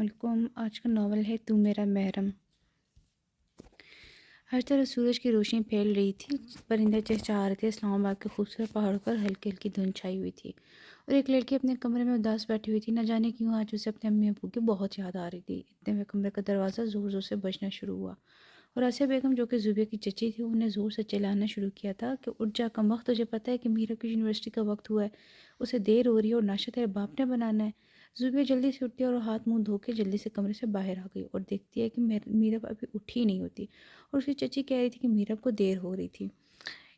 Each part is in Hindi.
अस्सलामुअलैकुम। आज का नावल है तू मेरा महरम। हर तरफ सूरज की रोशनी फैल रही थी। परिंदे चहचहा रहे थे। इस्लामाबाद के खूबसूरत पहाड़ों पर हल्की हल्की धुंध छाई हुई थी और एक लड़की अपने कमरे में उदास बैठी हुई थी। न जाने क्यों आज उसे अपने अम्मी अब्बू की बहुत याद आ रही थी। इतने में कमरे का दरवाज़ा ज़ोर ज़ोर से बजना शुरू हुआ और आसिया बेगम, जो कि ज़ुबैर की चची थी, उन्हें ज़ोर से चिल्लाना शुरू किया था कि उठ जा कमबख्त, तुझे पता है कि मीरा की यूनिवर्सिटी का वक्त हुआ है, उसे देर हो रही है और नाश्ता तेरे बाप ने बनाना है। ज़ुबैर जल्दी से उठती है और हाथ मुंह धो के जल्दी से कमरे से बाहर आ गई और देखती है कि मीरा अभी उठी ही नहीं होती और उसकी चची कह रही थी कि मीरा को देर हो रही थी।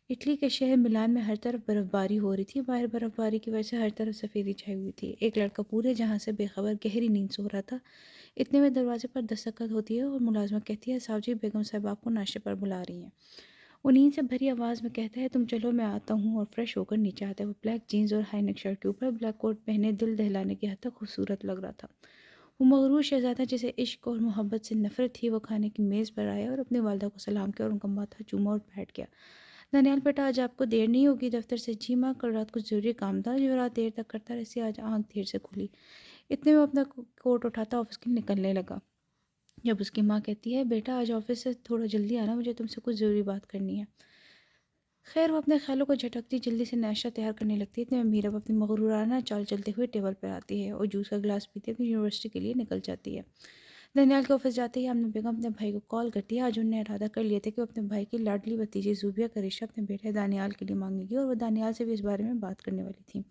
इटली के शहर मिलान में हर तरफ बर्फबारी हो रही थी। बाहर बर्फबारी की वजह से हर तरफ सफ़ेदी छाई हुई थी। एक लड़का पूरे जहां से बेखबर गहरी नींद सो रहा था। इतने में दरवाजे पर दस्तखत होती है और मुलाजमा कहती है, साहब जी, बेगम साहब आपको नाश्ते पर बुला रही हैं। वो नींद से भरी आवाज़ में कहता है, तुम चलो मैं आता हूँ, और फ्रेश होकर नीचे आता है। वो ब्लैक जीन्स और हाई नेक शर्ट के ऊपर ब्लैक कोट पहने दिल दहलाने की हद तक खूबसूरत लग रहा था। वो मगरूर शहजादा जिसे इश्क और मोहब्बत से नफरत थी, वो खाने की मेज़ पर आया और अपनी वालदा को सलाम किया और उनका माथा चूमा और बैठ गया। दनियाल बेटा, आज आपको देर नहीं होगी दफ्तर से? जी माँ, कल रात कुछ ज़रूरी काम था जो रात देर तक करता रहा, इससे आज आँख देर से खुली। इतने में अपना कोट उठाता ऑफिस के लिए निकलने लगा जब उसकी माँ कहती है, बेटा आज ऑफिस से थोड़ा जल्दी आना, मुझे तुमसे कुछ ज़रूरी बात करनी है। खैर, वो अपने ख्यालों को झटकती जल्दी से नाश्ता तैयार करने लगती है। इतने में मीरा अपनी मगरूराना चाल चलते हुए टेबल पर आती है और जूस का गिलास पीते अपनी यूनिवर्सिटी के लिए निकल जाती है। दनियाल के ऑफिस जाते ही आमना बेगम अपने भाई को कॉल करती है। आज उन्होंने इरादा कर लिया था कि वो अपने भाई की लाडली भतीजी ज़ुबिया का रिश्ता अपने बेटे दानियाल के लिए मांगेगी और वह दानियाल से भी इस बारे में बात करने वाली थी।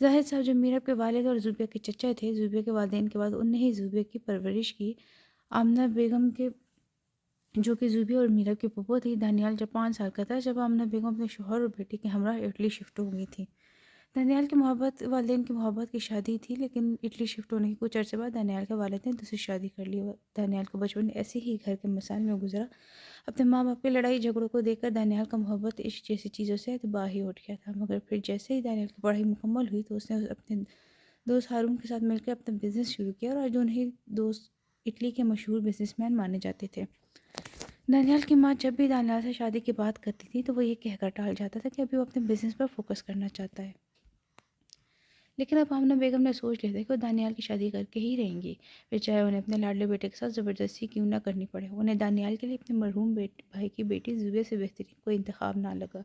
जाहिद साहब जो मीरा के वालिद और ज़ुबिया के चचा थे, ज़ुबिया के वालिदैन के बाद उनने ही ज़ुबिया की परवरिश की। आमना बेगम के, जो कि ज़ुबिया और मीरा की पप्पो थी। दानियाल जब 5 साल का था जब आमना बेगम अपने शोहर और बेटी के हमरा इटली शिफ्ट हो गई थी। दानियाल की मोहब्बत, वालिदैन की मोहब्बत की शादी थी, लेकिन इटली शिफ्ट होने के कुछ अर्से बाद दानियाल के वालिद ने दूसरी शादी कर ली। दानियाल का बचपन ऐसे ही घर के मसाल में गुजरा। अपने माँ बाप के लड़ाई झगड़ों को देखकर दानियाल का मोहब्बत इश्क जैसी चीज़ों से तबाह ही उठ गया था। मगर फिर जैसे ही दानियाल की पढ़ाई मुकम्मल हुई तो उसने अपने दोस्त हारून के साथ मिलकर अपना बिजनेस शुरू किया और आज दोनों ही दोस्त इटली के मशहूर बिजनेसमैन माने जाते थे। दानियाल की माँ जब भी दानियाल से शादी की बात करती थी तो वो ये कहकर टाल जाता था कि अभी वो अपने बिजनेस पर फोकस करना चाहता है। लेकिन अब आमना बेगम ने सोच लिया था कि वो दानियाल की शादी करके ही रहेंगी, फिर चाहे उन्हें अपने लाडले बेटे के साथ ज़बरदस्ती क्यों ना करनी पड़े। उन्हें दानियाल के लिए अपने मरहूम भाई की बेटी ज़ुबैर से बेहतरीन कोई इंतखाब ना लगा,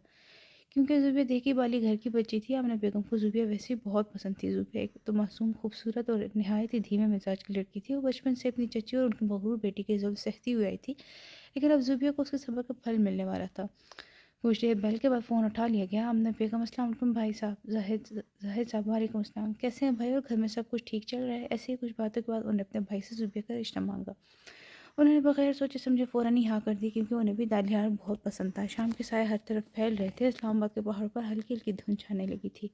क्योंकि ज़ुबैर देखी बाली घर की बच्ची थी। आमना बेगम को ज़ुबैर वैसे भी बहुत पसंद थी। ज़ुबैर एक तो मासूम, खूबसूरत और नहायत ही धीमे मिजाज की लड़की थी। वो बचपन से अपनी चची और उनकी मगरूर बेटी के जुल्म सहती हुई आई थी, लेकिन अब ज़ुबैर को उसके सब्र का फल मिलने वाला था। कुछ देर बैल के बाद फ़ोन उठा लिया गया। आमना बेगम, अस्सलाम वालेकुम भाई साहब। जाहिद साहब, वालेकुम अस्सलाम। कैसे हैं भाई, और घर में सब कुछ ठीक चल रहा है? ऐसे ही कुछ बातों के बाद उन्होंने अपने भाई से ज़ुबैर का रिश्ता मांगा। उन्होंने बगैर सोचे समझे फ़ौरन ही हाँ कर दी, क्योंकि उन्हें भी दानियाल बहुत पसंद था। शाम के साए हर तरफ फैल रहे थे। इस्लामाबाद के पहाड़ों पर हल्की हल्की धुंध छाने लगी थी।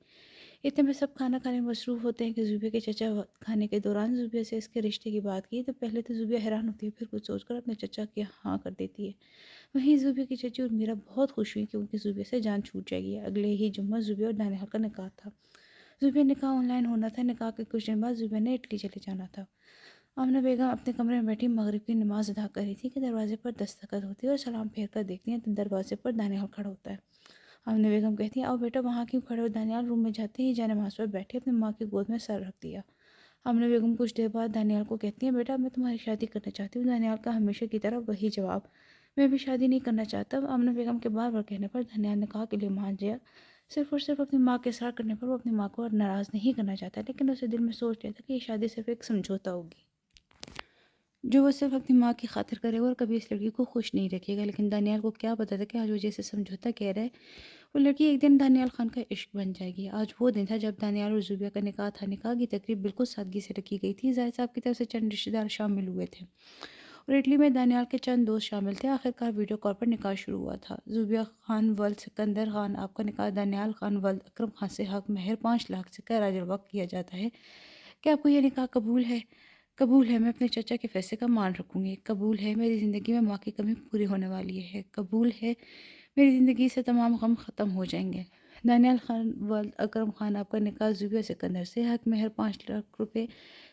इतने में सब खाना खाने में मसरूफ़ होते हैं कि ज़ुबैर के चचा खाने के दौरान ज़ुबैर से इसके रिश्ते की बात की तो पहले तो ज़ुबैर हैरान होती है, फिर कुछ सोचकर अपने चचा की हाँ कर देती है। वहीं ज़ुबैर की चची और मीरा बहुत खुश हुई कि उनकी ज़ुबैर से जान छूट जाएगी। अगले ही जुम्मा ज़ुबैर और दानियाल का निकाह था। ज़ुबैर निकाह ऑनलाइन होना था। निकाह के कुछ दिन बाद ज़ुबैर ने इटली चले जाना था। आमना बेगम अपने कमरे में बैठी मगरिब की नमाज अदा कर रही थी कि दरवाजे पर दस्तखत होती है और सलाम फेर कर देखती हैं तो दरवाजे पर दानियाल खड़ा होता है। आमना बेगम कहती है, आओ बेटा, वहाँ क्यों खड़े हो? दानियाल रूम में जाते ही जानमाज़ पर बैठे अपनी माँ की गोद में सर रख दिया। आमना बेगम कुछ देर बाद दानियाल को कहती हैं, बेटा मैं तुम्हारी शादी करना चाहती हूँ। दानियाल का हमेशा की तरह वही जवाब, मैं भी शादी नहीं करना चाहता। आमना बेगम के बार बार कहने पर दानियाल ने कहा के लिए मान लिया। सिर्फ और सिर्फ अपनी माँ के इसरार करने पर वो अपनी माँ को नाराज़ नहीं करना चाहता, लेकिन उसे दिल में सोच लिया था कि ये शादी सिर्फ एक समझौता होगी जो वो सिर्फ अपनी माँ की खातिर करेगा और कभी इस लड़की को खुश नहीं रखेगा। लेकिन दानियाल को क्या पता था कि आज वो जैसे समझौता कह रहा है, वो लड़की एक दिन दानियाल खान का इश्क बन जाएगी। आज वो दिन था जब दानियाल और ज़ुबिया का निकाह था। निकाह की तकरीब बिल्कुल सादगी से रखी गई थी। जाहिद साहब की तरफ से चंद रिश्तेदार शामिल हुए थे और इटली में दानियाल के चंद दोस्त शामिल थे। आखिरकार वीडियो कॉल पर निकाह शुरू हुआ था। ज़ुबिया खान वल्द सिकंदर खान, आपका निकाह दानियाल खान वल्द अकरम खान से हक महर 5 लाख से कर अजर वक्त किया जाता है। क्या आपको यह निकाह कबूल है? कबूल है, मैं अपने चचा के फैसले का मान रखूँगी। कबूल है, मेरी ज़िंदगी में माँ की कमी पूरी होने वाली है। कबूल है, मेरी ज़िंदगी से तमाम गम ख़त्म हो जाएंगे। दानियाल खान वल्द अकरम खान, आपका निकाह ज़ुबिया सिकंदर से हक महर 5 लाख रुपए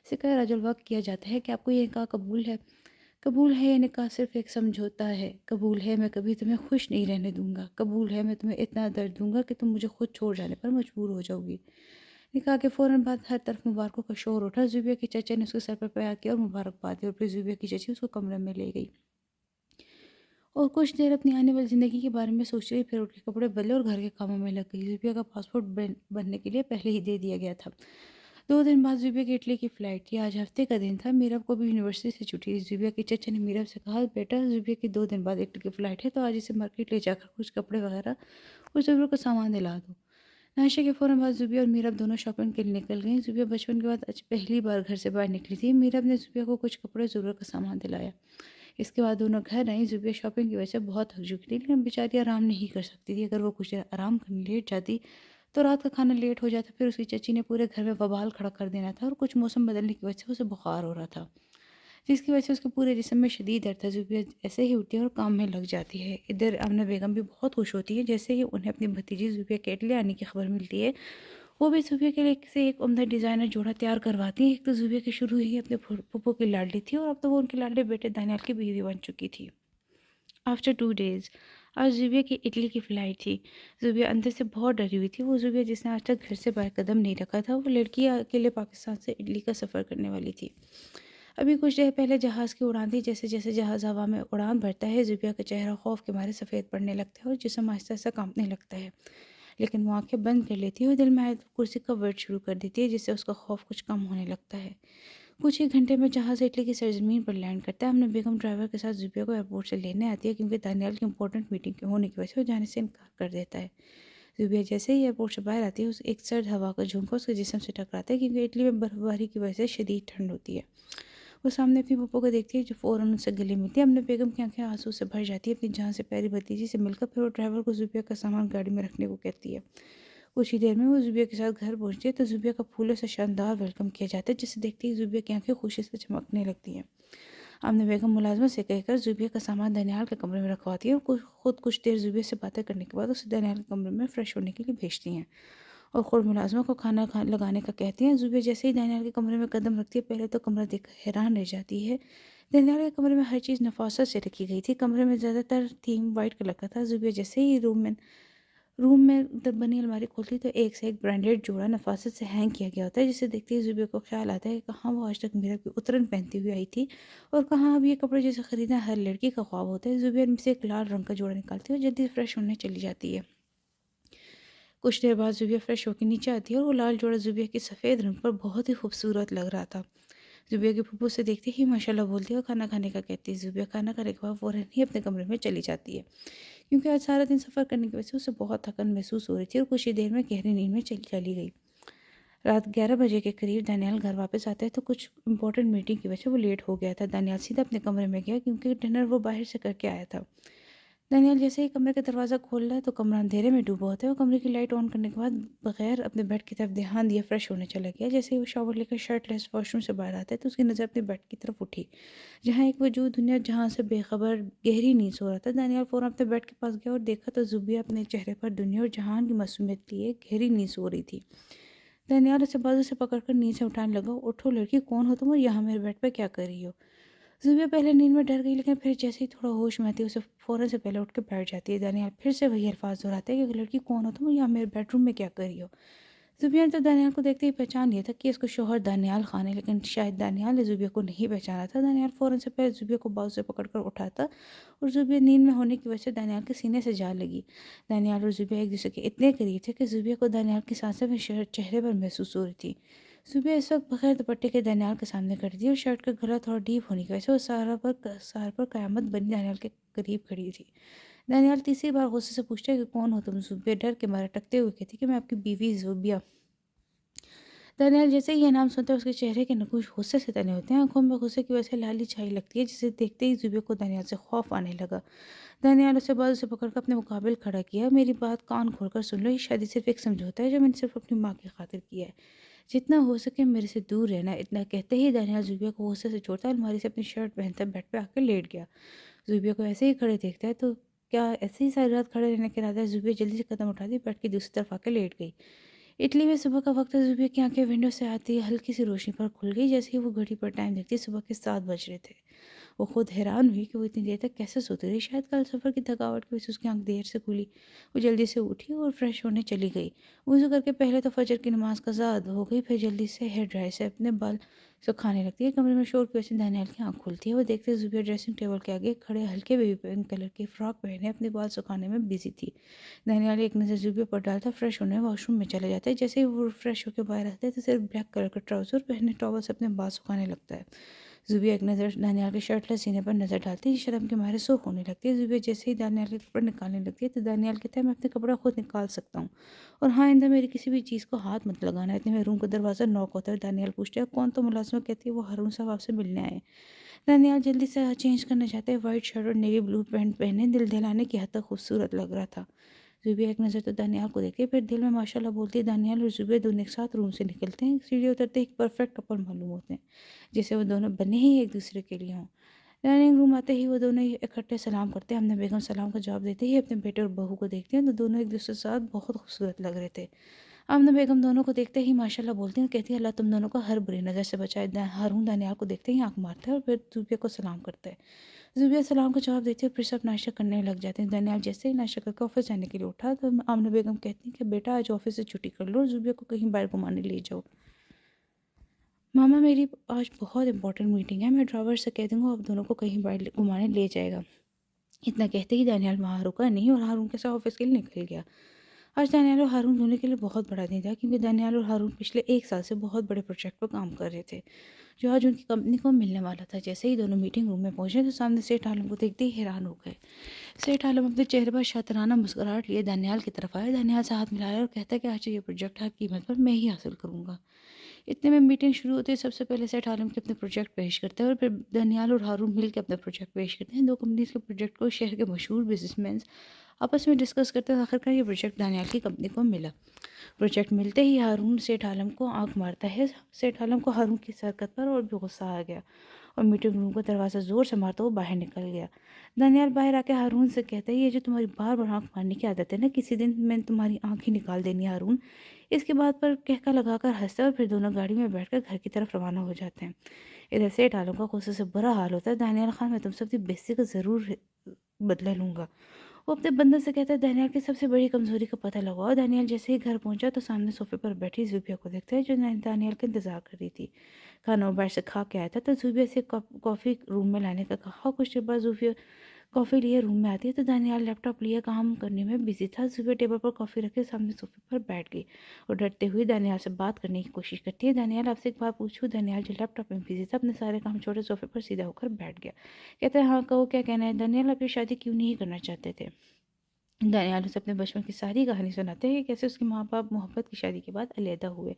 से कर अजर वक्त किया जाता है। क्या आपको ये निकाह कबूल है? कबूल है, ये निकाह सिर्फ एक समझौता है। कबूल है, मैं कभी तुम्हें खुश नहीं रहने दूंगा। कबूल है, मैं तुम्हें इतना दर्द दूंगा कि तुम मुझे खुद छोड़ जाने पर मजबूर हो जाओगी। निकाह के फ़ौरन बाद हर तरफ मुबारकों का शोर उठा। ज़ुबिया के चाचा ने उसके सर पर पैर किया और मुबारकबाद दी और फिर ज़ुबिया की चाची उसको कमरे में ले गई और कुछ देर अपनी आने वाली ज़िंदगी के बारे में सोच रही, फिर उठ के कपड़े बदले और घर के कामों में लग गई। ज़ुबिया का पासपोर्ट बनने के लिए पहले ही दे दिया गया था। 2 दिन बाद ज़ुबिया की इटली की फ़्लाइट थी। आज हफ्ते का दिन था। मीरब को भी यूनिवर्सिटी से छुट्टी थी। ज़ुबिया के चाचा ने मीरब से कहा, बेटा ज़ुबिया की 2 दिन बाद इटली की फ़्लाइट है, तो आज इसे मार्केट ले जाकर कुछ कपड़े वगैरह और ज़रूरत का सामान दिला दो। नाश्ते के फ़ौरन बाद ज़ुबिया और मीरब दोनों शॉपिंग के लिए निकल गईं। ज़ुबिया बचपन के बाद आज पहली बार घर से बाहर निकली थी। मीरब ने ज़ुबिया को कुछ कपड़े, ज़रूरत का सामान दिलाया। इसके बाद दोनों घर आईं। ज़ुबिया शॉपिंग की वजह से बहुत थक चुकी थी, लेकिन बेचारी आराम नहीं कर सकती थी। अगर वो कुछ देर आराम करने लेट जाती, तो रात का खाना लेट हो जाता। फिर उसकी चाची ने पूरे घर में बवाल खड़ा कर देना था और कुछ मौसम बदलने की वजह से उसे बुखार हो रहा था, जिसकी वजह से उसके पूरे जिस्म में शदीद दर्द था। ज़ुबिया ऐसे ही उठती है और काम में लग जाती है। इधर आमना बेगम भी बहुत खुश होती है जैसे ही उन्हें अपनी भतीजी ज़ुबिया के इटली आने की खबर मिलती है। वो भी ज़ुबिया के लिए से एक उम्दा डिज़ाइनर जोड़ा तैयार करवाती हैं। एक तो ज़ुबिया की शुरू ही अपने फूफो की लाडली थी और अब तो वो उनके लाडले बेटे दानियाल की बीवी बन चुकी थी। आफ्टर 2 डेज़ आज ज़ुबिया की इटली की फ़्लाइट थी। ज़ुबिया अंदर से बहुत डरी हुई थी। वो ज़ुबिया जिसने आज तक घर से बाहर कदम नहीं रखा था, वो लड़की अकेले पाकिस्तान से इटली का सफ़र करने वाली थी। अभी कुछ देर पहले जहाज़ की उड़ान थी। जैसे-जैसे जहाज़ हवा में उड़ान भरता है, ज़ुबिया का चेहरा खौफ के मारे सफ़ेद पड़ने लगता है और जिस्म आहिस्ता-आहिस्ता काँपने लगता है। लेकिन वो आँखें बंद कर लेती है और दिल में आयत कुर्सी का वर्ड शुरू कर देती है, जिससे उसका खौफ कुछ कम होने लगता है। कुछ ही घंटे में जहाज़ इटली की सरज़मीन पर लैंड करता है। हमने बेगम ड्राइवर के साथ ज़ुबिया को एयरपोर्ट से लेने आती है, क्योंकि दानियाल की इंपॉर्टेंट मीटिंग के होने की वजह से वो जाने से इनकार कर देता है। ज़ुबिया जैसे ही एयरपोर्ट से बाहर आती है, उस एक सर्द हवा का झोंका उसके जिस्म से टकराता है, क्योंकि इटली में बर्फबारी की वजह से शदीद ठंड होती है। वो सामने अपनी पप्पो को देखती है, जो फ़ौरन उनसे गले मिलती है। हमने बेगम की आंखें आंसू से भर जाती है। अपनी जान से प्यारी भतीजी से मिलकर फिर वो ड्राइवर को ज़ुबिया का सामान गाड़ी में रखने को कहती है। कुछ ही देर में वो ज़ुबिया के साथ घर पहुंचती है, तो ज़ुबिया का फूलों से शानदार वेलकम किया जाता है, जिसे देखते ही ज़ुबिया की आंखें खुशी से चमकने लगती हैं। आमना बेगम मुलाजमत से कहकर ज़ुबिया का सामान दानियाल के कमरे में रखवाती है और खुद कुछ देर ज़ुबिया से बातें करने के बाद उसे दानियाल के कमरे में फ़्रेश होने के लिए भेजती हैं और खुद मुलाजमा को खाना लगाने का कहती हैं। ज़ुबिया जैसे ही दानियाल के कमरे में कदम रखती है, पहले तो कमरा देखकर हैरान रह जाती है। दानियाल के कमरे में हर चीज़ नफासत से रखी गई थी। कमरे में ज़्यादातर थीम वाइट कलर का था। ज़ुबिया जैसे ही रूम में बनी अलमारी खोलती तो एक से एक ब्रांडेड जोड़ा नफासत से हैंग किया गया होता है, जिसे देखते ही ज़ुबिया को ख्याल आता है कि कहाँ वो आज तक मीरा की उतरन पहनती हुई आई थी और कहाँ अब ये कपड़े जैसे खरीदना हर लड़की का ख्वाब होता है। ज़ुबिया से एक लाल रंग का जोड़ा निकालती है और जल्दी फ्रेश होने चली जाती है। कुछ देर बाद ज़ुबिया फ्रेश होकर नीचे आती है और वो लाल जोड़ा ज़ुबिया की सफ़ेद रंग पर बहुत ही खूबसूरत लग रहा था। ज़ुबिया की फूफू से देखते ही माशाल्लाह बोलती है और खाना खाने का कहती है। ज़ुबिया खाना खाने के बाद फ़ौरन ही अपने कमरे में चली जाती है, क्योंकि आज सारा दिन सफ़र करने की वजह से उसे बहुत थकन महसूस हो रही थी और कुछ ही देर में गहरी नींद में चली चली गई। रात 11 बजे के करीब दानियाल घर वापस आता है, तो कुछ इंपॉर्टेंट मीटिंग की वजह से वो लेट हो गया था। दानियाल सीधा अपने कमरे में गया, क्योंकि डिनर वो बाहर से करके आया था। दानियाल जैसे ही कमरे का दरवाज़ा खोल रहा है, तो कमरा अंधेरे में डूबा होता है। वो कमरे की लाइट ऑन करने के बाद बगैर अपने बेड की तरफ ध्यान दिए फ्रेश होने चला गया। जैसे ही वो शावर लेकर शर्टलेस वॉशरूम से बाहर आता है, तो उसकी नज़र अपने बेड की तरफ उठी, जहाँ एक वजूद दुनिया जहाँ से बेखबर गहरी नींद सो रहा था। दानियाल फ़ौरन अपने बेड के पास गया और देखा तो ज़ुबिया अपने चेहरे पर दुनिया और जहान की मासूमियत लिए गहरी नींद सो रही थी। दानियाल उसे बाजू से पकड़कर नींद से उठाने लगा। उठो लड़की, कौन हो तुम और यहाँ मेरे बेड पर क्या कर रही हो? ज़ुबिया पहले नींद में डर गई, लेकिन फिर जैसे ही थोड़ा होश में आती है, उसे फ़ौरन से पहले उठ के बैठ जाती है। दानियाल फिर से वही अल्फाज दोहराते हैं कि लड़की कौन हो तुम और यहाँ मेरे बेडरूम में क्या कर रही हो? ज़ुबिया ने तो दानियाल को देखते ही पहचान लिया था कि इसको शौहर दानियाल खान है, लेकिन शायद दानियाल ने ज़ुबिया को नहीं पहचाना था। दानियाल फ़ौरन से पहले ज़ुबिया को बाजू से पकड़कर उठाता और ज़ुबिया नींद में होने की वजह से दानियाल के सीने से जा लगी। दानियाल और ज़ुबिया एक दूसरे के इतने करीब थे कि ज़ुबिया को दानियाल की सांसें भी चेहरे पर महसूस हो रही थी। ज़ुबिया इस वक्त बगैर दुपट्टे के दानियाल के सामने खड़ी थी और शर्ट का गला थोड़ा डीप होने की वजह से वो सार पर क़यामत बनी दानियाल के करीब खड़ी थी। दानियाल तीसरी बार गुस्से से पूछता है कि कौन हो तुम? ज़ुबिया डर के मारे अटकते हुए कहती कि मैं आपकी बीवी ज़ुबिया। दानियाल जैसे ही ये नाम सुनता है, उसके चेहरे के नकुश गुस्से से तने होते हैं। आंखों में गुस्से की वजह से लाली छाई लगती है, जिसे देखते ही ज़ुबिया को दानियाल से खौफ आने लगा। दानियाल उसे बाजू से पकड़कर अपने मुकाबिल खड़ा किया। मेरी बात कान खोलकर सुन लो, ये शादी सिर्फ एक समझौता है जो मैंने सिर्फ अपनी माँ की खातिर किया है। जितना हो सके मेरे से दूर रहना। इतना कहते ही दानियाल ज़ुबिया को गुस्से से छोड़ता और अलमारी से अपनी शर्ट पहनता बेड पे आकर लेट गया। ज़ुबिया को ऐसे ही खड़े देखता है, तो क्या ऐसे ही सारी रात खड़े रहने के इरादा है? ज़ुबिया जल्दी से कदम उठा दी, बेड की दूसरी तरफ आकर लेट गई। इटली में सुबह का वक्त है। ज़ुबिया की आंखें विंडो से आती हल्की सी रोशनी पर खुल गई। जैसे ही वो घड़ी पर टाइम देखती, सुबह के 7 बज रहे थे। वो खुद हैरान हुई कि वो इतनी देर तक कैसे सोती रही। शायद कल सफ़र की थकावट की वजह से उसकी आँख देर से खुली। वो जल्दी से उठी और फ्रेश होने चली गई। वज़ू करके पहले तो फजर की नमाज़ कज़ा अदा हो गई, फिर जल्दी से हेयर ड्रायर से अपने बाल सुखाने लगती है। कमरे में शोर की वजह से दानियाल की आँख खुलती है। वो देखते ही ज़ुबैर ड्रेसिंग टेबल के आगे खड़े हल्के बेबी पिंक कलर की फ्रॉक पहने अपने बाल सुखाने में बिज़ी थी। दानियाल एक नज़र ज़ुबैर पर डालता फ्रेश होने वॉशरूम में चले जाता है। जैसे ही वो फ्रेश होकर बाहर आता है तो सिर्फ ब्लैक कलर का ट्राउज़र पहने टॉवल से अपने बाल सुखाने लगता है। ज़ुबिया एक नज़र दानियाल के शर्टलेस सीने पर नज़र डालती है। शर्म के मारे सूख होने लगती है। ज़ुबिया जैसे ही दानियाल के कपड़े निकालने लगती है तो दानियाल कहता है, मैं अपने कपड़ा खुद निकाल सकता हूँ, और हाँ, आइंदा मेरी किसी भी चीज़ को हाथ मत लगाना। इतने में रूम का दरवाज़ा नॉक होता है। दानियाल पूछता है, कौन? तो मुलाजिमा कहती है, वो हारून साहब आपसे मिलने आए। दानियाल जल्दी से चेंज करना चाहते हैं। वाइट शर्ट और नेवी ब्लू पैंट पहने दिल दहलाने की हद तक खूबसूरत लग रहा था। ज़ुबैर एक नज़र तो दानियाल को देखती है, फिर दिल में माशाल्लाह बोलती है। दानियाल और ज़ुबैर दोनों एक साथ रूम से निकलते हैं। सीढ़ी उतरते एक परफेक्ट कपल मालूम होते हैं, जैसे वो दोनों बने ही एक दूसरे के लिए हों। डाइनिंग रूम आते ही वो दोनों ही इकट्ठे सलाम करते हैं। आमना बेगम सलाम का जवाब देते ही अपने बेटे और बहू को देखते हैं तो दोनों एक दूसरे के साथ बहुत खूबसूरत लग रहे थे। आमना बेगम दोनों को देखते ही माशाल्लाह बोलती हैं, कहती है, अल्लाह तुम दोनों को हर बुरी नज़र से बचाए। हारून दानियाल को देखते ही आंख मारता है और फिर ज़ुबैर को सलाम करता है। ज़ुबैर सलाम का जवाब देते हैं, फिर सब नाश्ता करने लग जाते हैं। दानियाल जैसे ही नाश्ता करके ऑफिस जाने के लिए उठा तो आमना बेगम कहती हैं कि बेटा आज ऑफिस से छुट्टी कर लो और ज़ुबैर को कहीं बाहर घुमाने ले जाओ। मामा, मेरी आज बहुत इंपॉर्टेंट मीटिंग है, मैं ड्राइवर से कह दूंगा आप दोनों को कहीं बाहर घुमाने ले जाएगा। इतना कहते ही दानियाल वहाँ रुका नहीं और हारून के साथ ऑफिस के लिए निकल गया। आज दानियाल और हारून दोनों के लिए बहुत बड़ा दिन था, क्योंकि दानियाल और हारून पिछले 1 साल से बहुत बड़े प्रोजेक्ट पर काम कर रहे थे जो आज उनकी कंपनी को मिलने वाला था। जैसे ही दोनों मीटिंग रूम में पहुंचे तो सामने सेठ आलम को देखते ही हैरान हो गए। सेठ आलम अपने चेहरे पर शातिराना मुस्कुराहट लिए दानियाल की तरफ आए, दानियाल से हाथ मिलाया और कहता कि आज ये प्रोजेक्ट हर कीमत पर मैं ही हासिल करूंगा। इतने में मीटिंग शुरू होती है। सबसे पहले सेठ आलम के अपने प्रोजेक्ट पेश करते हैं और फिर दानियाल और हारून मिल के अपना प्रोजेक्ट पेश करते हैं। दो कंपनीज के प्रोजेक्ट को शहर के मशहूर बिजनेसमैन आपस में डिस्कस करते हैं। आखिरकार ये प्रोजेक्ट दानियाल की कंपनी को मिला। प्रोजेक्ट मिलते ही हारून सेठ आलम को आंख मारता है। सेठ आलम को हारून की इस हरकत पर और भी गुस्सा आ गया और मीटिंग रूम का दरवाज़ा ज़ोर से मारता हुआ बाहर निकल गया। दानियाल बाहर आके हारून से कहता है, ये जो तुम्हारी बार बार आंख मारने की आदत है ना, किसी दिन मैंने तुम्हारी आंख ही निकाल देनी है हारून। इसके बाद पर कहका लगाकर हंसता है और फिर दोनों गाड़ी में बैठकर घर की तरफ रवाना हो जाते हैं। इधर सेठ आलम का गुस्से से बुरा हाल होता है। दानियाल खान, मैं तुम सबकी बेइज्जती का ज़रूर बदला लूँगा। वो अपने बंदर से कहता है, दानियाल की सबसे बड़ी कमजोरी का पता लगाओ। दानियाल जैसे ही घर पहुंचा तो सामने सोफे पर बैठी ज़ुबिया को देखता है, जो दानियाल का इंतजार कर रही थी। खाना वो बाहर से खा के आया था तो ज़ुबिया से कॉफ़ी रूम में लाने का कहा। कुछ देर बाद ज़ुबिया कॉफ़ी लिए रूम में आती है तो दानियाल लैपटॉप लिए काम करने में बिजी था। ज़ुबिया टेबल पर कॉफ़ी रखे सामने सोफे पर बैठ गई और डरते हुए दानियाल से बात करने की कोशिश करती है। दानियाल, आपसे एक बात पूछूं? दानियाल जो लैपटॉप में बिजी था अपने सारे काम छोड़े सोफे पर सीधा होकर बैठ गया। कहता है, हाँ कहो, क्या कहना है? दानियाल, आप ये शादी क्यों नहीं करना चाहते थे? दानियाल उसे अपने बचपन की सारी कहानी सुनाते हैं कि कैसे उसके माँ बाप मोहब्बत की शादी के बाद अलहदा हुए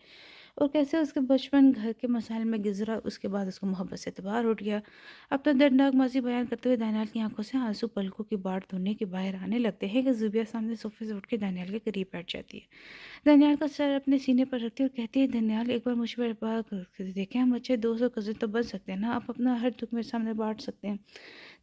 और कैसे उसके बचपन घर के मसाइल में गुजरा। उसके बाद उसको मोहब्बत से एतबार उठ गया। अपना दर्दनाक माजी बयान करते हुए दानियाल की आंखों से आंसू पलकों की बाढ़ धोने के बाहर आने लगते हैं कि ज़ुबिया सामने सोफे से उठ के दानियाल के करीब बैठ जाती है। दानियाल का सर अपने सीने पर रखती है और कहती है, दानियाल, एक बार मुझ पर बात करके देखें, हम अच्छे दोस्त और कज़न तो बन सकते हैं ना, आप अपना हर दुख मेरे सामने बांट सकते हैं।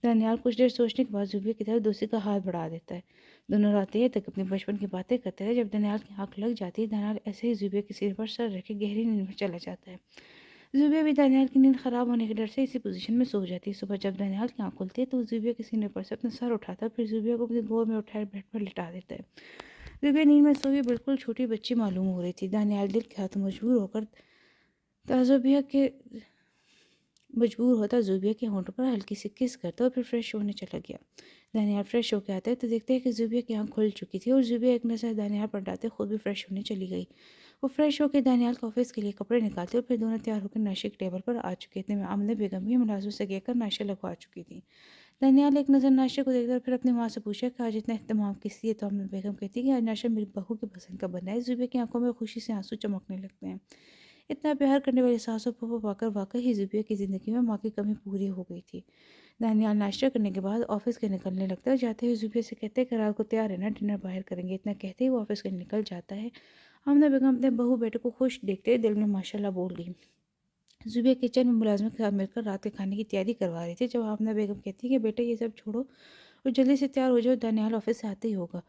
दानियाल कुछ देर सोचने के बाद ज़ुबिया की तरफ दूसरी का हाथ बढ़ा देता है। दोनों रात देर तक अपने बचपन की बातें करते हैं। जब दानियाल की आंख लग जाती है, दानियाल ऐसे ही ज़ुबिया के सिर पर सर रखे गहरी नींद में चला जाता है। ज़ुबिया भी दानियाल की नींद खराब होने के डर से इसी पोजीशन में सो जाती है। सुबह जब दानियाल की आंख खुलती है तो वो ज़ुबिया के सीने पर से अपना सर उठाता है, फिर ज़ुबिया को अपनी गोद में उठाए बेड पर लिटा देता है। ज़ुबिया नींद में सोई बिल्कुल छोटी बच्ची मालूम हो रही थी। दानियाल दिल के हाथों मजबूर होता ज़ुबिया के होंठों पर हल्की सी किस करता और फिर फ्रेश होने चला गया। दानियाल फ्रेश होकर आता है तो देखते हैं कि ज़ुबिया की आंख खुल चुकी थी और ज़ुबिया एक नज़र दानियाल पर डालते खुद भी फ्रेश होने चली गई। वो फ्रेश होकर दानियाल के ऑफिस के लिए कपड़े निकालते और फिर दोनों तैयार होकर नाश्ते के टेबल पर आ चुके थे। आमने बेगम भी मुलाजिम से कहकर नाश्ते लगवा चुकी थी। दानियाल एक नज़र नाश्ते को देखकर फिर अपनी माँ से पूछा कि आज इतना अहतमाम किस लिए? तो आमने बेगम कहती है कि आज नाश्ता मेरी बहू की पसंद का बना है। ज़ुबिया की आंखों में खुशी से आंसू चमकने लगते हैं। इतना प्यार करने वाली सास और फूफा पाकर वाकई ही ज़ुबिया की ज़िंदगी में माँ की कमी पूरी हो गई थी। दानियाल नाश्ता करने के बाद ऑफिस के निकलने लगता है। जाते हुए ज़ुबिया से कहते हैं कि रात को तैयार रहना, डिनर बाहर करेंगे। इतना कहते ही वो ऑफिस के निकल जाता है। आमना बेगम अपने बहू बेटे को खुश देखते हुए दिल में माशाल्लाह बोल गई। ज़ुबिया किचन में मुलाजिम के साथ मिलकर रात के खाने की तैयारी करवा रही थी। जब आमना बेगम कहती है कि बेटा ये सब छोड़ो और जल्दी से तैयार हो जाओ, दानियाल ऑफिस से आते ही होगा।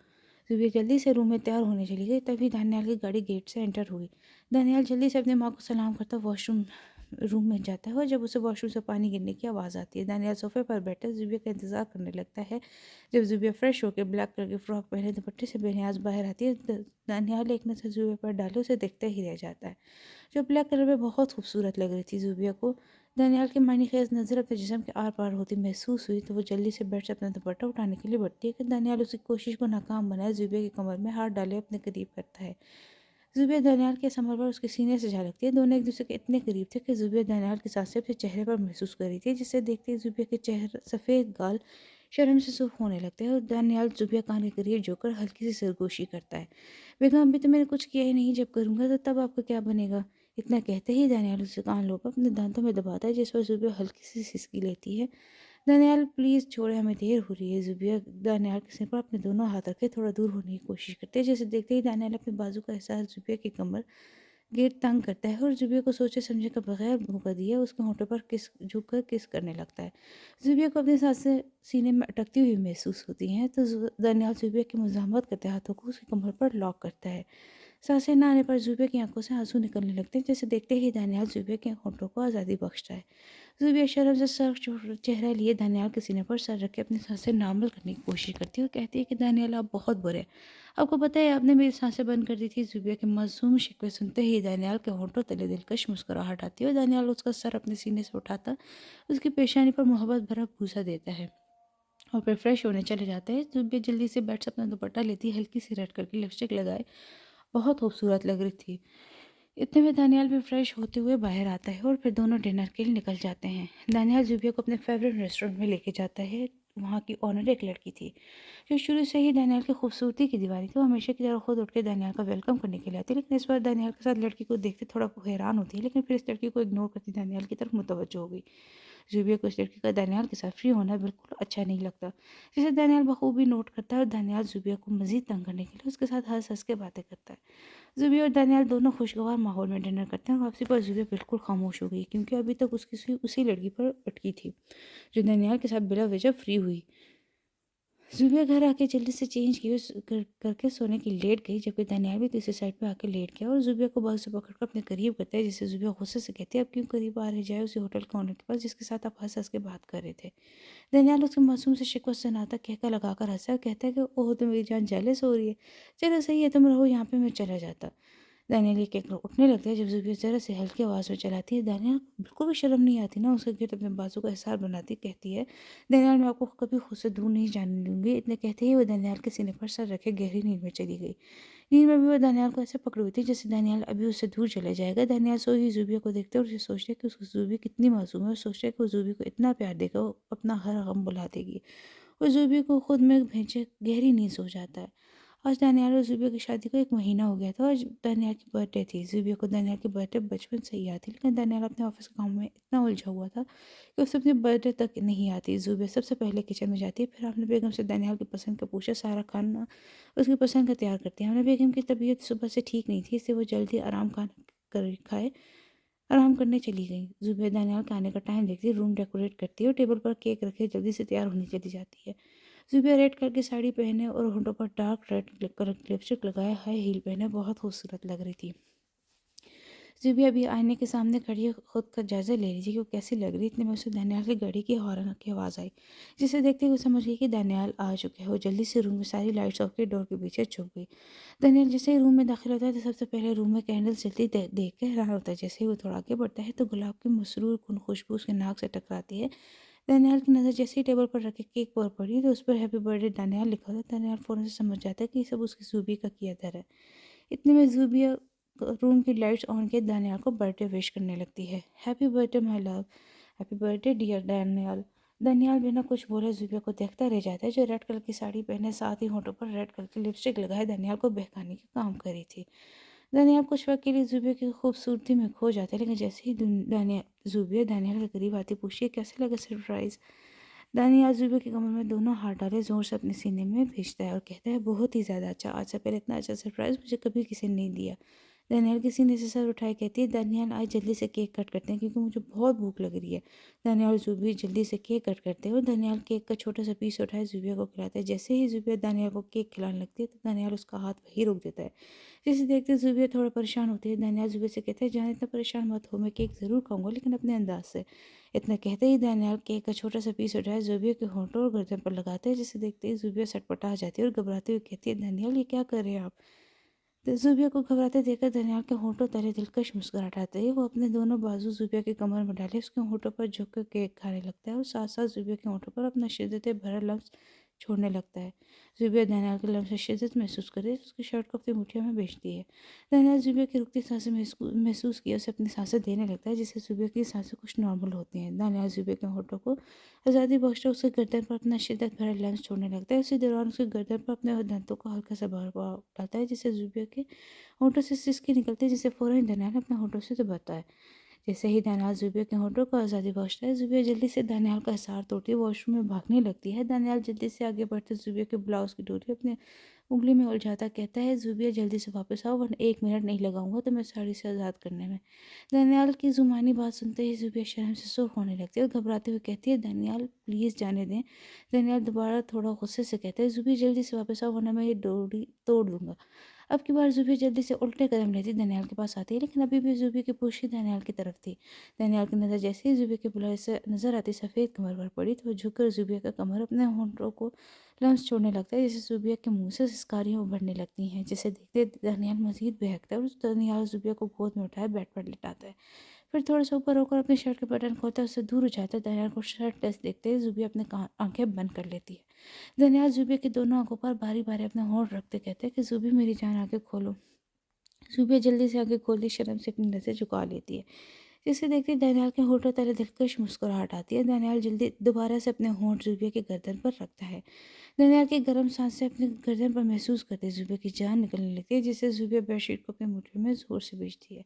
ज़ुबिया जल्दी से रूम में तैयार होने चली गई। तभी दानियाल की गाड़ी गेट से एंटर हुई। दानियाल जल्दी से अपनी माँ को सलाम करता वॉशरूम रूम में जाता है और जब उसे वॉशरूम से पानी गिरने की आवाज़ आती है। दानियाल सोफे पर बैठा ज़ुबिया का इंतज़ार करने लगता है। जब ज़ुबिया फ्रेश होकर ब्लैक कलर की फ़्रॉक पहने दुपट्टे से बेनियाज बाहर आती है, दानियाल एक नज़र ज़ुबिया पर डाले उसे देखते ही रह जाता है, जो ब्लैक कलर में बहुत खूबसूरत लग रही थी। ज़ुबिया को दानियाल की मायने खेज नज़र अपने जिस्म के आर पार होती महसूस हुई तो वो जल्दी से बेड से अपना दुपट्टा उठाने के लिए बढ़ती है कि दानियाल उसकी कोशिश को नाकाम बनाए ज़ुबिया की कमर में हाथ डाले अपने करीब करता है। ज़ुबिया दानियाल के समर पर उसके सीने से झलकती है। दोनों एक दूसरे के इतने करीब थे कि ज़ुबिया दानियाल की सांसें अपने चेहरे पर महसूस कर रही थी, जिसे देखते ही ज़ुबिया के चेहरे सफ़ेद गाल शर्म से सुर्ख होने लगते हैं और दानियाल ज़ुबिया कान के करीब झुककर हल्की सी सरगोशी करता है। बेगम, अभी तो मैंने कुछ किया ही नहीं, जब करूँगा तो तब आपका क्या बनेगा? इतना कहते ही दानियाल उसे कान लोग अपने दांतों में दबाता है, जिस पर ज़ुबिया हल्की सी सिसकी लेती है। दानियाल, प्लीज़ छोड़े, हमें देर हो रही है। ज़ुबिया दानियाल के सिर पर अपने दोनों हाथ रखे थोड़ा दूर होने की कोशिश करती है, जैसे देखते ही दानियाल अपने बाजू का एहसास ज़ुबिया की कमर गेट तंग करता है और ज़ुबिया को सोचे समझे के बगैर मौका दिए उसके होंठों पर किस झुककर किस करने लगता है। ज़ुबिया को अपनी सांसें सीने में अटकती हुई महसूस होती हैं तो दानियाल ज़ुबिया की मुज़ाहमत करते हाथों को उसकी कमर पर लॉक करता है। सांसें ना आने पर ज़ुबिया की आंखों से आंसू निकलने लगते हैं, जैसे देखते ही दानियाल ज़ुबिया के होंठों को आज़ादी बख्शता है। ज़ुबिया शर्म से सर चेहरा लिए दानियाल के सीने पर सर रख के अपनी सांसें नॉर्मल करने की कोशिश करती है और कहती है कि दानियाल, आप बहुत बुरे हैं। आपको पता है आपने मेरी सांसें बंद कर दी थी। ज़ुबिया के मासूम शिकवे सुनते ही दानियाल के होंठों तले दिलकश मुस्कुराहट आती है और दानियाल उसका सर अपने सीने से उठाता उसकी पेशानी पर मोहब्बत भरा बूसा देता है और फिर फ्रेश होने चले जाते हैं। ज़ुबिया जल्दी से बेड से अपना दुपट्टा लेती है, हल्की सी रेड करके लिपस्टिक लगाए बहुत खूबसूरत लग रही थी। इतने में दानियाल भी फ्रेश होते हुए बाहर आता है और फिर दोनों डिनर के लिए निकल जाते हैं। दानियाल ज़ुबिया को अपने फेवरेट रेस्टोरेंट में लेके जाता है। वहाँ की ओनर एक लड़की थी जो शुरू से ही दानियाल की खूबसूरती की दीवानी थी। वो हमेशा की तरह खुद उठ के दानियाल का वेलकम करने के लिए आती है, लेकिन इस बार दानियाल के साथ लड़की को देखते थोड़ा हैरान होती है, लेकिन फिर इस लड़की को इग्नोर करती दानियाल की तरफ मुतवज्जो हो गई। ज़ुबिया को इस लड़की का दानियाल के साथ फ्री होना बिल्कुल अच्छा नहीं लगता, जिसे दानियाल बखूबी नोट करता है और दानियाल ज़ुबिया को मज़ीद तंग करने के लिए उसके साथ हंस हंस के बातें करता है। ज़ुबिया और दानियाल दोनों खुशगवार माहौल में डिनर करते हैं। वापसी पर ज़ुबिया बिल्कुल खामोश हो गई, क्योंकि अभी तक उसकी सुई उसी लड़की पर अटकी थी जो दानियाल के साथ बिला वजह फ्री हुई। ज़ुबिया घर आके जल्दी से चेंज किए करके सोने की लेट गई, जबकि दानियाल भी दूसरी साइड पे आके लेट गया और ज़ुबिया को बाजू से पकड़कर अपने करीब करता है, जिससे ज़ुबिया गुस्से से कहती है, अब क्यों करीब आ रहे जाए उसी होटल के ओनर के पास जिसके साथ आप हंस हंस के बात कर रहे थे। दानियाल उसके मासूम से शिकवा सुनाता कहकर लगाकर हंसा और कहता है कि ओह, तो मेरी जान जेलस हो रही है। चलो सही है, तुम रहो यहाँ पे, मैं चला जाता। दानियाल एक एक उठने लगता है जब ज़ुबिया ज़रा से हल्की आवाज़ में चलाती है। दानियाल को बिल्कुल भी शर्म नहीं आती ना, उसके गिर्द अपने बाजू का हिसार बनाती कहती है, दानियाल, मैं आपको कभी खुद से दूर नहीं जाने दूंगी। इतने कहते ही वो दानियाल के सीने पर सर रखे गहरी नींद में चली गई। नींद में भी वो दानियाल को ऐसे पकड़ी हुई थी जैसे दानियाल अभी उससे दूर चले जाएगा। दानियाल सोई हुई ज़ुबिया को देखते और उसे सोचते कि उसकी ज़ुबी कितनी मासूम है और सोचते कि वो ज़ुबी को इतना प्यार देगा वो अपना हर गम भुला देगी और ज़ुबी को खुद में भेजे गहरी नींद सो जाता है। आज दानियाल और ज़ुबिया की शादी को 1 महीना हो गया था। आज दानियाल की बर्थडे थी। ज़ुबिया को दानियाल की बर्थडे बचपन से ही याद थी, लेकिन दानियाल अपने ऑफिस के काम में इतना उलझा हुआ था कि उसे अपनी बर्थडे तक नहीं आती। ज़ुबिया सबसे पहले किचन में जाती है, फिर अपने बेगम से दानियाल की पसंद का पूछा, सारा खाना उसकी पसंद का तैयार करती है। हमने बेगम की तबीयत सुबह से ठीक नहीं थी, इसलिए वो जल्दी आराम करने चली गई। ज़ुबिया दानियाल के आने का टाइम देखती है, रूम डेकोरेट करती है और टेबल पर केक रखे जल्दी से तैयार होने चली जाती है। ज़ुबिया रेड कलर की साड़ी पहने और होंठों पर डार्क रेड कलर की लिपस्टिक लगाए हाई हील पहने बहुत खूबसूरत लग रही थी। ज़ुबिया अभी आईने के सामने खड़ी है, खुद का जायज़ा ले रही थी कि वो कैसी लग रही है। इतने में उसे दानियाल की गाड़ी की हॉर्न की आवाज़ आई, जिसे देखते ही वो समझ गई कि दानियाल आ चुके हैं। वो जल्दी से रूम में सारी लाइट्स ऑफ के डोर के पीछे छुप गई। दानियाल जैसे ही रूम में दाखिल होता है तो सबसे पहले रूम में कैंडल्स जलती देख के हैरान होता है। जैसे ही वो थोड़ा आगे बढ़ता है तो गुलाब की मसरूर कुन खुशबू उसके नाक से टकराती है। दानियाल की नज़र जैसे ही टेबल पर रखे केक पर पड़ी तो उस पर हैप्पी बर्थडे दानियाल लिखा था। दानियाल फ़ौरन से समझ जाता है कि ये सब उसकी ज़ुबी का किया धर है। इतने में ज़ुबिया रूम की लाइट्स ऑन के दानियाल को बर्थडे विश करने लगती है। Happy birthday my love, happy birthday dear Daniyal. Daniyal बिना कुछ बोले ज़ुबिया को देखता रह जाता है, जो रेड कलर की साड़ी पहने साथ ही होंठों पर रेड कलर की लिपस्टिक लगाए दानियाल को बहकाने का काम कर रही थी। दानियाल कुछ वक्त के लिए ज़ुबिया की खूबसूरती में खो जाता है, लेकिन जैसे ही ज़ुबिया दानियाल के करीब आती पूछती है, कैसे लगा सरप्राइज़। दानियाल ज़ुबिया की कमर में दोनों हाथ डाले ज़ोर से अपने सीने में भेजता है और कहता है, बहुत ही ज़्यादा अच्छा, आज से पहले इतना अच्छा सरप्राइज़ मुझे कभी किसी ने नहीं दिया। दानियाल के सीने से सर उठाए कहती है, दानियाल आज जल्दी से केक कट करते हैं क्योंकि मुझे बहुत भूख लग रही है। दानियाल और ज़ुबैर जल्दी से केक कट करते हैं और दानियाल केक का छोटा सा पीस उठाए ज़ुबैर को खिलाता है। जैसे ही ज़ुबैर दानियाल को केक खिलाने लगती है तो दानियाल उसका हाथ वहीं रोक देता है। जिसे देखते ज़ुबैर थोड़ा परेशान होती है। दानियाल ज़ुबैर से कहता है, जान इतना परेशान मत हो, मैं केक ज़रूर खाऊंगा लेकिन अपने अंदाज से। इतना कहते ही दानियाल केक का छोटा सा पीस उठाए ज़ुबैर के होंठों और गर्दन पर लगाता है। जिसे देखते ही ज़ुबैर सटपटा जाती है और घबराते हुए कहती है, दानियाल ये क्या कर रहे हैं आप? तो ज़ुबैर को घबराते देखकर दानियाल के होंठों तले दिलकश मुस्कुराहट आती है। वो अपने दोनों बाजू ज़ुबैर के कमर में डाले उसके होंठों पर झुक कर केक खाने लगता है और साथ साथ ज़ुबैर के होंठों पर अपना शिद्दत भरा लम्स छोड़ने लगता है। ज़ुबैर दानियाल के लम्स से शिद्दत महसूस करे तो उसकी शर्ट को अपनी मुठ्ठियों में भेजती है। दानियाल ज़ुबैर की रुकती सांसें महसूस किए उसे अपनी सांसें देने लगता है, जिससे ज़ुबैर की सांसें कुछ नॉर्मल होती हैं। दानियाल ज़ुबैर के होंठों को आज़ादी बख्शकर उसके गर्दन पर अपना शिद्दत भरा लम्स छोड़ने लगता है। उसी दौरान उसके गर्दन पर अपने दांतों को हल्का सा प्रभाव डालता है, जिससे ज़ुबैर के होंठों से सिसकी निकलती है, जिसे फ़ौरन दानियाल अपने होंठों से दबाता है। जैसे ही दानियाल ज़ुबैर के होंठों को आज़ादी बख्शता है, ज़ुबैर जल्दी से दानियाल का हिसार तोड़ती है, वॉशरूम में भागने लगती है। दानियाल जल्दी से आगे बढ़ते ज़ुबैर के ब्लाउज़ की डोरी अपने उंगली में उलझाता कहता है, ज़ुबैर जल्दी से वापस आओ वरना 1 मिनट नहीं लगाऊंगा तुम्हें साड़ी से आज़ाद करने में। दानियाल की ज़ुबानी बात सुनते ही ज़ुबैर शर्म से सुर्ख होने लगती है और घबराते हुए कहती है, दानियाल प्लीज़ जाने दें। दानियाल दोबारा थोड़ा गुस्से से कहता है, ज़ुबैर जल्दी से वापस आओ वरना मैं ये डोरी तोड़ दूंगा। अब की बार ज़ुबैर जल्दी से उल्टे कदम लेती दानियाल के पास आती है, लेकिन अभी भी ज़ुबैर की पुष्टि दानियाल की तरफ थी। दानियाल की नज़र जैसे ही ज़ुबैर के बुलाए से नज़र आती सफ़ेद कमर पर पड़ी तो वो झुककर ज़ुबैर का कमर अपने होंठों को लम्स छोड़ने लगता है, जिससे ज़ुबैर के मुंह से सिसकारियाँ उभरने लगती हैं। जिसे देखते दानियाल मज़ीद बहकता है और उस दानियाल ज़ुबैर को गोद में उठाए बेड पर लिटाता है। फिर थोड़ा सा ऊपर होकर अपने शर्ट के बटन खोलता है, उससे दूर हो जाता है। दानियाल को शर्ट टेस्ट देखते ही ज़ुबैर अपने आंखें बंद कर लेती है। दानियाल ज़ुबैर की दोनों आंखों पर बारी बारी अपना होंठ रखते कहते हैं कि ज़ुबैर मेरी जान आंखें खोलो। ज़ुबैर जल्दी से आंखें खोलती शर्म से अपनी नज़र झुका लेती है, जिसे देखते ही दानियाल के होठों तले दिलकश मुस्कुराहट आती है। दानियाल जल्दी दोबारा से अपने होंठ ज़ुबैर के गर्दन पर रखता है। दानियाल की गर्म सांस से अपने गर्दन पर महसूस करते ज़ुबैर की जान निकलने लगती है, जिससे ज़ुबैर बेडशीट को अपने मुट्ठी में ज़ोर से भींचती है।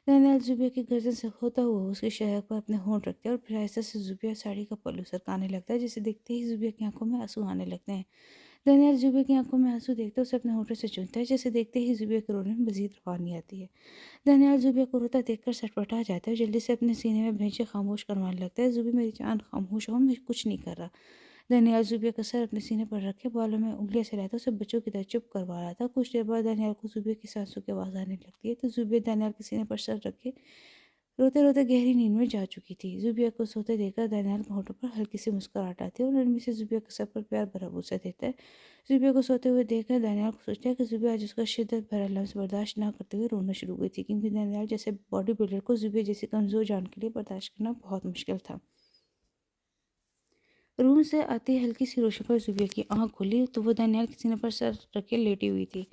दानियाल ज़ुबैर की गर्दन से होता हुआ उसके शहर पर अपने होंठ रखते हैं और फिर आहिस्ता से ज़ुबैर साड़ी का पल्लू सरकाने लगता है, जिसे देखते ही ज़ुबैर की आंखों में आंसू आने लगते हैं। दानियाल ज़ुबैर की आंखों में आंसू देखते उसे अपने होठों से चूमता है, जिसे देखते ही ज़ुबैर के रोने में मज़ीद रवानी आती है। दानियाल ज़ुबैर को रोता देखकर सटपटा जाता है, जल्दी से अपने सीने में भैंचे खामोश करवाने लगता है। ज़ुबैर मेरी जान खामोश हो, मैं कुछ नहीं कर रहा। दानियाल ज़ुबैर का सर अपने सीने पर रखे बालों में उंगलियां चलाता उसे बच्चों की तरह चुप करवा रहा था। कुछ देर बाद दानियाल को ज़ुबैर की सांसों की आवाज़ आने लगती है तो ज़ुबैर दानियाल के सीने पर सर रखे रोते रोते गहरी नींद में जा चुकी थी। ज़ुबैर को सोते देखकर दानियाल के होठों पर हल्की सी मुस्कुराहट आती है और नरमी से ज़ुबैर के सर पर प्यार भरा बुसा देता है। ज़ुबैर को सोते हुए देखकर दानियाल को सोचता है कि ज़ुबैर आज उसका शिद्दत भरा लफ्ज़ बर्दाश्त ना करते हुए रोना शुरू हुई थी, क्योंकि दानियाल जैसे बॉडी बिल्डर को ज़ुबैर जैसी कमज़ोर जान के लिए बर्दाश्त करना बहुत मुश्किल था। रूम से आते ही हल्की सी रोशनी पर ज़ुबैर की आंख खुली तो वो दानियाल के सीने पर सर रखे लेटी हुई थी।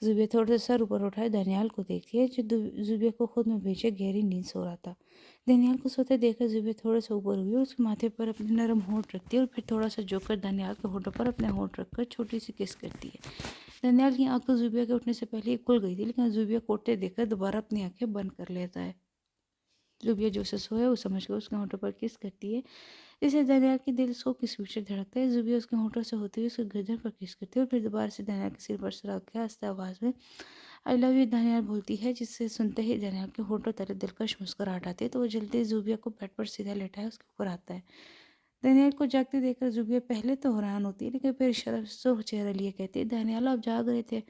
ज़ुबैर थोड़ा सा सर ऊपर उठाए दानियाल को देखती है, जो ज़ुबैर को खुद में बेचे गहरी नींद सो रहा था। दानियाल को सोते देखकर ज़ुबैर थोड़ा सा ऊपर हुई और उसके माथे पर अपने नरम होंठ रखती है और फिर थोड़ा सा झुककर दानियाल के होठों पर अपने होंठ रखकर छोटी सी किस करती है। दानियाल की आंख तो ज़ुबैर के उठने से पहले ही खुल गई थी, लेकिन ज़ुबैर को उठते देखकर दोबारा अपनी आंखें बंद कर लेता है। ज़ुबैर जो उसे सोया वो समझकर उसके होठों पर किस करती है, जिससे दानियाल के दिल सौ की स्पीड से धड़कता है। ज़ुबैर उसके होठों से होते हुए उसके गर्दन पर किस करती है और फिर दोबारा से दानियाल के सिर पर सर रख के आहिस्ता आवाज़ में आई लव यू दानियाल बोलती है, जिससे सुनते ही दानियाल के होठों तले दिलकश मुस्कुराहट आती है तो वो जल्दी ज़ुबैर को बेड पर सीधा लेटाए उसके ऊपर आता है। दानियाल को जागते देखकर ज़ुबैर पहले तो हैरान होती है, लेकिन फिर शर्म से सुर्ख चेहरा लिए कहती है, दानियाल आप जाग रहे थे?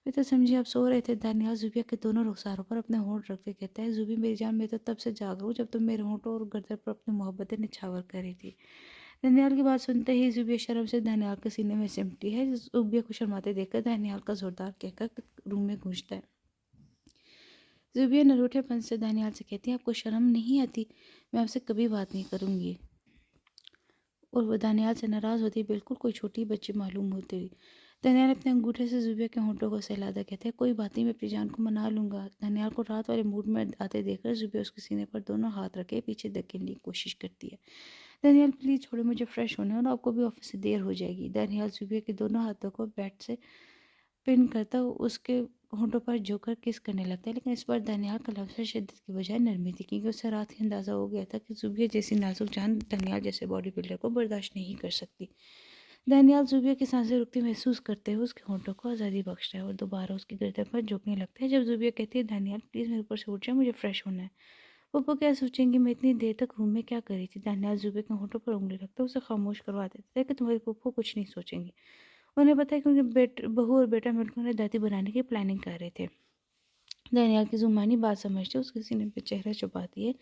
मैं तो समझी आप सो रहे थे। दानियाल ज़ुबैर के दोनों रुखसारों पर अपने होंठ रखते कहता है, ज़ुबैर मेरी जान मैं तो तब से जाग रहा हूँ जब तुम मेरे होंठों और गर्दन पर अपनी मोहब्बतें निछावर कर रही थी। दानियाल की बात सुनते ही ज़ुबैर शर्म से दानियाल के सीने में सिमटी है। ज़ुबैर को शर्माते देखकर दानियाल का जोरदार कहकर रूम में गूंजता है। ज़ुबैर नरूठेपन से दानियाल से कहती है, आपको शर्म नहीं आती? मैं आपसे कभी बात नहीं करूँगी। और वो दानियाल से नाराज़ होती बिल्कुल कोई छोटी बच्ची मालूम होती हुई। दानियाल अपने अंगूठे से ज़ुबैर के होंठों को सहलाता कहता है, कोई बात नहीं मैं अपनी जान को मना लूँगा। दानियाल को रात वाले मूड में आते देखकर ज़ुबैर उसके सीने पर दोनों हाथ रखे पीछे धकेलने की कोशिश करती है। दानियाल प्लीज़ छोड़ो, मुझे फ्रेश होने और आपको भी ऑफिस से देर हो जाएगी। दानियाल ज़ुबैर के दोनों हाथों को बेड से पिन करता उसके होंठों पर झुककर किस करने लगता है, लेकिन इस बार दानियाल का लफ्ज़ शिद्दत की बजाय नरमी थी, क्योंकि उसे रात ही अंदाज़ा हो गया था कि ज़ुबैर जैसी नाजुक जान दानियाल जैसे बॉडी बिल्डर को बर्दाश्त नहीं कर सकती। दानियाल ज़ुबिया की सांसें रुकती महसूस करते हुए उसके होंठों को आज़ादी बख्शता है और दोबारा उसकी गर्दन पर झुकने लगता है। जब ज़ुबिया कहती है, दानियाल प्लीज़ मेरे ऊपर से उठ जाए, मुझे फ्रेश होना है। पप्पू क्या सोचेंगी, मैं इतनी देर तक रूम में क्या कर रही थी। दानियाल ज़ुबिया के होंठों पर उंगली रखता है, उसे खामोश करवा देता है कि तुम्हारी पप्पू कुछ नहीं सोचेंगी। उन्हें पता है क्योंकि बहू और बेटा मिलकर उन्हें दादी बनाने की प्लानिंग कर रहे थे। दानियाल की जुबानी बात समझते उसके सीने पे चेहरा छुपाती है।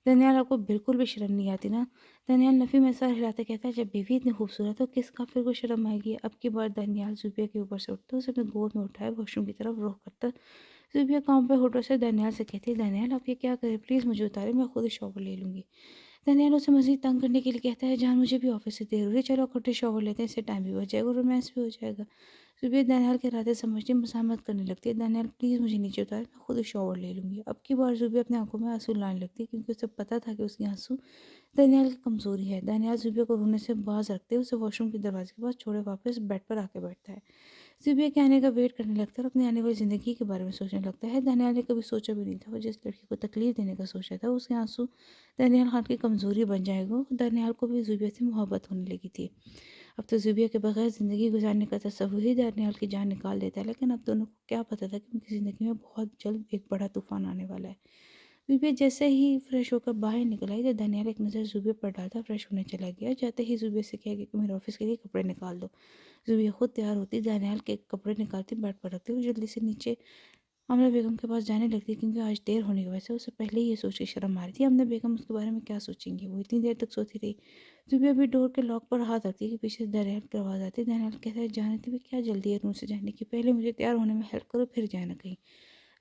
दानियाल, आपको बिल्कुल भी शर्म नहीं आती ना? दानियाल नफ़ी में सर हिलाते कहता है, जब बीवी इतनी खूबसूरत हो किस काफिर को शर्म आएगी। अब की बार दानियाल ज़ुबिया के ऊपर से उठता है, उसे अपने गोद में उठाए वॉशरूम की तरफ रुख करता। ज़ुबिया कांपे पे होठों से दानियाल से कहती है, दानियाल आप ये क्या करें, प्लीज़ मुझे उतारे, मैं खुद ही शॉवर ले लूँगी। दानियाल उसे मज़ीद तंग करने के लिए कहता है, जान मुझे भी ऑफिस से देर हो रही है, चलो इकट्ठे शॉवर लेते हैं, इससे टाइम भी बच जाएगा और रोमांस भी हो जाएगा। ज़ुबैर दानियाल के इरादे समझती मसामत करने लगती है। दानियाल प्लीज़ मुझे नीचे उतार, मैं खुद ही शॉवर ले लूँगी। अब की बार ज़ुबैर अपनी आंखों में आंसू लाने लगती है क्योंकि उसे पता था कि उसकी आंसू दानियाल की कमज़ोरी है। दानियाल ज़ुबैर को रोने से बाज रखते हुए उसे वॉशरूम के दरवाजे के पास छोड़े वापस बेड पर आके बैठता है। ज़ुबैर के आने का वेट करने लगता है और अपनी आने वाली ज़िंदगी के बारे में सोचने लगता है। दानियाल ने कभी सोचा भी नहीं था, वो जिस लड़की को तकलीफ़ देने का सोचा था उसके आंसू दानियाल खान की कमज़ोरी बन जाएगा। दानियाल को भी ज़ुबैर से मोहब्बत होने लगी थी। अब तो ज़ुबिया के बगैर ज़िंदगी गुजारने का तसव्वुर ही दानियाल की जान निकाल देता है, लेकिन अब दोनों को क्या पता था कि उनकी ज़िंदगी में बहुत जल्द एक बड़ा तूफान आने वाला है। ज़ुबिया जैसे ही फ्रेश होकर बाहर निकल आई तो दानियाल एक नज़र ज़ुबिया पर डालता फ्रेश होने चला गया। जाते ही ज़ुबिया से कहा कि मेरे ऑफिस के लिए कपड़े निकाल दो। ज़ुबिया खुद तैयार होती दानियाल के कपड़े निकालती बेड पर रखती और जल्दी से नीचे आमना बेगम के पास जाने लगती क्योंकि आज देर होने की वजह से उसे पहले ही ये सोच के शर्म आ रही थी आमना बेगम उसके बारे में क्या सोचेंगी। वो इतनी देर तक सोती रही। जुबिया भी डोर के लॉक पर हाथ रखती है कि पीछे से दानियाल की आवाज़ आती है। दानियाल कहता है, जाने थी क्या जल्दी है रूम से जाने की, पहले मुझे तैयार होने में हेल्प करो फिर जाना कहीं।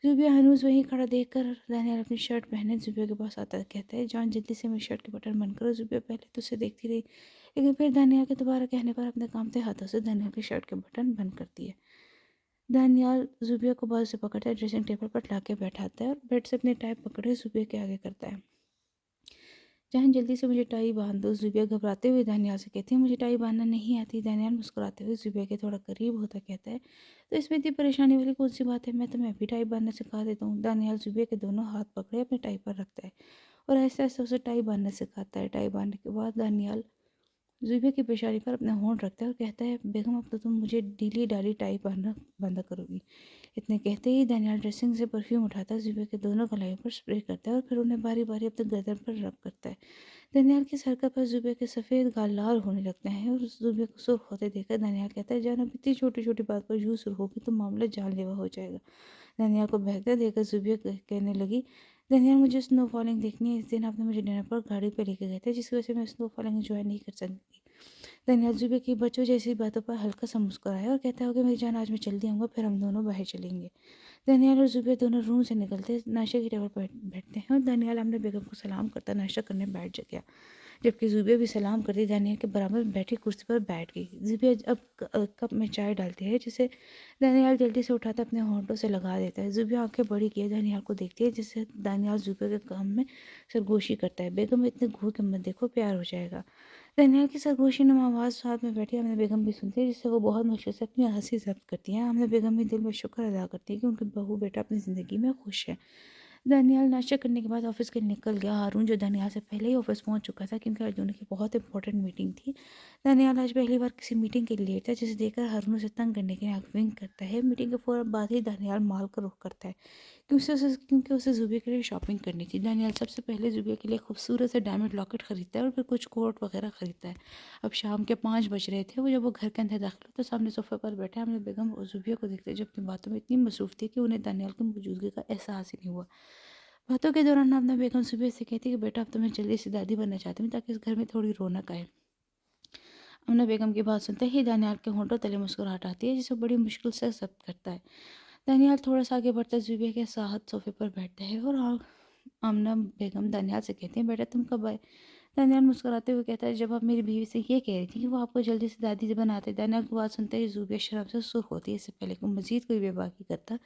जुबिया हनूज वहीं खड़ा देखकर दानियाल अपनी शर्ट पहने जुबिया के पास आता है, कहता है, जान जल्दी से मेरी शर्ट के बटन बंद करो। जुबिया पहले तो उसे देखती रही लेकिन फिर दानियाल के दोबारा कहने पर अपने कामते हाथों से दानियाल की शर्ट के बटन बंद करती है। दानियाल ज़ुबिया को बाजू से पकड़ता है, ड्रेसिंग टेबल पर लाके बैठाता है और बेड से अपनी टाई पकड़े ज़ुबिया के आगे करता है। जान जल्दी से मुझे टाई बांध दो। ज़ुबिया घबराते हुए दानियाल से कहती है, मुझे टाई बांधना नहीं आती। दानियाल मुस्कुराते हुए ज़ुबिया के थोड़ा करीब होता कहता है, तो इसमें इतनी परेशानी वाली कौन सी बात है, मैं तुम्हें अभी टाई बांधना सिखा देता हूँ। दानियाल ज़ुबिया के दोनों हाथ पकड़े अपने टाई पर रखता है और ऐसे ऐसे उसे टाई बांधना सिखाता है। टाई बांधने के बाद दानियाल ज़ुबैर की पेशानी पर अपना होंठ रखता है और कहता है, बेगम अब तो तुम मुझे ढीली डाली टाई पहनना बंद करोगी। इतने कहते ही दानियाल ड्रेसिंग से परफ्यूम उठाता है, ज़ुबैर के दोनों गलाइयों पर स्प्रे करता है और फिर उन्हें बारी बारी अपने गर्दन पर रब करता है। दानियाल के सर का पर ज़ुबैर के सफ़ेद गाल लाल होने लगते हैं और ज़ुबैर को सुर्ख होते देखकर दानियाल कहता है, जान अब इतनी छोटी छोटी बात पर यूँ सुर्ख होगी तो मामला जानलेवा हो जाएगा। दानियाल को बहकते देखकर ज़ुबैर कहने लगी, दानियाल मुझे स्नो फॉलिंग देखनी है। इस दिन आपने मुझे डिनर पर गाड़ी पर लेके गए थे जिसकी वजह से मैं स्नो फॉलिंग एंजॉय नहीं कर सकती। दानियाल ज़ुबैर की बच्चों जैसी बातों पर हल्का सा मुस्कुराया और कहता है कि मेरी जान आज मैं जल्दी आऊँगा फिर हम दोनों बाहर चलेंगे। दानियाल और ज़ुबैर दोनों रूम से निकलते नाश्ते की टेबल पर बैठते हैं और दानियाल आमना बेगम को सलाम करता नाश्ता करने बैठ गया, जबकि ज़ुबैर भी सलाम करती दानियाल के बराबर बैठी कुर्सी पर बैठ गई। ज़ुबैर अब कप में चाय डालती है जिसे दानियाल जल्दी से उठाता अपने होंठों से लगा देता है। ज़ुबैर आंखें बड़ी किए दानियाल को देखती है जिससे दानियाल ज़ुबैर के काम में सरगोशी करता है। बेगम इतने घूर के मत देखो, प्यार हो जाएगा। दानियाल की सरगोशी नुमा आवाज़ साथ में बैठी आमिना बेगम भी सुनती है जिससे वो बहुत मुश्किल से अपनी हंसी जब्त करती हैं। आमिना बेगम भी दिल में शुक्र अदा करती है कि उनकी बहू बेटा अपनी ज़िंदगी में खुश है। दानियाल नाश्ता करने के बाद ऑफिस के लिए निकल गया। हारून जो दानियाल से पहले ही ऑफिस पहुंच चुका था क्योंकि आज दोनों की बहुत इंपॉर्टेंट मीटिंग थी। दानियाल आज पहली बार किसी मीटिंग के लिए लेट था जिसे देखकर हारून उसे तंग करने के लिए आंख विंक करता है। मीटिंग के फौरन बाद ही दानियाल माल का रुख करता है क्योंकि उसे ज़ुबैर के लिए शॉपिंग करनी थी। दानियाल सबसे पहले ज़ुबैर के लिए खूबसूरत से डायमंड लॉकेट ख़रीदता है और फिर कुछ कोट वगैरह ख़रीदता है। अब शाम के 5 बज रहे थे। वो जब वो घर के अंदर दाखिल हुआ तो सामने सोफे पर बैठे हमने बेगम और ज़ुबैर को देखते जो अपनी बातों में इतनी मसरूफ़ थी कि उन्हें दानियाल की मौजूदगी का एहसास ही नहीं हुआ। बातों के दौरान अपना बेगम ज़ुबैर से कहती कि बेटा अब तो मैं जल्दी से दादी बनना चाहती हूँ ताकि इस घर में थोड़ी रौनक आए। अमना बेगम की बात सुनते ही दानियाल के होंठों तले मुस्कुराहट आती है जिसे बड़ी मुश्किल से एक्सेप्ट करता है। दानियाल थोड़ा सा आगे बढ़ता ज़ुबैर के साथ सोफे पर बैठता है और आमना बेगम दानियाल से कहती हैं, बेटा तुम कब आए। दानियाल मुस्कुराते हुए कहता है, जब आप मेरी बीवी से ये कह रही थी कि वो आपको जल्दी से दादी से बनाते। दानियाल की बात सुनते ही ज़ुबैर शर्म से सुर्ख होती है। इससे पहले कि मजीद कोई बेबाकी करता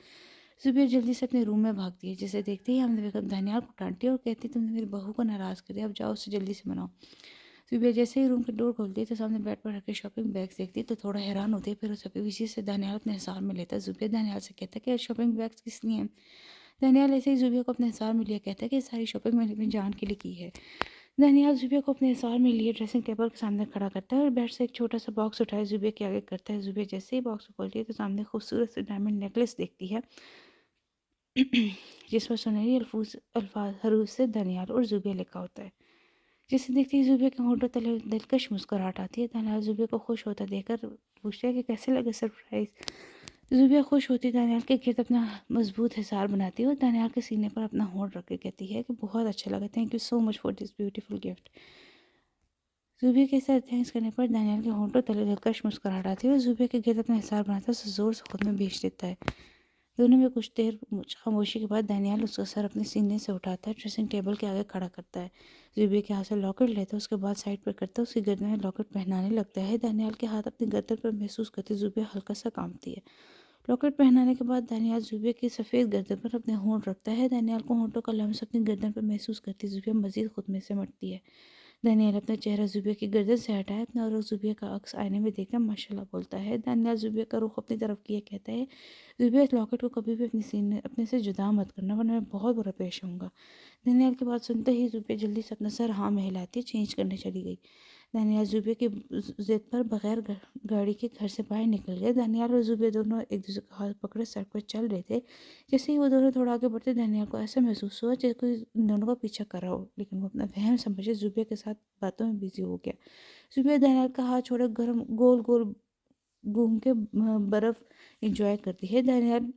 ज़ुबैर जल्दी से अपने रूम में भागती है जिसे देखते ही आमना बेगम दानियाल को डांटती है और कहती है, तुमने मेरी बहू को नाराज़ कर दिया, अब जाओ उसे जल्दी से मनाओ। ज़ुबैर जैसे ही रूम की डोर खोलती है तो सामने बेड पर रखे शॉपिंग बैग्स देखती है तो थोड़ा हैरान होती है। फिर उसे पीछे से दानियाल अपने हिसार में लेता है। ज़ुबैर दानियाल से कहता है कि शॉपिंग बैग्स किस लिए हैं। दानियाल ऐसे ही ज़ुबैर को अपने हिसार में लिया कहता है कि सारी शॉपिंग मैंने अपनी जान के लिए की है। दानियाल ज़ुबैया को अपने हिसार में लिए ड्रेसिंग टेबल के सामने खड़ा करता है और बेड से एक छोटा सा बॉक्स उठाए ज़ुबैया के आगे करता है। ज़ुबैया जैसे ही बॉक्स को खोलती है तो सामने खूबसूरत से डायमंड नेकलेस देखती है जिस पर सुनहरी अल्फाज हरूफ से दानियाल और ज़ुबैया लिखा होता है। जिसे देखते ही ज़ुबैया के होंठों तले दिलकश मुस्कुराहट आती है। दानियाल ज़ुबैया को खुश होता देखकर पूछता है कि कैसे लगे सरप्राइज़। ज़ुबैया खुश होती दानियाल के गिर्द अपना मजबूत हिसार बनाती है और दानियाल के सीने पर अपना होंठ रख के कहती है कि बहुत अच्छा लगा, thank you so much for this beautiful gift. Zubaiya के साथ थैंक्स करने पर दानियाल के होंठों तले दिलकश मुस्कुराहट आती है और ज़ुबैया के गिर्द अपना हिसार बनाता है, उसे ज़ोर से खुद में भेज देता है। दोनों में कुछ देर खामोशी के बाद दानियाल उसका सर अपने सीने से उठाता है, ड्रेसिंग टेबल के आगे खड़ा करता है। ज़ुबैया के हाथ से लॉकेट लेता है, उसके बाद साइड पर करता है, उसकी गर्दन में लॉकेट पहनाने लगता है। दानियाल के हाथ अपनी गर्दन पर महसूस करते ज़ुबैया हल्का सा कांपती है। लॉकेट पहनाने के बाद दानियाल ज़ुबैया की सफ़ेद गर्दन पर अपने होंठ रखता है। दानियाल को होंठों का लम्स अपनी गर्दन पर महसूस करती ज़ुबैया मज़ीद खुद में सिमटती है। दानियाल अपना चेहरा ज़ुबैया की गर्दन से हटाए अपना और ज़ुबैया का अक्स आईने में देखकर माशाल्लाह बोलता है। दानियाल ज़ुबैया का रुख अपनी तरफ किए कहता है, ज़ुबैया इस लॉकेट को कभी भी अपने से जुदा मत करना वरना मैं बहुत बुरा पेश आऊँगा। दानियाल की बात सुनते ही ज़ुबैया जल्दी से अपना सर हाँ में हिलाती चेंज करने चली गई। दानियाल ज़ुबैया की ज़िद पर बगैर गाड़ी के घर से बाहर निकल गए। दानियाल और ज़ुबैया दोनों एक दूसरे का हाथ पकड़े सड़क पर चल रहे थे। जैसे ही वो दोनों थोड़ा आगे बढ़ते दानियाल को ऐसा महसूस हुआ जैसे कोई उन दोनों का पीछा कर रहा हो, लेकिन वो अपना वहम समझे ज़ुबैया के साथ बातों में बिजी हो गया। ज़ुबैया दानियाल का हाथ छोड़े गर्म गोल गोल घूम के बर्फ़ इंजॉय करती है। दानियाल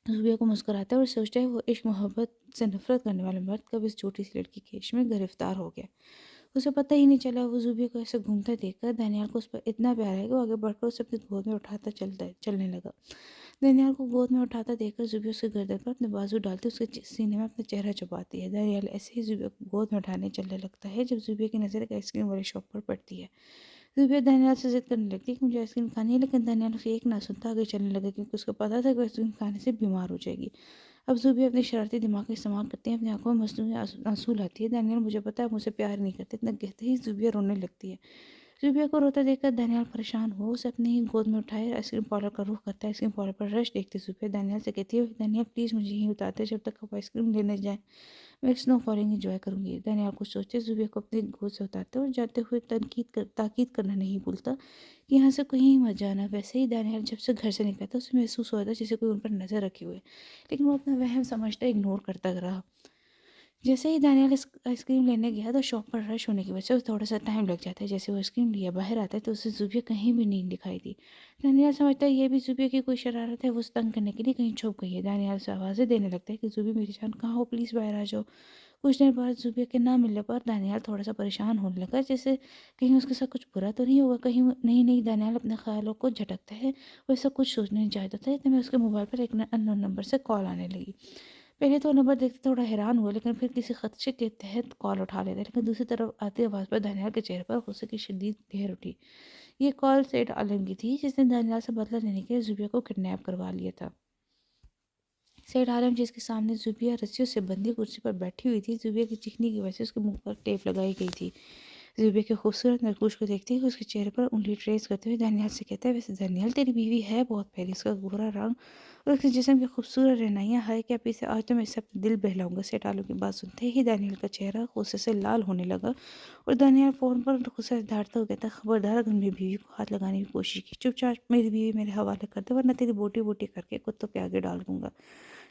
ज़ुबैया को मुस्कुराता है और सोचता है वो इश्क मोहब्बत से नफरत करने वाला मर्द कब इस छोटी सी लड़की के इश्क में गिरफ्तार हो गया। उसे पता ही नहीं चला। वो ज़ुबैया को ऐसे घूमता देखकर दानियाल को उस पर इतना प्यार है कि वो आगे बढ़कर उसे अपनी गोद में उठाता चलने लगा। दानियाल को गोद में उठाता देखकर ज़ुबैया उसके गर्दन पर अपने बाजू डालती उसके सीने में अपना चेहरा छुपाती है। दानियाल ऐसे ही ज़ुबैया को गोद में उठाने चलने लगता है जब ज़ुबैया की नज़र एक आइसक्रीम वाले शॉप पर पड़ती है। ज़ुबैया दानियाल से ज़िद करने लगती है कि मुझे आइसक्रीम खानी है, लेकिन दानियाल उसे एक ना सुनता आगे चलने लगा क्योंकि उसको पता था कि आइसक्रीम खाने से बीमार हो जाएगी। अब ज़ुबैया अपने शरारती दिमाग का इस्तेमाल करती है, अपनी आंखों में मसनूई आंसू लाती है। दानियाल मुझे पता है मुझसे प्यार नहीं करते, इतना कहते ही ज़ुबैया रोने लगती है। ज़ुबैया को रोता देखकर दानियाल परेशान हो उसे अपनी ही गोद में उठाए आइसक्रीम पार्लर का रुख करता है। आइसक्रीम पार्लर पर रश देखते ज़ुबैया दानियाल से कहती है, दानियाल प्लीज़ मुझे यहीं उतार दे, जब तक आप आइसक्रीम लेने जाएँ मैं स्नो फॉलिंग एंजॉय करूँगी। दानियाल कुछ सोचे ज़ुबैया को अपनी गोद से उतारते और जाते हुए ताकीद करना नहीं भूलता कि यहाँ से कहीं मत जाना। वैसे ही दानियाल जब से घर से निकला था उसे महसूस हुआ था जैसे कोई उन पर नज़र रखे हुए, लेकिन वो अपना वहम समझता इग्नोर करता रहा। जैसे ही दानियाल आइसक्रीम लेने गया तो शॉप पर रश होने की वजह से उसे थोड़ा सा टाइम लग जाता है। जैसे वो आइसक्रीम लिया बाहर आता है तो उसे ज़ुबैया कहीं भी नहीं दिखाई दी। दानियाल समझता है ये भी ज़ुबैया की कोई शरारत है, वो उसे तंग करने के लिए कहीं छुप गई है। दानियाल से आवाज़ें देने लगता है कि ज़ुबैया मेरी जान कहाँ हो, प्लीज़ बाहर आ जाओ। कुछ देर बाद ज़ुबैया के ना मिलने पर दानियाल थोड़ा सा परेशान होने लगा, जैसे कहीं उसके साथ कुछ बुरा तो नहीं होगा, कहीं नहीं नहीं। दानियाल अपने ख्यालों को झटकता है, वो ऐसा कुछ सोचने नहीं चाहता था इतने में उसके मोबाइल पर एक अननोन नंबर से कॉल आने लगी। पहले तो नंबर देखते थोड़ा हैरान हुआ, लेकिन फिर किसी खदशे के तहत कॉल उठा लेते, लेकिन दूसरी तरफ आती आवाज़ पर दानियाल के चेहरे पर गुस्से की शदीद लहर उठी। ये कॉल सेठ आलम की थी जिसने दानियाल से बदला लेने के लिए ज़ुबैया को किडनैप करवा लिया था। सेठ आलम जिसके सामने ज़ुबैया रस्सियों से बंधी कुर्सी पर बैठी हुई थी। ज़ुबैया की चिकनी की वजह से उसके मुंह पर टेप लगाई गई थी। ज़ुबैया के खूबसूरत नरकुश को देखते ही उसके चेहरे पर उंगली ट्रेस करते हुए दानियाल से कहता है, वैसे दानियाल तेरी बीवी है बहुत प्यारी, उसका गोरा रंग और उसके जिस्म की खूबसूरत रहनाइयाँ हाय क्या पीछे आज तो मैं इससे अपना दिल बहलाऊंगा। सेठ आलम की बात सुनते ही दानियाल का चेहरा गुस्से से लाल होने लगा और दानियाल फ़ोन पर गुस्से से झाड़ता हुआ कहता, खबरदार अगर मेरी बीवी को हाथ लगाने की कोशिश की चुपचाप मेरी बीवी मेरे हवाले कर दे वरना तेरी बोटी बोटी करके कुत्तों के आगे डाल दूंगा।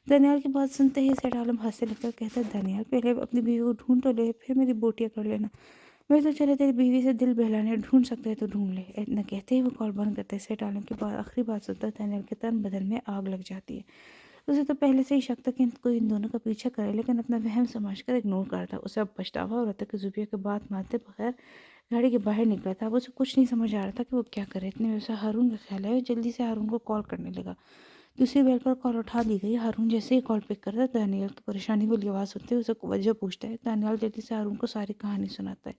दानियाल की बात सुनते ही सेठ आलम हंसने लगता कहता है, दानियाल पहले अपनी बीवी को ढूंढ तो ले, फिर मेरी बोटियाँ कर लेना। मैं तो चले तेरी बीवी से दिल बहलाने ढूंढ सकते हैं तो ढूंढ ले। इतना कहते ही वो कॉल बंद करते हैं। सेठ आलम की बात आखिरी बात सुनता दानियाल के तन बदन में आग लग जाती है। उसे तो पहले से ही शक था कि कोई इन दोनों का पीछा करे, लेकिन अपना वहम समझकर इग्नोर करता। उसे अब पछतावा हो रहा था कि ज़ुबैया की बात मानते बगैर गाड़ी के बाहर निकला था। अब उसे कुछ नहीं समझ आ रहा था कि वो क्या करे। इतने में उसे हारून का ख्याल आया, जल्दी से हारून को कॉल करने लगा। दूसरी बेल पर कॉल उठा दी गई। हारून जैसे ही कॉल पिक करता दानियाल की परेशानी वाली आवाज़ सुनते उसे वजह पूछता है। दानियाल जल्दी से हारून को सारी कहानी सुनाता है,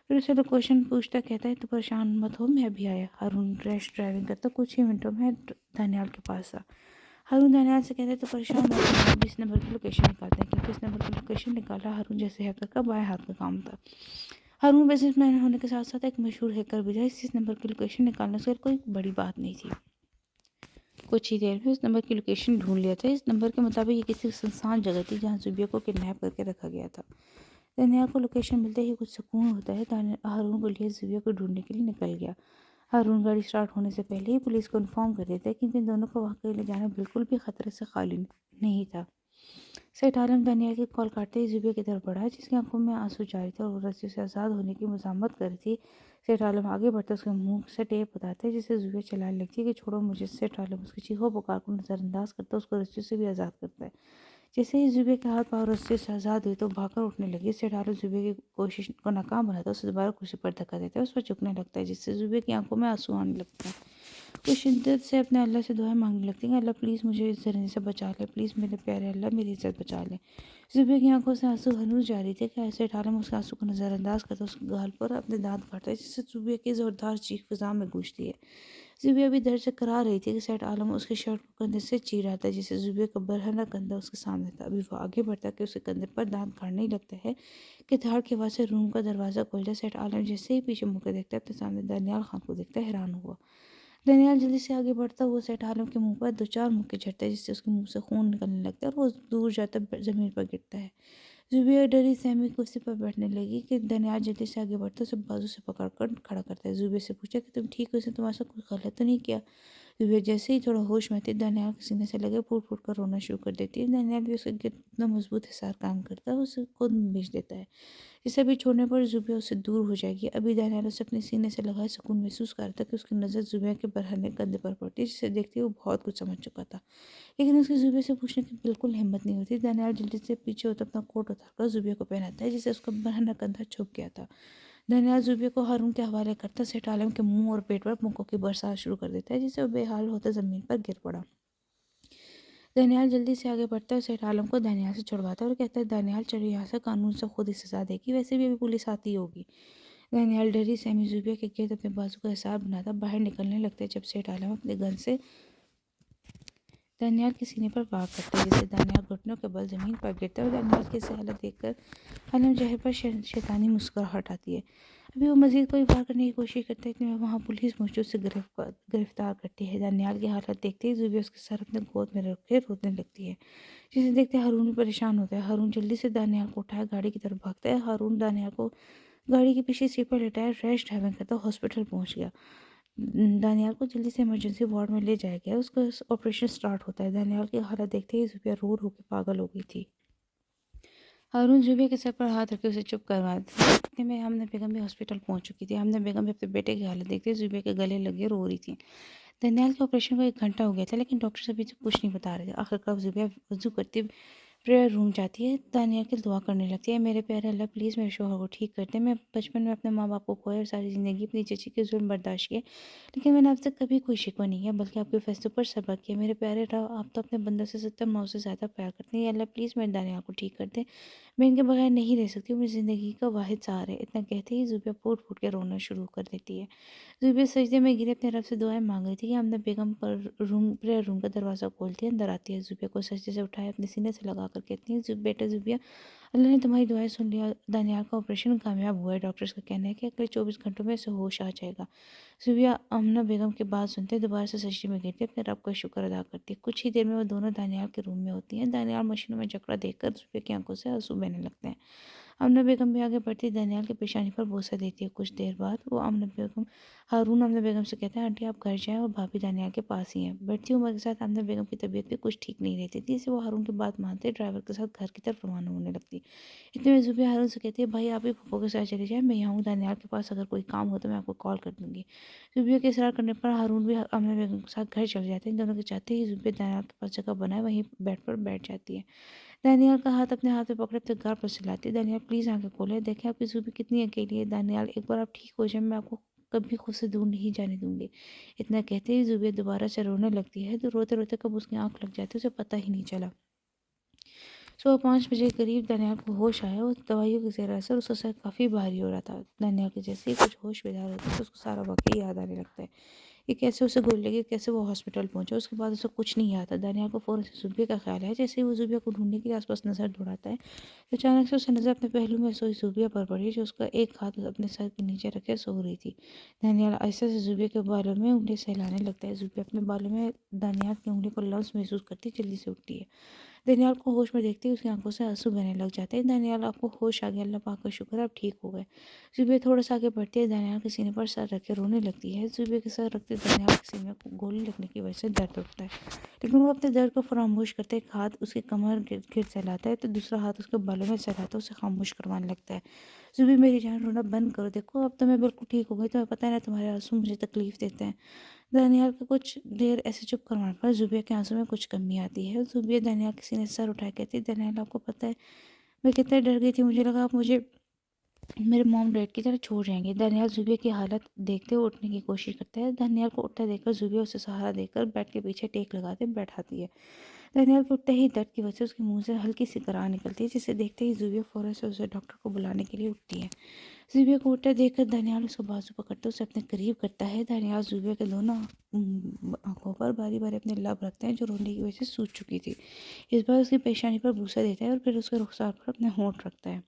फिर उसे तो क्वेश्चन पूछता कहता है, तो परेशान मत हो मैं अभी आया। हारून रैश ड्राइविंग करता कुछ ही मिनटों में दानियाल के पास आ। हारून दानियाल से कहता है तो परेशान मत हो, मैं अभी इस नंबर की लोकेशन निकालते हैं। क्योंकि इस नंबर की लोकेशन निकाला हारून जैसे हैकर का बाएं हाथ का काम था। हारून बिजनेसमैन होने के साथ साथ एक मशहूर हैकर भी था, इस नंबर की लोकेशन निकालना उसके लिए कोई बड़ी बात नहीं थी। कुछ ही देर में उस नंबर की लोकेशन ढूंढ लिया था। इस नंबर के मुताबिक ये किसी सुनसान जगह थी जहाँ ज़ुबैया को किडनैप करके रखा गया था। दानियाल को लोकेशन मिलते ही कुछ सुकून होता है। हारून को लिए जुबिया को ढूंढने के लिए निकल गया। हारून गाड़ी स्टार्ट होने से पहले ही पुलिस को इन्फॉर्म कर देता है कि इन दोनों को वाकई ले जाना बिल्कुल भी खतरे से खाली नहीं था। सेठ आलम दानियाल की कॉल काटते ही जुबिया की तरफ बढ़ा, जिसकी आंखों में आंसू जारी थे और वो रस्सी से आज़ाद होने की मज़ामत कर रही थी। सेठ आलम आगे बढ़ते उसके मुंह से टेप बताते हैं, जिससे जुबिया चिल्लाने लगती है कि छोड़ो मुझे। सेठ आलम उसकी चीखों पुकार को नज़रअंदाज करता उसको रस्सी से भी आज़ाद करता है। जैसे ही जुबे के हाथ पाँव रस्सी से आज़ाद हुई तो भागकर उठने लगी। सेठ आलम जुबे की कोशिश को नाकाम बनाता उसे दोबारा कुर्सी पर धक्का देता है, उस पर झुकने लगता है, जिससे जुबे की आंखों में आंसू आने लगते हैं। वो शिद्दत से अपने अल्लाह से दुआएं मांगने लगती हैं, अल्लाह प्लीज़ मुझे इस जरिए से बचा ले, प्लीज़ मेरे प्यारे अल्लाह मेरी इज्जत बचा ले। जुबे की आंखों से आंसू हनूर जारी थे कि ऐसे ठालम उसके आंसू को नज़रअंदाज करता उसके गाल पर अपने दांत काटता है, जिससे जुबे की ज़ोरदार चीख फिजा में गूंजती है। जुबिया भी दर्द से करा रही थी कि सेठ आलम उसके शर्ट को कंधे से चीर रहा था, जिससे जुबिया का बरहना कंधा उसके सामने था। अभी वो आगे बढ़ता कि उसके कंधे पर दांत काटने ही लगता है कि धाड़ के आवाज़ से रूम का दरवाज़ा खुल जाए। सेठ आलम जैसे ही पीछे मुड़ कर देखता है अपने सामने दानियाल खान को देखता है, हैरान हुआ। दानियाल जल्दी से आगे बढ़ता हुआ सेठ आलम के मुंह पर दो चार मुक्के झड़ता है, जिससे उसके मुंह से खून निकलने लगता है और वो दूर जाता ज़मीन पर गिरता है। जुबिया डरी सहमी कुर्सी पर बैठने लगी कि दानियाल जल्दी से आगे बढ़ता उसे बाजू से पकड़कर खड़ा करता है। जुबिया से पूछा कि तुम ठीक हो, इसने तुम्हारे साथ कुछ गलत तो नहीं किया? जुबिया जैसे ही थोड़ा होश में थी दानियाल के सीने से लगे फूट फूट कर रोना शुरू कर देती है। दानियाल भी उसके गिर्द इतना मजबूत हिसार काम करता है, उसे खुद बेच देता है। इसे अभी छोड़ने पर जुबिया उससे दूर हो जाएगी। अभी दानियाल उसे अपने सीने से लगाए सुकून महसूस करता कि उसकी नज़र जुबिया के बरहने कंधे पर पड़ती, जिसे देखते ही वो बहुत कुछ समझ चुका था। लेकिन उसकी जुबिया से पूछने की बिल्कुल हिम्मत नहीं होती। दानियाल जल्दी से पीछे होकर अपना कोट उतारकर जुबिया को पहनाता है, जिससे उसका बरहना कंधा छुप गया था। दानियाल जुबिया को हारून के हवाले करता सेठ आलम के मुंह और पेट पर मुक्कों की बरसात शुरू कर देता है, जिससे वो बेहाल होकर ज़मीन पर गिर पड़ा। दानियाल जल्दी से आगे बढ़ता है, सेठ आलम को दानियाल से छुड़वाता है और कहता है दानियाल चलो यहाँ से, कानून से खुद ही सजा देगी, वैसे भी अभी पुलिस आती होगी। दानियाल डरी सहमी जुबिया के गिर्द अपने बाजू का हिसाब बनाता बाहर निकलने लगता है, जब सेठ आलम अपने गन से दानियाल के सीने पर वार करता है, जिससे दानियाल घुटनों के बल जमीन पर गिरता है और दानियाल की ऐसी हालत देखकर आलम जहर पर शैतानी मुस्कुराहट आती है। अभी वो मजीद कोई वार करने की कोशिश करता है कि वहाँ पुलिस मौजूद से गिरफ्तार करती है। दानियाल की हालत देखते ही जुबिया उसके सर अपने गोद में रख के रोने लगती है, जिसे देखते हारून भी परेशान होता है। हारून जल्दी से दानियाल को उठाए गाड़ी की तरफ भागता है। हारून दानियाल को गाड़ी के पीछे सीट पर लेटाया रेस्ट हैवन करता हॉस्पिटल पहुंच गया। दानियाल को जल्दी से इमरजेंसी वार्ड में ले जाया गया। उसका ऑपरेशन स्टार्ट होता है। दानियाल की हालत देखते ही जुबिया रो रो के पागल हो गई थी। हारून जुबिया के सर पर हाथ रखे उसे चुप करवा दिया। इतने में आमना बेगम भी हॉस्पिटल पहुंच चुकी थी। आमना बेगम भी अपने बेटे की हालत देखते जुबिया के गले लगे रो रही थी। दानियाल के ऑपरेशन को 1 घंटा हो गया था, लेकिन डॉक्टर अभी तक कुछ नहीं बता रहे थे। आखिरकार जुबिया वजू करती प्रेयर रूम जाती है। दानियाल की दुआ करने लगती है, मेरे प्यारे अल्लाह प्लीज़ मेरे शोहर को ठीक कर दे। मैं बचपन में अपने माँ बाप को खोया और सारी ज़िंदगी अपनी चची के जुल्म बर्दाश्त किए, लेकिन मैंने अब तक कभी कोई शिकवा नहीं किया, बल्कि आपके फैसलों पर सब्र किया। मेरे प्यारे रब, आप तो अपने बंदों से 70 माओ से ज़्यादा प्यार करते हैं। अल्लाह प्लीज़ मेरे दानियाल को ठीक कर दे, मैं इनके बगैर नहीं रह सकती, मेरी ज़िंदगी का वाहिद सहारा है। इतना कहते ही जुबिया फूट फूट के रोना शुरू कर देती है। जुबिया सजदे में गिरे अपने रब से दुआएं मांग रही थी कि आमना बेगम पर प्रेयर रूम का दरवाज़ा खोलती है, अंदर आती है। जुबिया को सजदे से उठाए अपने सीने से लगा कर कहती है, बेटा जुबिया, अल्लाह ने तुम्हारी दुआएं सुन लिया। दानियाल का ऑपरेशन कामयाब हुआ है। डॉक्टर्स का कहना है कि अगले 24 घंटों में इसे होश आ जाएगा। जुबिया आमना बेगम की बात सुनते दोबारा से सजदे में गिरती है, अपने रब का शुक्र अदा करती है। कुछ ही देर में वो दोनों दानियाल के रूम में होती हैं। दानियाल मशीनों में जकड़ा देखकर जुबिया की आंखों से आंसू बहने लगते हैं। आमना बेगम भी आगे बढ़ती दानियाल की पेशानी पर बोसा देती है। कुछ देर बाद वो हारून आमना बेगम से कहता है, आंटी आप घर जाएं और भाभी दानियाल के पास ही हैं। बढ़ती उम्र के साथ आमना बेगम की तबीयत भी कुछ ठीक नहीं रहती थी, इससे वो हारून की बात मानते ड्राइवर के साथ घर की तरफ रवाना होने लगती। इतने में जुबिया हारून से कहती है, भाई आप भी पप्पो के साथ चले जाए, मैं यहाँ हूँ दानियाल के पास, अगर कोई काम हो तो मैं आपको कॉल कर दूंगी। जुबिया के इसरार करने पर हारून भी आमना बेगम के साथ घर चले जाते हैं। इन दोनों के चाहते ही जुबिया दानियाल के पास जगह बनाए वहीं बेड पर बैठ जाती है। दानियाल का हाथ अपने हाथ में पकड़े अपने गाल पर चिल्लाती है, दानियाल प्लीज़ आंखें खोले, देखें आपकी जुबी कितनी अकेली है। दानियाल एक बार आप ठीक हो जाए, मैं आपको कभी खुद से दूर नहीं जाने दूंगी। इतना कहते ही जुबिया दोबारा से रोने लगती है, तो रोते रोते कब उसकी आंख लग जाती है उसे पता ही नहीं चला। सुबह 5 बजे करीब दानियाल को होश आया और दवाइयों के ज़ेर असर उसका सर काफ़ी भारी हो रहा था। दानियाल के जैसे ही कुछ होश बेदार होता है तो उसको सारा वाकई याद आने लगता है कि कैसे उसे गोली लगी, कैसे वो हॉस्पिटल पहुंचा। उसके बाद उसे कुछ नहीं आता। दानियाल को फ़ौरन से जुबिया का ख्याल है। जैसे ही वो जुबिया को ढूंढने के लिए आसपास नज़र दौड़ाता है तो अचानक से उसे नज़र अपने पहलू में सोई जुबिया पर पड़ी, जो उसका एक हाथ अपने सर के नीचे रखे सो रही थी। दानियाल आहिस्ता से जुबिया के बालों में उंगली सहलाने लगता है। जुबिया अपने बालों में दानियाल की उंगली को लम्स महसूस करती जल्दी से उठती है। दनियाल को होश में देखते ही उसकी आंखों से आंसू बहने लग जाते हैं। दनियाल, आपको होश आ गया, अल्लाह पाक का शुक्र है, आप ठीक हो गए। ज़ुबैदा थोड़ा सा आगे बढ़ती है, दनियाल के सीने पर सर रख के रोने लगती है। ज़ुबैदा के सर रखते दनियाल के सीने में गोली लगने की वजह से दर्द उठता है, लेकिन वो अपने दर्द को फरामोश करते एक हाथ उसकी कमर गिर चलाता है तो दूसरा हाथ उसके बालों में चलाता है, उसे खामोश करवाने लगता है। ज़ुबी, मेरी जान, रोना बंद करो, देखो अब तो मैं बिल्कुल ठीक हो गई, तुम्हें पता है ना तुम्हारे आंसू मुझे तकलीफ़ देते हैं। दानियाल को कुछ देर ऐसे चुप करवाने पर ज़ुबिया के आंसू में कुछ कमी आती है। ज़ुबिया दानियाल के सीने से सर उठाए कहती है, दानियाल, आपको पता है मैं कितना डर गई थी, मुझे लगा आप मुझे मेरे मॉम डैड की तरह छोड़ जाएंगे। दानियाल ज़ुबिया की हालत देखते हुए उठने की कोशिश करता है। दानियाल को उठता देखकर ज़ुबिया उसे सहारा देकर बेड के पीछे टेक लगाते बैठाती है। दानियाल के उठते ही दर्द की वजह से उसके मुंह से हल्की सी कराह निकलती है, जिसे देखते ही ज़ुबिया फ़ौरन से उसे डॉक्टर को बुलाने के लिए उठती है। ज़ुबिया को उठते देखकर दानियाल उसको बाजू पकड़ते उसे अपने करीब करता है। दानियाल ज़ुबिया के दोनों आंखों पर बारी बारी अपने लब रखते हैं जो रोने की वजह से सूज चुकी थी। इस बार उसकी पेशानी पर बूसा देता है और फिर उसके रुखसार पर अपने होंठ रखता है।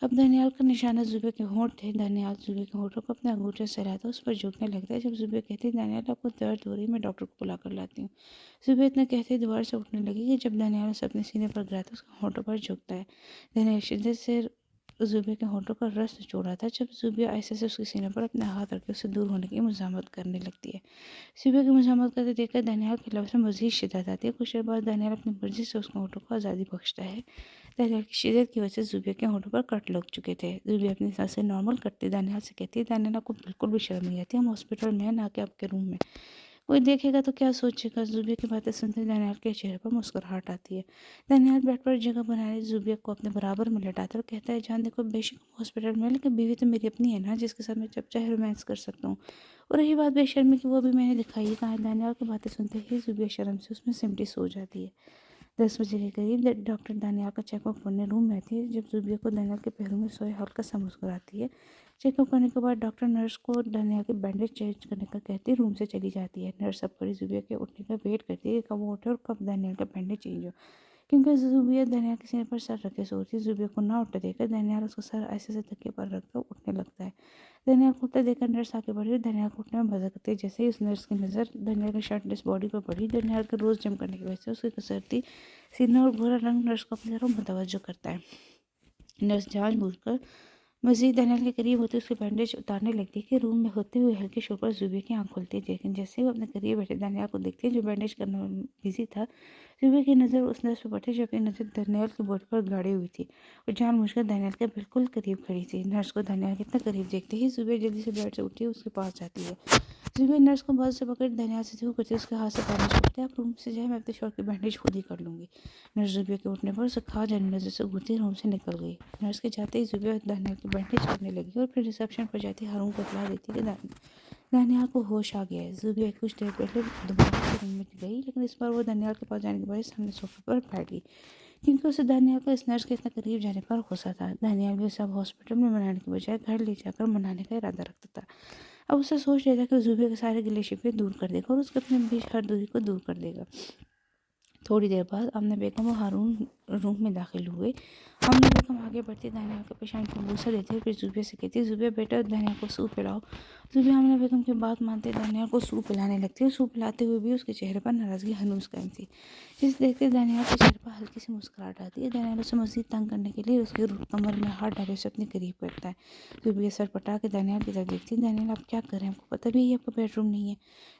अब दानियाल का निशाना ज़ुबैदा के होंठ थे। दानियाल ज़ुबैदा के होंठों को अपने अंगूठे से सहलाता उस पर झुकने लगता है। जब ज़ुबैदा कहती है, दानियाल, आपको दर्द हो रही है, मैं डॉक्टर को बुला कर लाती हूँ। ज़ुबैदा इतना कहते ही दोबारा से उठने लगी कि जब दानियाल उसे अपने सीने पर गिराता है उसके होंठों पर झुकता है। दानियाल शिद्दत से ज़ुबैदा के होंठों का रस निचोड़ा था। जब ज़ुबैदा ऐसे से उसके सीने पर अपने हाथ रख के उससे दूर होने की मज़ामत करने लगती है। ज़ुबैदा की मज़ामत करते देखकर दानियाल के लफ्ज़ में मज़ीद शिद्दत आती है। कुछ देर बाद दानियाल अपनी मर्ज़ी से उसके होंठों को आज़ादी बख्शता है। दानियाल की शिद्दत की वजह से ज़ुबैदा के होंठों पर कट लग चुके थे। ज़ुबैदा अपनी सांसें नॉर्मल करते दानियाल से कहती है, दानियाल, आपको बिल्कुल भी शर्म नहीं आती, हम हॉस्पिटल में हैं, ना कि आपके रूम में। कोई देखेगा तो क्या सोचेगा। ज़ुबैदा की बातें सुनते दानियाल के चेहरे पर मुस्कुराहट आती है। दानियाल बेड पर जगह बनाने ज़ुबैदा को अपने बराबर में लेटाता है और कहता है, जान, देखो, बेशक हम हॉस्पिटल में हैं, लेकिन बीवी तो मेरी अपनी है ना, जिसके साथ मैं जब चाहे रोमांस कर सकता हूँ। और रही बात बेशर्मी की, वो भी मैंने दिखाई है कहाँ है। दानियाल की बातें सुनते ही ज़ुबैदा शर्म से उसमें सिमटी सो जाती है। 10 बजे के करीब डॉक्टर दानियाल का चेकअप करने रूम में आती है। जब ज़ुबिया को दानियाल के पहलू में सोए हल्का सा मुस्कुराती है। चेकअप करने के बाद डॉक्टर नर्स को दानियाल के बैंडेज चेंज करने का कहती रूम से चली जाती है। नर्स अब खड़ी ज़ुबिया के उठने का वेट करती है कि कब वो उठे और कब दानियाल का बैंडेज चेंज हो, क्योंकि ज़ुबिया दानियाल के सीने पर सर रखे सोती है। ज़ुबिया को ना उठते देखकर दानियाल उसका सर ऐसे से तकिए पर रखकर उठने लगता है। दानियाल को उठते देखकर नर्स आगे बढ़ी और दानियाल को उठने में मदद करती है। जैसे ही उस नर्स की नज़र दानियाल की शर्टलेस बॉडी पर पड़ी, दानियाल के रोज़ जम करने की वजह से उसकी कसरती सीना और भूरा रंग नर्स को अपनी तरफ मुतवज्जो करता है। नर्स जानबूझकर मज़ीद दानियाल के करीब होते उसके बैंडेज उतारने लगती है कि रूम में होते हुए हल्के शोर पर ज़ुबैदा की आँख खुलती है। लेकिन जैसे ही वो अपने करीब बैठे दानियाल को देखती है जो बैंडेज करने में बिजी था, ज़ुबैदा की नज़र उस नर्स पर पड़ती जो अपनी नज़र दानियाल की बॉडी पर गाड़ी हुई थी और जानबूझकर दानियाल के बिल्कुल करीब खड़ी थी। नर्स को दानियाल के इतना करीब देखते ही ज़ुबैदा जल्दी से बेड से उठी उसके पास जाती है। ज़ुबैदा नर्स को बाजू से पकड़ दानियाल से दूर करते उसके हाथ से बैंडेज उठते, आप रूम से जाए, मैं अपने शॉट की बैंडेज खुद ही कर लूँगी। नर्स ज़ुबैदा के उठने पर उसे खा जाने नज़र से घूरती रूम से निकल गई। नर्स के जाते ही ज़ुबैदा दानियाल की बैंडेज करने लगी और फिर रिसेप्शन पर जाती हारून को इत्तला देती कि दानियाल को होश आ गया है। ज़ुबैदा कुछ देर पहले दोबारा से रूम में गई, लेकिन इस बार वो दानियाल के पास जाने के बजाय सामने सोफे पर बैठ गई, क्योंकि उसे दानियाल को इस नर्स के इतना करीब जाने पर गुस्सा था। दानियाल भी उसे अब हॉस्पिटल में मनाने के बजाय घर ले जाकर मनाने का इरादा रखता था। अब उसे सोच रहा था कि ज़ुबैदा के सारे गिले शिकवे दूर कर देगा और उसके अपने बीच हर दूरी को दूर कर देगा। थोड़ी देर बाद आमना बेगम और हारून रूम में दाखिल हुए। आमना बेगम आगे बढ़ती दानियाल के पेशानी को बूसा देती है, फिर ज़ुबैदा से कहती है, ज़ुबैदा बेटा, दानियाल को सूप पिलाओ। ज़ुबैदा आमना बेगम की बात मानते दानियाल को सूप पिलाने लगती है। सूप पिलाते हुए भी उसके चेहरे पर नाराज़गी हनूस कायम थी, जिसे देखते दानियाल के चेहरे पर हल्की सी मुस्कुराहट आती है। दानियाल उसे मज़ीद तंग करने के लिए उसके कमर में हाथ डाले उसे अपने करीब करता है। ज़ुबैदा सर पटा के दानियाल की तरफ देखती है। दानियाल, आप क्या कर रहे हैं, आपको पता भी है आपका बेडरूम नहीं है।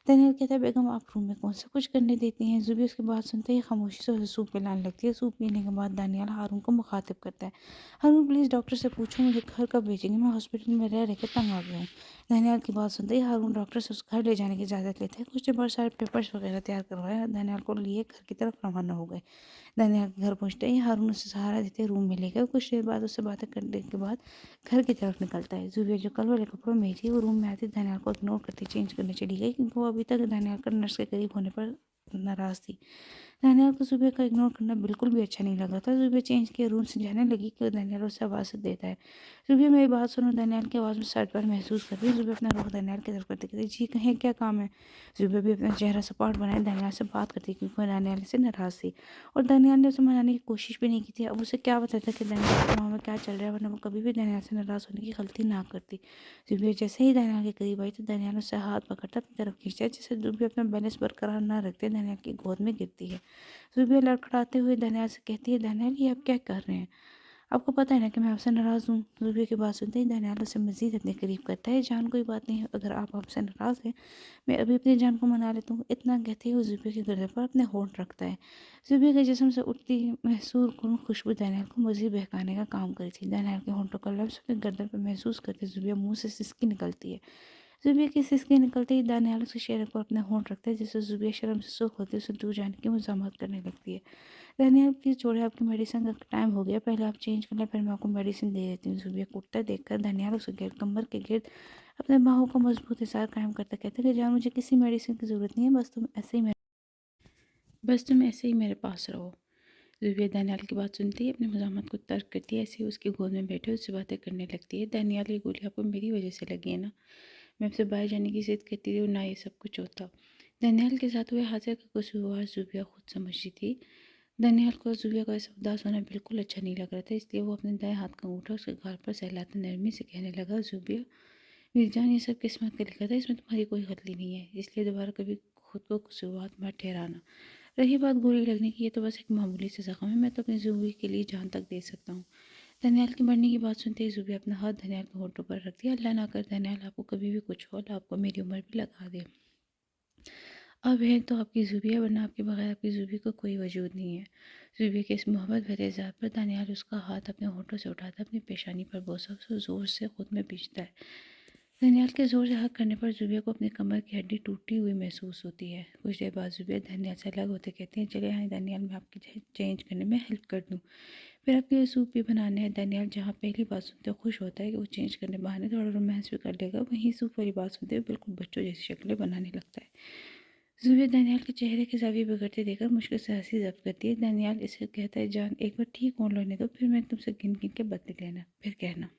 दानियाल कहता है, बेगम, आप रूम में कौन सा कुछ करने देती हैं। ज़ुबैदा उसकी बात सुनते ही खामोशी से उसे सूप पिलाने लगती है। सूप पीने के बाद दानियाल हारून को मुखातिब करता है, हारून, प्लीज़ डॉक्टर से पूछो मुझे घर कब भेजेंगे, मैं हॉस्पिटल में रह के तंग आ गया हूँ। दानियाल की बात सुनते ही हारून डॉक्टर से उस घर ले जाने की इजाज़त लेते हैं। कुछ देर बाद सारे पेपर्स वगैरह तैयार करवाए और दानियाल को लिए घर की तरफ रवाना हो गए। दानियाल के घर पहुँचते ही हारून उसे सहारा देते रूम में ले गए। कुछ देर बाद उससे बातें करने के बाद घर की तरफ निकलता है। ज़ुबैदा जो कल वाले कपड़ों में थी वो रूम में आती दानियाल को इग्नोर करती चेंज करने चली गई, क्योंकि वो अभी तक दानियाल का नर्स के करीब होने पर नाराज़ थी। दानियाल को ज़ुबैदा का इग्नोर करना बिल्कुल भी अच्छा नहीं लगा था। ज़ुबैदा चेंज के रूम से जाने लगी कि दानियाल उसे आवाज़ देता है, ज़ुबैदा, मेरी बात सुनो। दानियाल की आवाज़ में सटपट महसूस कर रही है। ज़ुबैदा अपना रुख दानियाल की तरफ करते कहती, जी कहें, क्या काम है। ज़ुबैदा भी अपना चेहरा सपाट बनाए दानियाल से बात करती, क्योंकि वह दानियाल से नाराज़ थी और दानियाल ने उसे मनाने की कोशिश भी नहीं की थी। अब उसे क्या पता था कि दानियाल के दिमाग में क्या चल रहा है, वरना वो कभी भी दानियाल से नाराज़ होने की गलती ना करती। ज़ुबैदा जैसे ही दानियाल के करीब आई तो दानियाल उससे हाथ पकड़ता अपनी तरफ खींचता है, जिससे ज़ुबैदा अपना बैलेंस बरकरार न रखते दानियाल की गोद में गिरती है। ज़ुबिया लड़खड़ाते हुए दानियाल से कहती है, दानियाल ये आप क्या कर रहे हैं? आपको पता है ना कि मैं आपसे नाराज़ हूँ। ज़ुबिया की बात सुनते ही दानियाल उसे मज़ीद अपने करीब करता है। जान कोई बात नहीं है, अगर आप हमसे नाराज़ हैं मैं अभी अपनी जान को मना लेता हूँ। इतना कहते ही वो ज़ुबिया के गर्दन पर अपने होंठ रखता है। ज़ुबिया के जिस्म से उठती महसूर करुण खुशबू दानियाल को मज़ीद बहकाने का काम करी थी। दानियाल के होंठों का लफ्ज़ अपने गर्दन पर महसूस करके ज़ुबिया मुँह से सिसकी निकलती है। ज़ुबिया की सिसकी निकलते ही दानियाल उसके चेहरे पर अपने होंठ रखता है, जिससे ज़ुबिया शर्म से सूख होती है उसे दूर जाने की मज़ाहमत करने लगती है। दानियाल प्लीज़ छोड़िए, आपकी मेडिसिन का टाइम हो गया, पहले आप चेंज कर लें, फिर मैं आपको मेडिसिन दे देती हूँ। ज़ुबिया को उठता देखकर दानियाल उसे कमर के गिर्द अपने बाहों का मजबूत हिसार कायम करते कहते कि जान मुझे किसी मेडिसिन की ज़रूरत नहीं है, बस तुम ऐसे ही मेरे पास रहो। ज़ुबिया दानियाल की बात सुनती है, अपनी मज़ाहमत को तर्क करती है, ऐसे ही उसकी गोद में बैठे उससे बातें करने लगती है। दानियाल, ये गोली आपको मेरी वजह से लगी है ना? मैं आपसे बाहर जाने की ज़िद करती थी और ना ये सब कुछ होता। दानियाल के साथ हुए हादसे का कसूरवार ज़ुबिया खुद समझती थी। दानियाल को ज़ुबिया का ऐसा उदास होना बिल्कुल अच्छा नहीं लग रहा था, इसलिए वो अपने दाएं हाथ का अंगूठा उसके गाल पर सहलाते नरमी से कहने लगा, ज़ुबिया मेरी जान, ये सब किस्मत का लिखा था, इसमें तुम्हारी कोई गलती नहीं है, इसलिए दोबारा कभी खुद को कसूरवार मत ठहराना। रही बात गोली लगने की, ये तो बस एक मामूली से ज़ख्म है, मैं तो अपनी ज़ुबी के लिए जान तक दे सकता हूँ। दानियाल के मरने की बात सुनते ही ज़ुबी अपना हाथ दानियाल के होठों पर रख दिया। अल्लाह ना कर दानियाल आपको कभी भी कुछ हो, अल्लाह आपको मेरी उम्र भी लगा दे। अब है तो आपकी ज़ुबिया, वरना आपके बगैर आपकी ज़ुबी को कोई वजूद नहीं है। ज़ुबी के इस मोहब्बत भरे इज़हार पर दानियाल उसका हाथ अपने होठों से उठाता अपनी पेशानी पर बोसा उसे ज़ोर से खुद में पीटता है। दानियाल के ज़ोर से हक करने पर ज़ुबिया को अपनी कमर की हड्डी टूटी हुई महसूस होती है। कुछ देर बाद ज़ुबिया दानियाल से अलग होते कहती हैं, चले आए दानियाल, मैं आपकी चेंज करने में हेल्प कर दूँ। फिर आपके लिए सूप भी बनाने हैं। दानियाल जहाँ पहली बात सुनते खुश होता है कि वो चेंज करने बहाने थोड़ा रोमांस भी कर लेगा, वहीं सूप वाली बात सुनते हुए बिल्कुल बच्चों जैसी शक्लें बनाने लगता है। ज़ुबिया दानियाल के चेहरे के ज़ाविये बिगड़ते देखकर मुश्किल से हंसी ज़ब्त करती है। दानियाल इसे कहता है, जान एक बार ठीक होने लेने दो, फिर मैं तुमसे गिन गिन के बदले लेना, फिर कहना।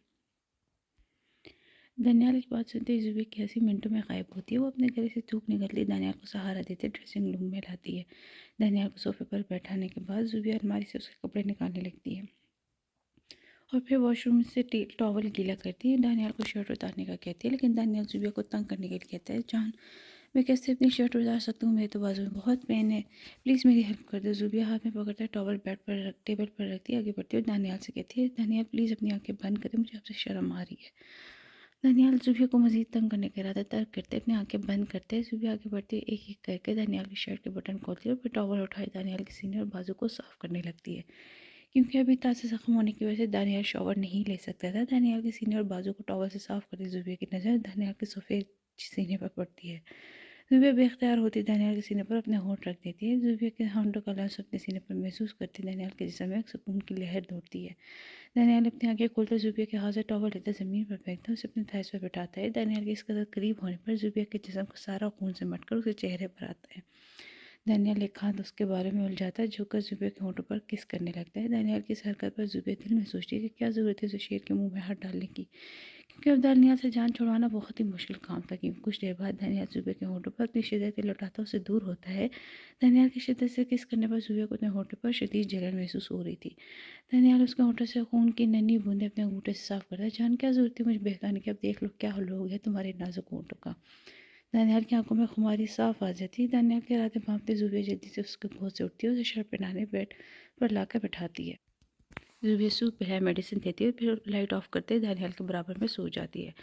दानियाल की बात सुनते ही ज़ुबी की हंसी मिनटों में गायब होती है। वो अपने गले से थूक निकलती दानियाल को सहारा देते ड्रेसिंग रूम में लाती है। दानियाल को सोफे पर बैठाने के बाद ज़ुबी अलमारी से उसके कपड़े निकालने लगती है और फिर वॉशरूम से टॉवल गीला करती है। दानियाल को शर्ट उतारने का कहती है, लेकिन दानियाल ज़ुबिया को तंग करने के लिए कहता है, जान मैं कैसे अपनी शर्ट उतार सकता हूँ, मेरे तो बाजू में बहुत पेन है, प्लीज़ मेरी हेल्प कर दो। ज़ुबिया हाथ में पकड़ता है टॉवल टेबल पर रखती है, आगे बढ़ती है और दानियाल से कहती है, दानियाल प्लीज़ अपनी आंखें बंद करें, मुझे आपसे शर्म आ रही है। दानियाल ज़ुबिया को मज़ीद तंग करने का इरादा तर्क करते अपनी आंखें बंद करते हैं। ज़ुबिया आगे बढ़ती है, एक एक करके दानियाल की शर्ट के बटन खोलती है और फिर टॉवल उठाए दानियाल के सीने और बाजू को साफ करने लगती है। क्योंकि अभी ताज़ा ज़ख्म होने की वजह से दानियाल शॉवर नहीं ले सकता था। दानियाल के सीने और बाजू को टॉवल से साफ करती ज़ुबिया की नज़र दानियाल के सफ़ेद सीने पर पड़ती है। ज़ुबिया बेख्तियार होती दानियाल के सीने पर अपने होंठ रख देती है। ज़ुबिया के होंठों का लम्स अपने सीने पर महसूस करती दानियाल के जिस्म में एक सुकून की लहर दौड़ती है। दानियाल अपनी आंखें खोलकर ज़ुबिया के हाथ से टॉवल लेकर ज़मीन पर फेंकता है, उसे अपने थाइस पर बिठाता है। दानियाल के इस कदर करीब होने पर ज़ुबिया के जिस्म का सारा खून सिमटकर उसके चेहरे पर आता है। दानियाल एक हाथ उसके बारे में उलझाता है, झुककर ज़ुबिया के होंठों पर किस करने लगता है। दानियाल की इस हरकत पर ज़ुबिया दिल में सोचती है कि क्या ज़रूरत है उसे शेर के मुंह में हाथ डालने की, क्योंकि अब दानियाल से जान छुड़वाना बहुत ही मुश्किल काम था। क्योंकि कुछ देर बाद दानियाल ज़ुबिया के होंठों पर अपनी शिद्दत लौटाता उससे दूर होता है। दानियाल की शिद्दत से किस करने पर ज़ुबिया को अपने होंठों पर शदीद जलन महसूस हो रही थी। दानियाल उसके होंठों से खून की नन्ही बूंदें अपने अंगूठे से साफ करता है। जान क्या ज़रूरत थी मुझे बहकाने की, अब देख लो क्या हाल हो गया तुम्हारे नाजुक होंठों का। दानियाल की आंखों में खुमारी साफ आ जाती है। दानियाल के रातें भांपते ज़ुबिया जल्दी से उसके गोद से उठती है, उसे शर्ट पहनाने बेड पर लाकर बैठाती है। ज़ुबिया सूप पिलाए मेडिसिन देती है, फिर लाइट ऑफ करते दानियाल के बराबर में सो जाती है।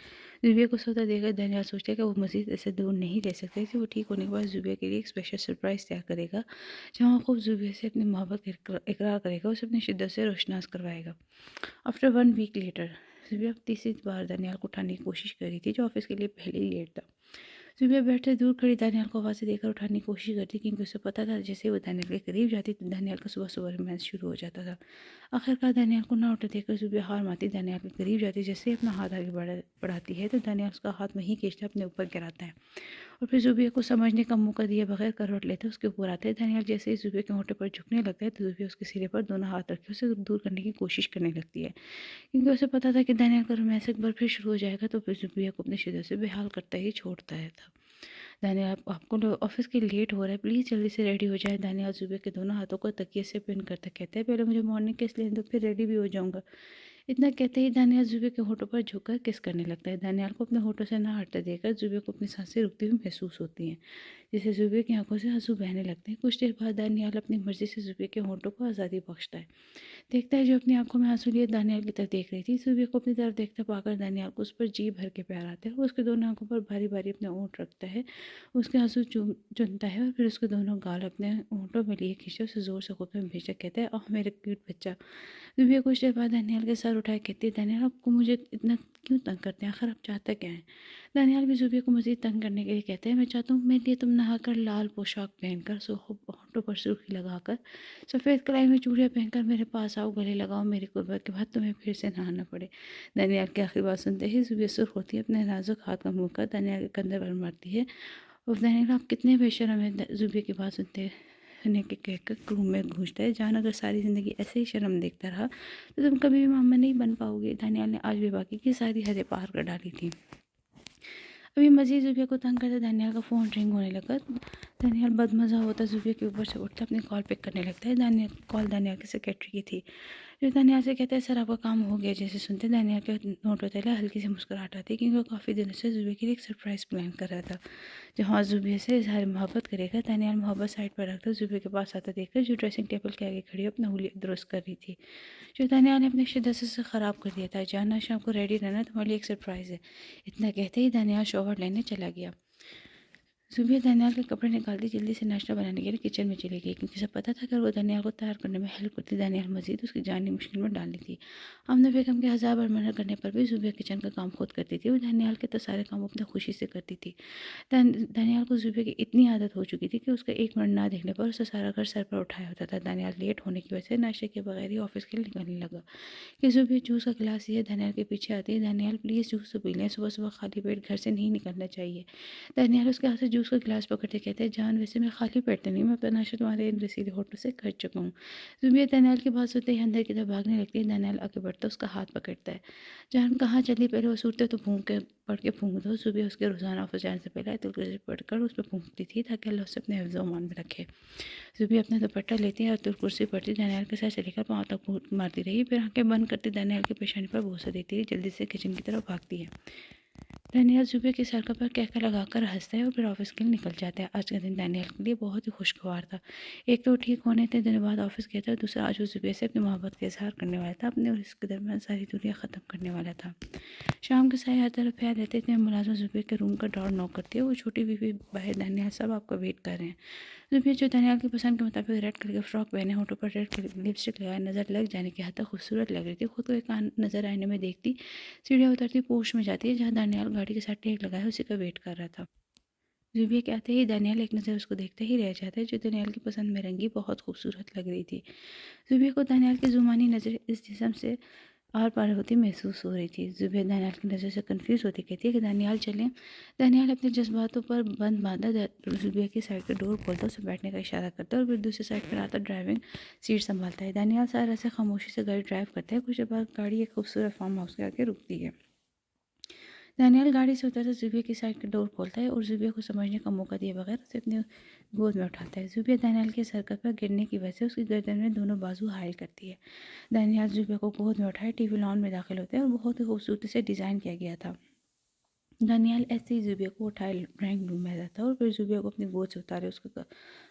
ज़ुबिया को सोता देखकर दानियाल सोचता है कि वो मज़ीद ऐसे दूर नहीं रह सकते, कि वो ठीक होने के बाद ज़ुबिया के लिए एक स्पेशल सरप्राइज़ तैयार करेगा, जहाँ वो खूब ज़ुबिया से अपनी मोहब्बत का इकरार करेगा, उसे अपनी शिद्दत से रोशनास करवाएगा। आफ्टर 1 वीक लेटर ज़ुबिया तीसरी बार दानियाल को उठाने की कोशिश कर रही थी, जो ऑफिस के लिए पहले ही लेट था। ज़ुबिया बेड से दूर खड़ी दानियाल को आवाज़ें देकर उठाने की कोशिश करती, क्योंकि उसे पता था जैसे वो दानियाल के करीब जाती तो दानियाल का सुबह सुबह रोमांस शुरू हो जाता था। आखिरकार दानियाल को ना उठते देखकर ज़ुबिया हार मानती दानियाल के करीब जाती, जैसे ही अपना हाथ आगे बढ़ाती है तो दानियाल उसका हाथ वहीं खींचता अपने ऊपर गिराता है और फिर ज़ुबिया को समझने का मौका दिए बगैर करवट लेते उसके ऊपर आते हैं। दानियाल जैसे ही ज़ुबिया के होंठे पर झुकने लगता है तो ज़ुबिया उसके सिरे पर दोनों हाथ रखे उसे दूर करने की कोशिश करने लगती है, क्योंकि उसे पता था कि दानियाल का रोमांस एक बार फिर शुरू हो जाएगा तो फिर ज़ुबिया को अपनी शिद्दत से बेहाल करता ही छोड़ता है था। दानियाल आपको ऑफिस के लेट हो रहा है, प्लीज़ जल्दी से रेडी हो जाए। दानियाल ज़ुबिया के दोनों हाथों को तकिए से पिन करते कहते हैं, पहले मुझे मॉर्निंग किस लेने दो, फिर रेडी भी हो जाऊँगा। इतना कहते ही दानियाल ज़ुबैर के होठों पर झुककर किस करने लगता है। दानियाल को अपने होठों से ना हटते देखकर ज़ुबैर को अपनी सांसें रुकती हुई महसूस होती हैं, जिससे ज़ुबैर की आंखों से आंसू बहने लगते हैं। कुछ देर बाद दानियाल अपनी मर्जी से ज़ुबैर के होठों को आज़ादी बख्शता है। देखता है जो अपनी आंखों में आंसू लिए दानियाल की तरफ देख रही थी। ज़ुबैर को अपनी तरफ देखता पाकर दानियाल को उस पर जी भर के प्यार आता है। वो उसके दोनों आंखों पर भारी भारी अपने होंठ रखता है, उसके आंसू चुनता है और फिर उसके दोनों गाल अपने होंठों में लिए खींचे उसे जोर से खूब में भेजा कहता है, ओह मेरे क्यूट बच्चा। दिव्या कुछ देर बाद दानियाल के सर उठाए कहती है, दानियाल आपको मुझे इतना क्यों तंग करते हैं, आखिर आप चाहते क्या हैं। दानियाल भी जुबिया को मज़ीद तंग करने के लिए कहते हैं, मैं चाहता हूँ मेरे लिए तुम नहाकर लाल पोशाक पहनकर होठों पर सुर्खी लगाकर सफ़ेद कलाई में चूड़ियाँ पहनकर मेरे पास आओ, गले लगाओ, मेरी कुर्बत के बाद तुम्हें फिर से नहाना पड़े। दानियाल की आखिरी बात सुनते ही जुबिया सुर्ख होती है, अपने नाजुक हाथ का मुँह कर दानियाल के कंधे पर मारती है। और दानियाल आप कितने बेशर्म हैं। जुबिया की बात सुनते ने के कहकर रूम में घुसता है। जान अगर सारी ज़िंदगी ऐसे ही शर्म देखता रहा तो तुम कभी भी मामा नहीं बन पाओगे। दानियाल ने आज भी बाकी की सारी हदें पार कर डाली थी। अभी मज़ीद ज़ुबिया को तंग करते दानियाल का फ़ोन रिंग होने लगा। दानियाल बदमज़ा होता ज़ुबिया के ऊपर से उठता अपनी कॉल पिक करने लगता है। दानियाल की सेक्रेटरी की थी, जो दानियाल से कहता है, सर आपका काम हो गया। जैसे सुनते दानियाल के नोटों तले हल्की सी मुस्कुराहट आती है, क्योंकि वो काफ़ी दिनों से ज़ुबिया के लिए एक सरप्राइज़ प्लान कर रहा था, जहाँ ज़ुबिया से इज़हार मोहब्बत करेगा। दानियाल मोहब्बत साइड पर रखकर ज़ुबिया के पास आता देखकर जो ड्रेसिंग टेबल के आगे खड़ी अपना हुलिया दुरुस्त कर रही थी, जो दानियाल ने अपनी शिद्दत से ख़राब कर दिया था। जाना शाम को रेडी रहना, तुम्हारे लिए एक सरप्राइज़ है। इतना कहते ही दानियाल शॉवर लेने चला गया। सुबह दानियाल के कपड़े निकालती जल्दी से नाश्ता बनाने के लिए किचन में चली गई, क्योंकि सब पता था कि वो दानियाल को तैयार करने में हेल्प करती, दानियाल मजीद उसकी जान मुश्किल में डालनी थी। आमना बेगम के हज़ार बार मना करने पर भी सुबह किचन का काम खुद करती थी। वो दानियाल के तो सारे काम अपने खुशी से करती थी। दानियाल को सुबह की इतनी आदत हो चुकी थी कि उसका एक मिनट ना देखने पर उसे सारा घर सर पर उठाया होता था। दानियाल लेट होने की वजह से नाश्ते के बगैर ही ऑफिस के लिए निकलने लगा कि सुबह जूस का गिलास ये दानियाल के पीछे आती है, दानियाल प्लीज़ जूस तो पी लें, सुबह सुबह खाली पेट घर से नहीं निकलना चाहिए। दानियाल उसके हाथ से जूस का गिलास पकड़ते कहते हैं, जान वैसे मैं खाली पेट तो नहीं, मैं अपना नाश्ता तुम्हारे इन रसीले होटल से कर चुका हूँ। जुबिया दानियाल की बात सुनते ही अंदर की तरफ भागने लगती है। दानियाल आगे बढ़ता उसका हाथ पकड़ता है। जान कहाँ चली, पहले वो सूरते तो फूंक के पढ़ के फूंक दो। सुबह उसके रोज़ाना ऑफिस जाने से पहले आयतुल कुर्सी पढ़कर उस पर फूंकती थी, ताकि अल्लाह उसे अपने हिफ्ज़ व ईमान में रखे। सुबह अपना दुपट्टा लेती है, आयतुल कुर्सी पढ़ती, दानियाल के साथ से लेकर पाँव तक फूंक मारती रही, फिर आंखें बंद करती दानियाल की पेशानी पर बोसा देती रही, जल्दी से किचन की तरफ भागती है। दानियाल सुबह के सर पर कहकर लगाकर हंसता है और फिर ऑफिस के लिए निकल जाता है। आज का दिन दानियाल के लिए बहुत ही खुशगवार था। एक तो ठीक होने इतने दिनों बाद ऑफिस गया था, दूसरा आज वो सुबह से अपनी मोहब्बत का इजहार करने वाला था, अपने और इसके दरमियान सारी दुनिया ख़त्म करने वाला था। शाम के साय हर तरफ फैल रहते थे। मुलाजिम जुबैर के रूम का डोर नॉक करती है, वो छोटी बीवी बाहर, दानियाल सब आपका वेट कर रहे हैं। जुबैर जो दानियाल की पसंद के मुताबिक रेड कलर के फ्रॉक पहने, होठों पर रेड कलर की लिपस्टिक लगाए, नज़र लग जाने की हद तक खूबसूरत लग रही थी। खुद को एक नज़र आईने में देखती, सीढ़ियाँ उतरती पोस्ट में जाती है, जहाँ दानियाल गाड़ी के साथ टेक लगाए उसी का वेट कर रहा था। जुबिया के आते ही दानियाल एक नज़र उसको देखते ही रह जाता है, जो दानियाल की पसंद में रंगी बहुत खूबसूरत लग रही थी। जुबिया को दानियाल की जुबानी नज़र इस जिस्म से आर पार होती महसूस हो रही थी। जुबिया दानियाल की नज़र से कंफ्यूज होती कहती है कि दानियाल चलें। दानियाल अपने जज्बातों पर बंद बांधा जुबिया की साइड का डोर खोलता, उसे बैठने का इशारा करता है और फिर दूसरी साइड पर आता ड्राइविंग सीट संभालता है। दानियाल सारा से खामोशी से गाड़ी ड्राइव करता है। कुछ देर बाद गाड़ी एक खूबसूरत फार्म हाउस के आगे रुकती है। दानियाल गाड़ी से उतरता जुबिया की साइड का डोर खोलता है और जुबिया को समझने का मौका दिए बगैर उसे अपने गोद में उठाता है। जुबिया दानियाल के सर पर गिरने की वजह से उसकी गर्दन में दोनों बाजू हायल करती है। दानियाल जुबिया को गोद में उठाए टीवी लॉन में दाखिल होता है और बहुत ही खूबसूरती से डिज़ाइन किया गया था। दानियाल ऐसे ही जुबिया को उठाए ड्राइंग रूम में जाता है और फिर जुबिया को अपनी गोद से उतारे उसका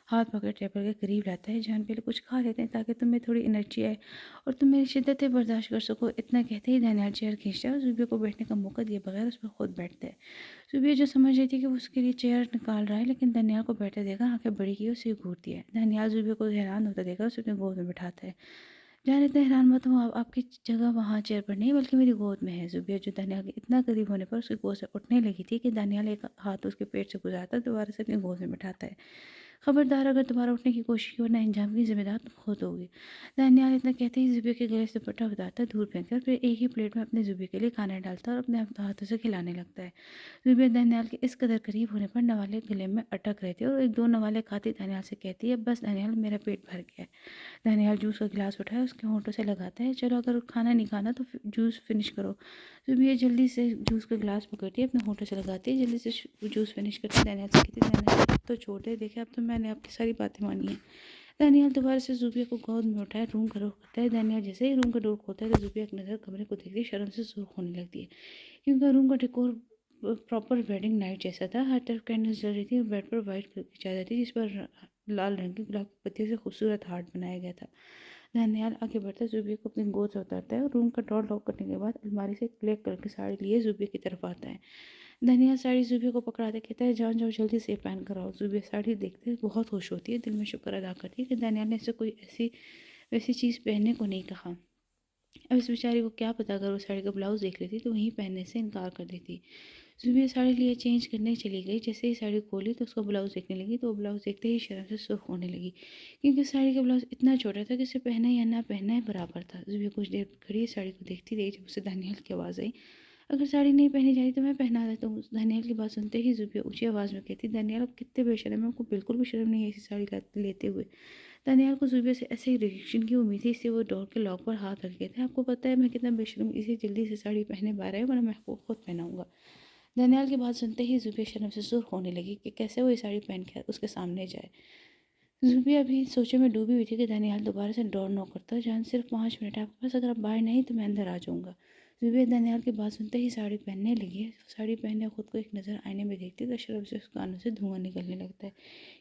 हाथ पकड़ टेबल के करीब लाता है। जान पहले कुछ खा लेते हैं ताकि तुम्हें थोड़ी एनर्जी आए और तुम मेरी शिद्दतें बर्दाश्त कर सको। इतना कहते ही दानियाल चेयर खींचता है और जुबिया को बैठने का मौका दिए बगैर उस पर खुद बैठता है। जुबिया जो समझ रही थी कि वो उसके लिए चेयर निकाल रहा है, लेकिन दानियाल को बैठे देखा आंखें बड़ी की उसे घूरती है। दानियाल जुबिया को हैरान होता देखा उसे अपने गोद में बिठाता है। जान इतने हैरान मत हो, आपकी जगह वहाँ चेयर पर नहीं बल्कि मेरी गोद में है। जुबिया जो दानियाल के इतना करीब होने पर उसकी गोद से उठने लगी थी कि दानियाल एक हाथ उसके पेट से गुजारता दोबारा से अपनी गोद में बिठाता है। खबरदार अगर दोबारा उठने की कोशिश की वरना अंजाम की जिम्मेदार तुम खुद होगी। दानियाल इतना कहते ही जुबिया के गले से दुपट्टा उतारता दूर फेंककर फिर एक ही प्लेट में अपने जुबिया के लिए खाना डालता और अपने हाथों से खिलाने लगता है। जुबिया दानियाल के इस कदर करीब होने पर नवाले गले में अटक रहे थे और एक दो नवाले खाती दानियाल से कहती है, बस दानियाल मेरा पेट भर गया है। दानियाल जूस का गिलास उठाए उसके होंठों से लगाता है, चलो अगर खाना नहीं खाना तो जूस फिनिश करो। जुबिया जल्दी से जूस का गिलास पकड़ती है, अपने होंठों से लगाती है, जल्दी से जूस फिनिश करती है। दानियाल से कहती है, दानियाल अब तो छोड़ दे, देखे अब तो मैंने आपकी सारी बातें मानी है। दानियाल दोबारा से ज़ुबिया को गोद में उठाए रूम का रुख करता है। दानियाल जैसे ही रूम का डोर खोलता है तो ज़ुबिया एक नज़र कमरे को देखती है, शर्म से सुर्ख होने लगती है क्योंकि रूम का डेकोर प्रॉपर वेडिंग नाइट जैसा था। हर तरफ कैंडल्स जल रही थी और बेड पर वाइट कलर की चादर थी जिस पर लाल रंग की गुलाब की पत्तियों से खूबसूरत हार्ट बनाया गया था। दानियाल आगे बढ़ता ज़ुबिया को अपनी गोद से उतारता है और रूम का डोर लॉक करने के बाद अलमारी से एक ब्लैक कलर की साड़ी लिए ज़ुबिया की तरफ आता है। दानियाल साड़ी ज़ुबिया को पकड़ाते कहता है, जान जाओ जल्दी से पहन कर आओ। ज़ुबिया साड़ी देखते बहुत खुश होती है, दिल में शुक्र अदा करती है कि दानियाल ने ऐसे कोई ऐसी वैसी चीज़ पहनने को नहीं कहा। अब इस बेचारी को क्या पता, अगर वो साड़ी का ब्लाउज़ देख लेती तो वहीं पहनने से इनकार कर देती। ज़ुबिया साड़ी लिए चेंज करने चली गई। जैसे ही साड़ी खोली तो उसका ब्लाउज़ देखने लगी तो वो ब्लाउज़ देखते ही शर्म से सुर्ख होने लगी क्योंकि साड़ी का ब्लाउज़ इतना छोटा था कि उसे पहना या ना पहनना है बराबर था। ज़ुबिया कुछ देर खड़ी साड़ी को देखती रही जब उसे दानियाल की आवाज़ आई, अगर साड़ी नहीं पहनी जा रही तो मैं पहना देता हूँ। दानियाल की बात सुनते ही ज़ुबिया ऊँची आवाज़ में कहती, दानियाल आप कितने बेशर्म हैं, आपको बिल्कुल भी शर्म नहीं है ऐसी साड़ी लेते हुए। दानियाल को ज़ुबिया से ऐसे ही रिएक्शन की उम्मीद थी, इससे वो डोर के लॉक पर हाथ रख गए थे। आपको पता है मैं कितना बेशर्म, इसे जल्दी से साड़ी पहने पा रहा है वरना मैं खुद पहनाऊंगा। दानियाल की बात सुनते ही ज़ुबिया शर्म से सुर्ख होने लगी कि कैसे वो ये साड़ी पहन कर उसके सामने जाए। ज़ुबिया अभी सोचों में डूबी हुई थी कि दानियाल दोबारा से डोर नॉक करता है। जान सिर्फ 5 मिनट है आपके पास, अगर आप बाहर नहीं तो मैं अंदर आ जाऊँगा। ज़ुबिया दानियाल की बात सुनते ही साड़ी पहनने लगी है। साड़ी पहनने खुद को एक नज़र आईने में देखती है तो शर्म से उसके कानों से धुआं निकलने लगता है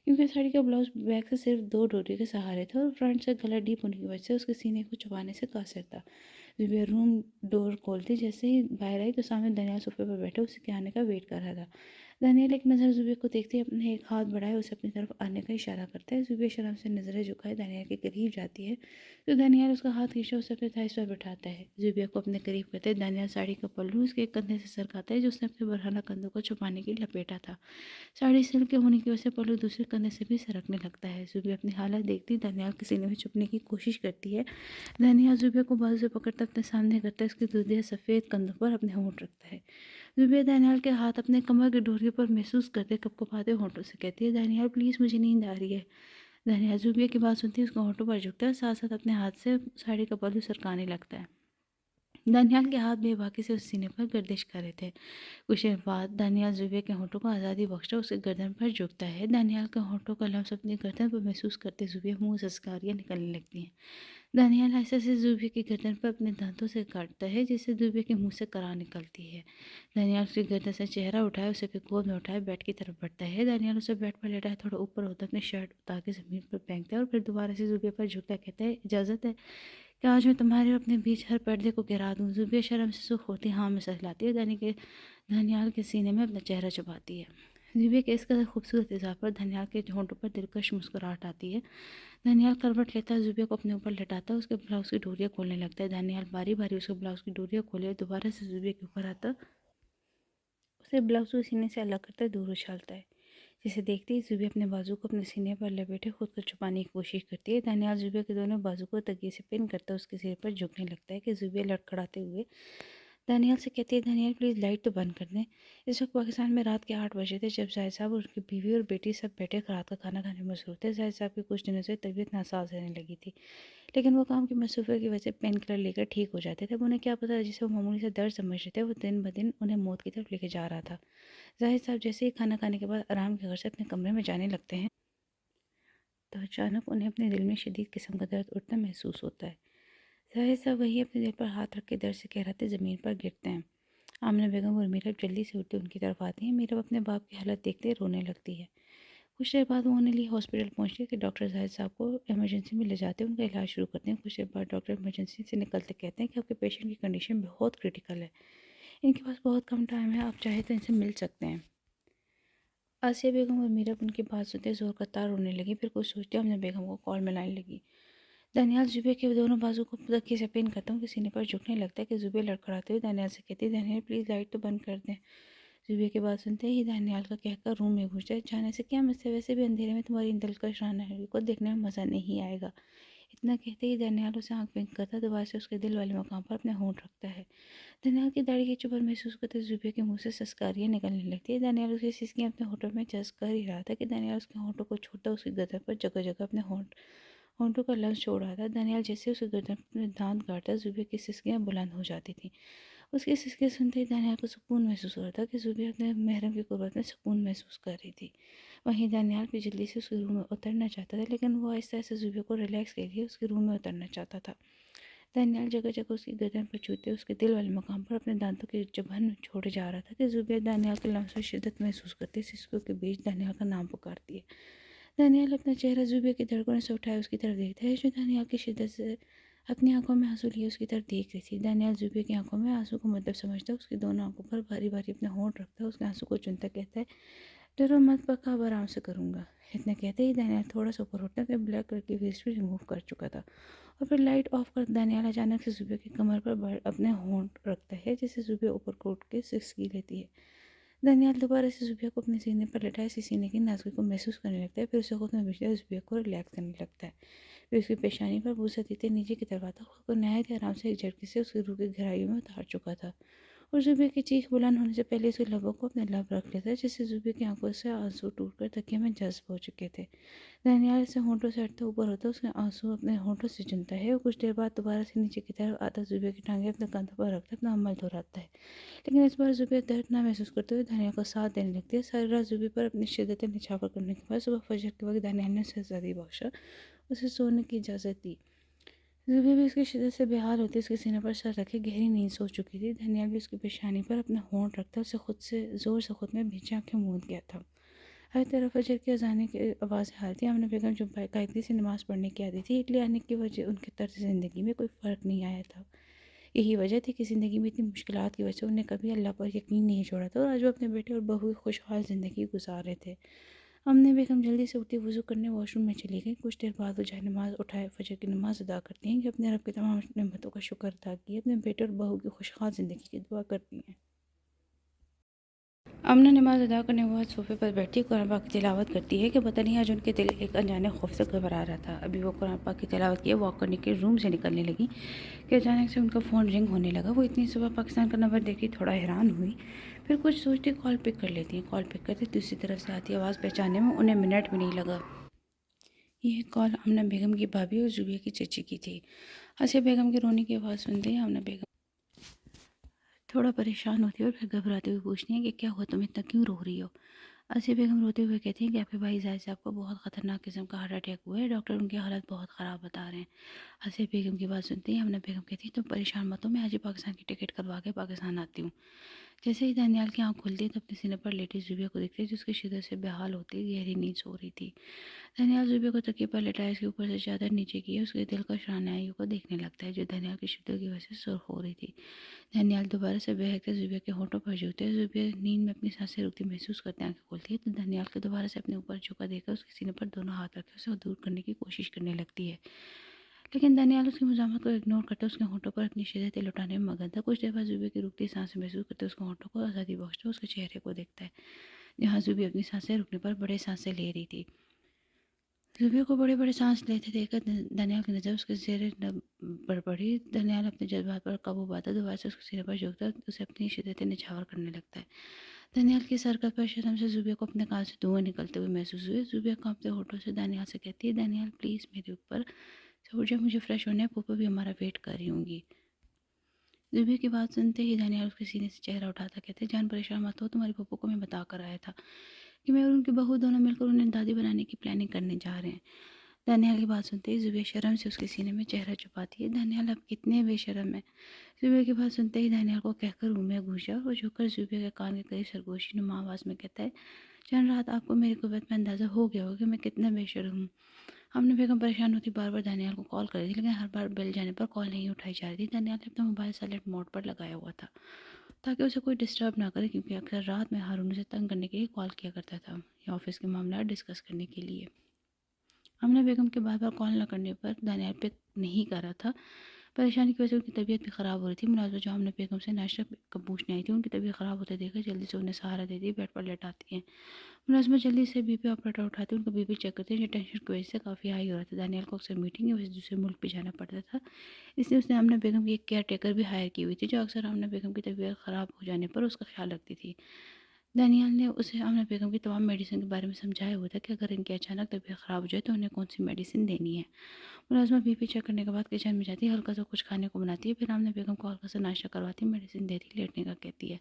क्योंकि साड़ी का ब्लाउज बैक से सिर्फ 2 डोरी के सहारे थे और फ्रंट से गला डीप होने की वजह से उसके सीने को छुपाने से कासिर था। ज़ुबिया रूम डोर खोलती जैसे ही बाहर आई तो सामने दानियाल सोफे पर बैठे उसके आने का वेट कर रहा था। दानियाल एक नज़र ज़ुबिया को देखते ही अपने एक हाथ बढ़ाए उसे अपनी तरफ आने का इशारा करता है। ज़ुबिया शर्म से नज़रें झुकाए दानियाल के करीब जाती है तो दानियाल उसका हाथ खींचा उसे अपने थाइस पर बैठाता है। ज़ुबिया को अपने करीब करते दानियाल साड़ी का पल्लू उसके एक कंधे से सरकाता है जो उसने अपने बरहना कंधों को छुपाने के लिए लपेटा था। साड़ी सिल्क के होने की वजह से पल्लू दूसरे कंधे से भी सरकने लगता है। ज़ुबिया अपनी हालत देखती दानियाल के सीने में छुपने की कोशिश करती है। दानियाल ज़ुबिया को बाजू से पकड़ता अपने सामने करता है, उसके दूधिया सफ़ेद कंधों पर अपने होंठ रखता है। ज़ुबिया दानियाल के हाथ अपने कमर की डोरी पर महसूस करते कपकपाते होंठों से कहती है, दानियाल प्लीज़ मुझे नींद आ रही है। दानियाल ज़ुबिया की बात सुनती है उसके होंठों पर झुकता है और साथ साथ अपने हाथ से साड़ी का पल्लू सरकाने लगता है। दानियाल के हाथ बेबाकी से उस सीने पर गर्दिश कर रहे थे। कुछ देर बाद दानियाल ज़ुबिया के होंठों को आज़ादी बख्शकर उसके गर्दन पर झुकता है। दानियाल के होंठों का लम्स अपनी गर्दन पर महसूस करते ज़ुबिया मुंह से सिसकारियाँ निकलने लगती हैं। दानियाल ऐसे-ऐसे ज़ुबिया की गर्दन पर अपने दांतों से काटता है जिससे ज़ुबिया के मुंह से कराह निकलती है। दानियाल उसकी गर्दन से चेहरा उठाए उसे अपनी गोद में उठाए बेड की तरफ बढ़ता है। दानियाल उसे बेड पर लेटाए थोड़ा ऊपर होता अपनी शर्ट उतार के ज़मीन पर फेंकता है और फिर दोबारा से ज़ुबिया पर झुकता कहता है, इजाज़त है कि आज मैं तुम्हारे और अपने बीच हर पर्दे को गिरा दूँ। ज़ुबिया शर्म से सुर्ख होती हाँ में सर हिलाती है। दानियाल के सीने में अपना चेहरा छुपाती है। ज़ुबिया के इस कदर खूबसूरत इज़ाफ़े पर दानियाल के होंठों पर दिलकश मुस्कुराहट आती है। दानियाल करवट लेता है, ज़ुबिया को अपने ऊपर लेटाता है, उसके ब्लाउज़ की डोरियाँ खोलने लगता है। दानियाल बारी-बारी उसके ब्लाउज़ की डोरियाँ खोले, दोबारा से ज़ुबिया के ऊपर आता, उसे ब्लाउज़ को सीने से अलग करता है, दूर उछालता है। जिसे देखते ही ज़ुबिया अपने बाजू को अपने सीने पर लपेटे खुद को छुपाने की कोशिश करती है। दानियाल ज़ुबिया के दोनों बाजू को तकिए से पिन करता है, उसके सिर पर झुकने लगता है कि ज़ुबिया लड़खड़ाते हुए दानियाल से कहती है, दानियाल प्लीज़ लाइट तो बंद कर दें। इस वक्त पाकिस्तान में रात के 8 बजे थे जब जाहिद साहब और उनकी बीवी और बेटी सब बैठे रात का खाना खाने में मसरूफ़ थे। जाहिद साहब की कुछ दिनों से तबीयत नासाज रहने लगी थी लेकिन वो काम की मसरूफियत की वजह से पेन किलर लेकर ठीक हो जाते थे। अब उन्हें क्या पता जिसे वो मामूली सा दर्द समझ रहे थे वो दिन ब दिन उन्हें मौत की तरफ लेके जा रहा था। जाहिद साहब जैसे ही खाना खाने के बाद आराम के घर से अपने कमरे में जाने लगते हैं तो अचानक उन्हें अपने दिल में शदीद किस्म का दर्द उठना महसूस होता है। जाहिद साहब वही अपने दिल पर हाथ रख के दर्द से कहराते ज़मीन पर गिरते हैं। आमना बेगम और मीरब जल्दी से उठते उनकी तरफ आती हैं। मीरब अपने बाप की हालत देखते रोने लगती है। कुछ देर बाद वो उन्हें लिए हॉस्पिटल पहुंचते कि डॉक्टर जाहिद साहब को इमरजेंसी में ले जाते हैं, उनका इलाज शुरू करते हैं। कुछ देर बाद डॉक्टर इमरजेंसी से निकलते कहते हैं कि आपके पेशेंट की कंडीशन बहुत क्रिटिकल है, इनके पास बहुत कम टाइम है, आप चाहे तो इनसे मिल सकते हैं। आसिया बेगम और मीरब उनकी बात सुनते जोर का तार रोने लगी, फिर कुछ सोचते हमने बेगम को कॉल मिलाने लगी। दानियाल जुबे के दोनों बाजू को तकिए से पिन करता हूँ कि सीने पर झुकने लगता है कि जुबे लड़खड़ाते हुए दानियाल से कहती है, दानियाल प्लीज़ लाइट तो बंद कर दें। जुबे की बात सुनते ही दानियाल का कहकर रूम में घुस जाए, जाने से क्या मुझसे, वैसे भी अंधेरे में तुम्हारी इन दिलकश राहनाई को देखने में मज़ा नहीं आएगा। इतना कहते ही दानियाल उसे आंख बंद करता, दोबारा से उसके दिल वाले मकाम पर अपने होंठ रखता है। दानियाल की दाढ़ी की चुभन महसूस करते जुबे के मुंह से सस्कारियाँ निकलने लगती है। दानियाल उसकी सिसकियाँ अपने होठों में जस कर ही रहा था कि दानियाल उसके होंठों को छोड़ता उसकी गर्दन पर जगह जगह अपने होंठों का लंस छोड़ रहा था। दानियाल जैसे उसकी गर्दन में दांत गाड़ता जुबे की सिसकियाँ बुलंद हो जाती थी। उसकी इस इसके सुनते ही दानियाल को सुकून महसूस हो रहा था कि ज़ुबैर अपने महरम की क़ुर्बत में सुकून महसूस कर रही थी। वहीं दानियाल भी जल्दी से उसके रूम में उतरना चाहता था, लेकिन वो आहिस्ता-आहिस्ता ज़ुबैर को रिलैक्स के लिए उसके रूम में उतरना चाहता था। दानियाल जगह-जगह उसकी गर्दन पर छूते उसके दिल वाले मकाम पर अपने दांतों की चुभन छोड़े जा रहा था कि ज़ुबैर दानियाल के लम्स में शिद्दत महसूस करती, सिसकों के बीच दानियाल का नाम पुकारती है। दानियाल अपना चेहरा ज़ुबैर की धड़कनों से उठाए उसकी तरफ देखता है, जो दानियाल की शिद्दत से अपनी आंखों में आंसू लिए उसकी तरफ देख रही थी। दानियाल ज़ुबैर की आंखों में आंसू को मतलब समझता, उसकी दोनों आंखों पर भारी-भारी अपने होंठ रखता, उसके आंसू को चुनता कहता है, डरो मत पक्का, अब आराम से करूँगा। इतना कहते ही दानियाल थोड़ा सा ऊपर उठता तो ब्लैक कलर की वेस्ट भी रिमूव कर चुका था और फिर लाइट ऑफ कर दानियाल अचानक से ज़ुबैर की कमर पर अपने होंठ रखता है, जिससे ज़ुबैर ऊपर को उठ के सिसकी लेती है। दानियाल दोबारा से ज़ुबैर को अपने सीने पर लेटा इसी सीने की नाज़ुकी को महसूस करने लगता है, फिर उसे खुद में बिछते ज़ुबैर को रिलैक्स करने लगता है। फिर उसकी पेशानी पर बूसा देते नीचे की तरफ आता, खुद को नहायत ही आराम से एक झटके से उसकी रूह की गहराइयों में उतार चुका था और ज़ुबैर की चीख बुलंद होने से पहले उसके लबों को अपने लब रख लेता, जिससे ज़ुबैर की आंखों से आंसू टूटकर तकिए में जज़्ब हो चुके थे। दानियाल से होंठों से हटता ऊपर होता उसके आंसू अपने होंठों से चुनता है और कुछ देर बाद दोबारा से नीचे की तरफ आता, ज़ुबैर की टांगें अपने कंधों पर रखता अपना अमल दोहराता है। लेकिन इस बार ज़ुबैर दर्द ना महसूस करते हुए दानियाल को साथ देने लगती है। सारी रात ज़ुबैर पर अपनी शिद्दतें निछावर करने के बाद सुबह फजर के वक्त दानियाल ने उसे आज़ादी बख्शा, उसे सोने की इजाज़त दी। ज़ुबैर भी उसकी शिद्दत से बेहाल होती उसके सीने पर सर रखे गहरी नींद सो चुकी थी। दानियाल भी उसकी पेशानी पर अपना होंठ रखता उसे खुद से ज़ोर से खुद में भींची आंखें मूंद गया था। हर तरफ फजर की अज़ानें की आवाज़ें आ रही थी। आमना बेगम जो बाकायदगी से नमाज़ पढ़ने की आदी थी, इटली आने की वजह उनके तर्ज ज़िंदगी में कोई फ़र्क नहीं आया था। यही वजह थी कि ज़िंदगी में इतनी मुश्किलात की वजह से उन्हें कभी अल्लाह पर यकीन नहीं छोड़ा था और आज वो अपने बेटे और बहू की खुशहाल ज़िंदगी गुजार रहे थे। अम्ने बेगम जल्दी से उठी, वज़ू करने वॉशरूम में चली गई। कुछ देर बाद वो जाए नमाज़ उठाए फजर की नमाज़ अदा करती हैं कि अपने रब की तमाम नेमतों का शुक्र अदा किए, अपने बेटे और बहू की खुशहाल ज़िंदगी की दुआ करती हैं। अमना नमाज़ अदा करने के बाद सोफ़े पर बैठी कुरान पाक की तिलावत करती है कि पता नहीं आज उनके दिल एक अनजाने खौफ से घबरा रहा था। अभी वो कुरान पाक की तिलावत किए वॉक करने के रूम से निकलने लगी कि अचानक से उनका फ़ोन रिंग होने लगा। वो इतनी सुबह पाकिस्तान का नंबर देखी थोड़ा हैरान हुई, फिर कुछ सोचती कॉल पिक कर लेती हैं। कॉल पिक करते दूसरी तरफ से आती आवाज़ पहचानने में उन्हें मिनट भी नहीं लगा। यह कॉल अमना बेगम की भाभी और ज़ुबिया की चची की थी। आसिया बेगम की रोने की आवाज़ सुनते ही अमना बेगम थोड़ा परेशान होती है और फिर घबराते हुए पूछती हैं कि क्या हुआ, तुम इतना क्यों रो रही हो। आसिया बेगम रोते हुए कहती हैं कि आपके भाई जायद साहब को बहुत ख़तरनाक किस्म का हार्ट अटैक हुआ है, डॉक्टर उनकी हालत बहुत ख़राब बता रहे हैं। आसिया बेगम की बात सुनते ही अमना बेगम कहती हैं, तुम परेशान मत हो, मैं आज ही पाकिस्तान की टिकट करवा के पाकिस्तान आती हूँ। जैसे ही दानियाल की आँख खुलती है तो अपने सीने पर लेटी ज़ुबिया को देखती है, जिसकी शिद्दत से बेहाल होती गहरी नींद सो रही थी। दानियाल ज़ुबिया को तकिए पर लेटाया, इसके ऊपर से चादर नीचे की है, उसके दिल का शरनाइयों को देखने लगता है, जो दानियाल की शब्दों की वजह से सुर्ख हो रही थी। दानियाल दोबारा से बहकते ज़ुबिया के होठों पर झूलते हैं। ज़ुबिया नींद में अपनी सांसें रुकती महसूस करते आंखें खोलती है तो दानियाल को दोबारा से अपने ऊपर झुका देकर उसके सीने पर दोनों हाथ रखे उसे दूर करने की कोशिश करने लगती है, लेकिन दानियाल उसकी मुज़ाहमत को इग्नोर करते उसके होठों पर अपनी शिद्दत लुटाने में मगन था। कुछ देर बाद ज़ुबिया की रुकती सांसें महसूस करते उसके होठों को आज़ादी बख्शते उसके चेहरे को देखता है, जहाँ ज़ुबिया अपनी सांसें रुकने पर बड़े सांसें ले रही थी। ज़ुबिया को बड़े-बड़े सांस लेते देखकर दानियाल की नज़र उसके चेहरे पर पड़ी। दानियाल अपने जज्बात पर काबू पाता दोबारा से उसके सिर पर झुकता उसे अपनी शिद्दतें निछावर करने लगता है। दानियाल की सरकत पर शर्म से ज़ुबिया को अपने कान से धुआं निकलते हुए महसूस हुए। ज़ुबिया कांपते होठों से दानियाल से कहती है, दानियाल प्लीज़ मेरे ऊपर छोड़ जा, मुझे फ्रेश होने, पप्पा भी हमारा वेट कर रही होंगी। ज़ुबिया की बात सुनते ही दानियाल उसके सीने से चेहरा उठाता कहते, जान परेशान मत हो, तुम्हारे पप्पा को मैं बता कर आया था कि मैं और उनकी बहू दोनों मिलकर उन्हें दादी बनाने की प्लानिंग करने जा रहे हैं। दानियाल की बात सुनते ही ज़ुबिया शर्म से उसके सीने में चेहरा छुपाती है। दानियाल अब कितने बेशर्म है। ज़ुबिया की बात सुनते ही दानियाल को कहकर रूम में घुस जाओ। वो झुककर ज़ुबिया के कान के करीब सरगोशी नुमा आवाज़ में कहता है, जान रात आपको मेरी कुव्वत में अंदाज़ा हो गया होगा कि मैं कितना बेशर्म हूँ। हमने बेगम परेशान होती बार बार दानियाल को कॉल कर रही थी, लेकिन हर बार बेल जाने पर कॉल नहीं उठाई जा रही थी। दानियाल ने अपना मोबाइल साइलेंट मोड पर लगाया हुआ था ताकि उसे कोई डिस्टर्ब ना करे, क्योंकि अक्सर रात में हारून उसे तंग करने के लिए कॉल किया करता था या ऑफिस के मामला डिस्कस करने के लिए। आमना बेगम के बार बार कॉल न करने पर दानियाल पिक नहीं कर रहा था। परेशानी की वजह से उनकी तबीयत भी ख़राब हो रही थी। मुलाज़िम जो आमना बेगम से नाश्ता कब पूछने आई थी, उनकी तबीयत ख़राब होते देखकर जल्दी से उन्हें सहारा देती बेड पर लेटाती हैं। मुलाज़िमा जल्दी से बीपी ऑपरेटर उठाती उनका बीपी चेक करते हैं, जो टेंशन की वजह से काफ़ी हाई हो रहा था। दानियाल को अक्सर मीटिंग या वजह दूसरे मुल्क भी जाना पड़ता था, इसलिए उसने आमना बेगम की एक केयर टेकर भी हायर की हुई थी, जो अक्सर आमना बेगम की तबीयत ख़राब हो जाने पर उसका ख्याल रखती थी। दानियाल ने उसे आमना बेगम की तमाम मेडिसिन के बारे में समझाया हुआ था कि अगर इनकी अचानक तबीयत ख़राब हो जाए तो उन्हें कौन सी मेडिसिन देनी है। मुलाज़िमा बीपी चेक करने के बाद किचन में जाती है, हल्का सा कुछ खाने को बनाती है, फिर आमना बेगम को हल्का सा नाश्ता करवाती है, मेडिसिन देती है, लेटने का कहती है।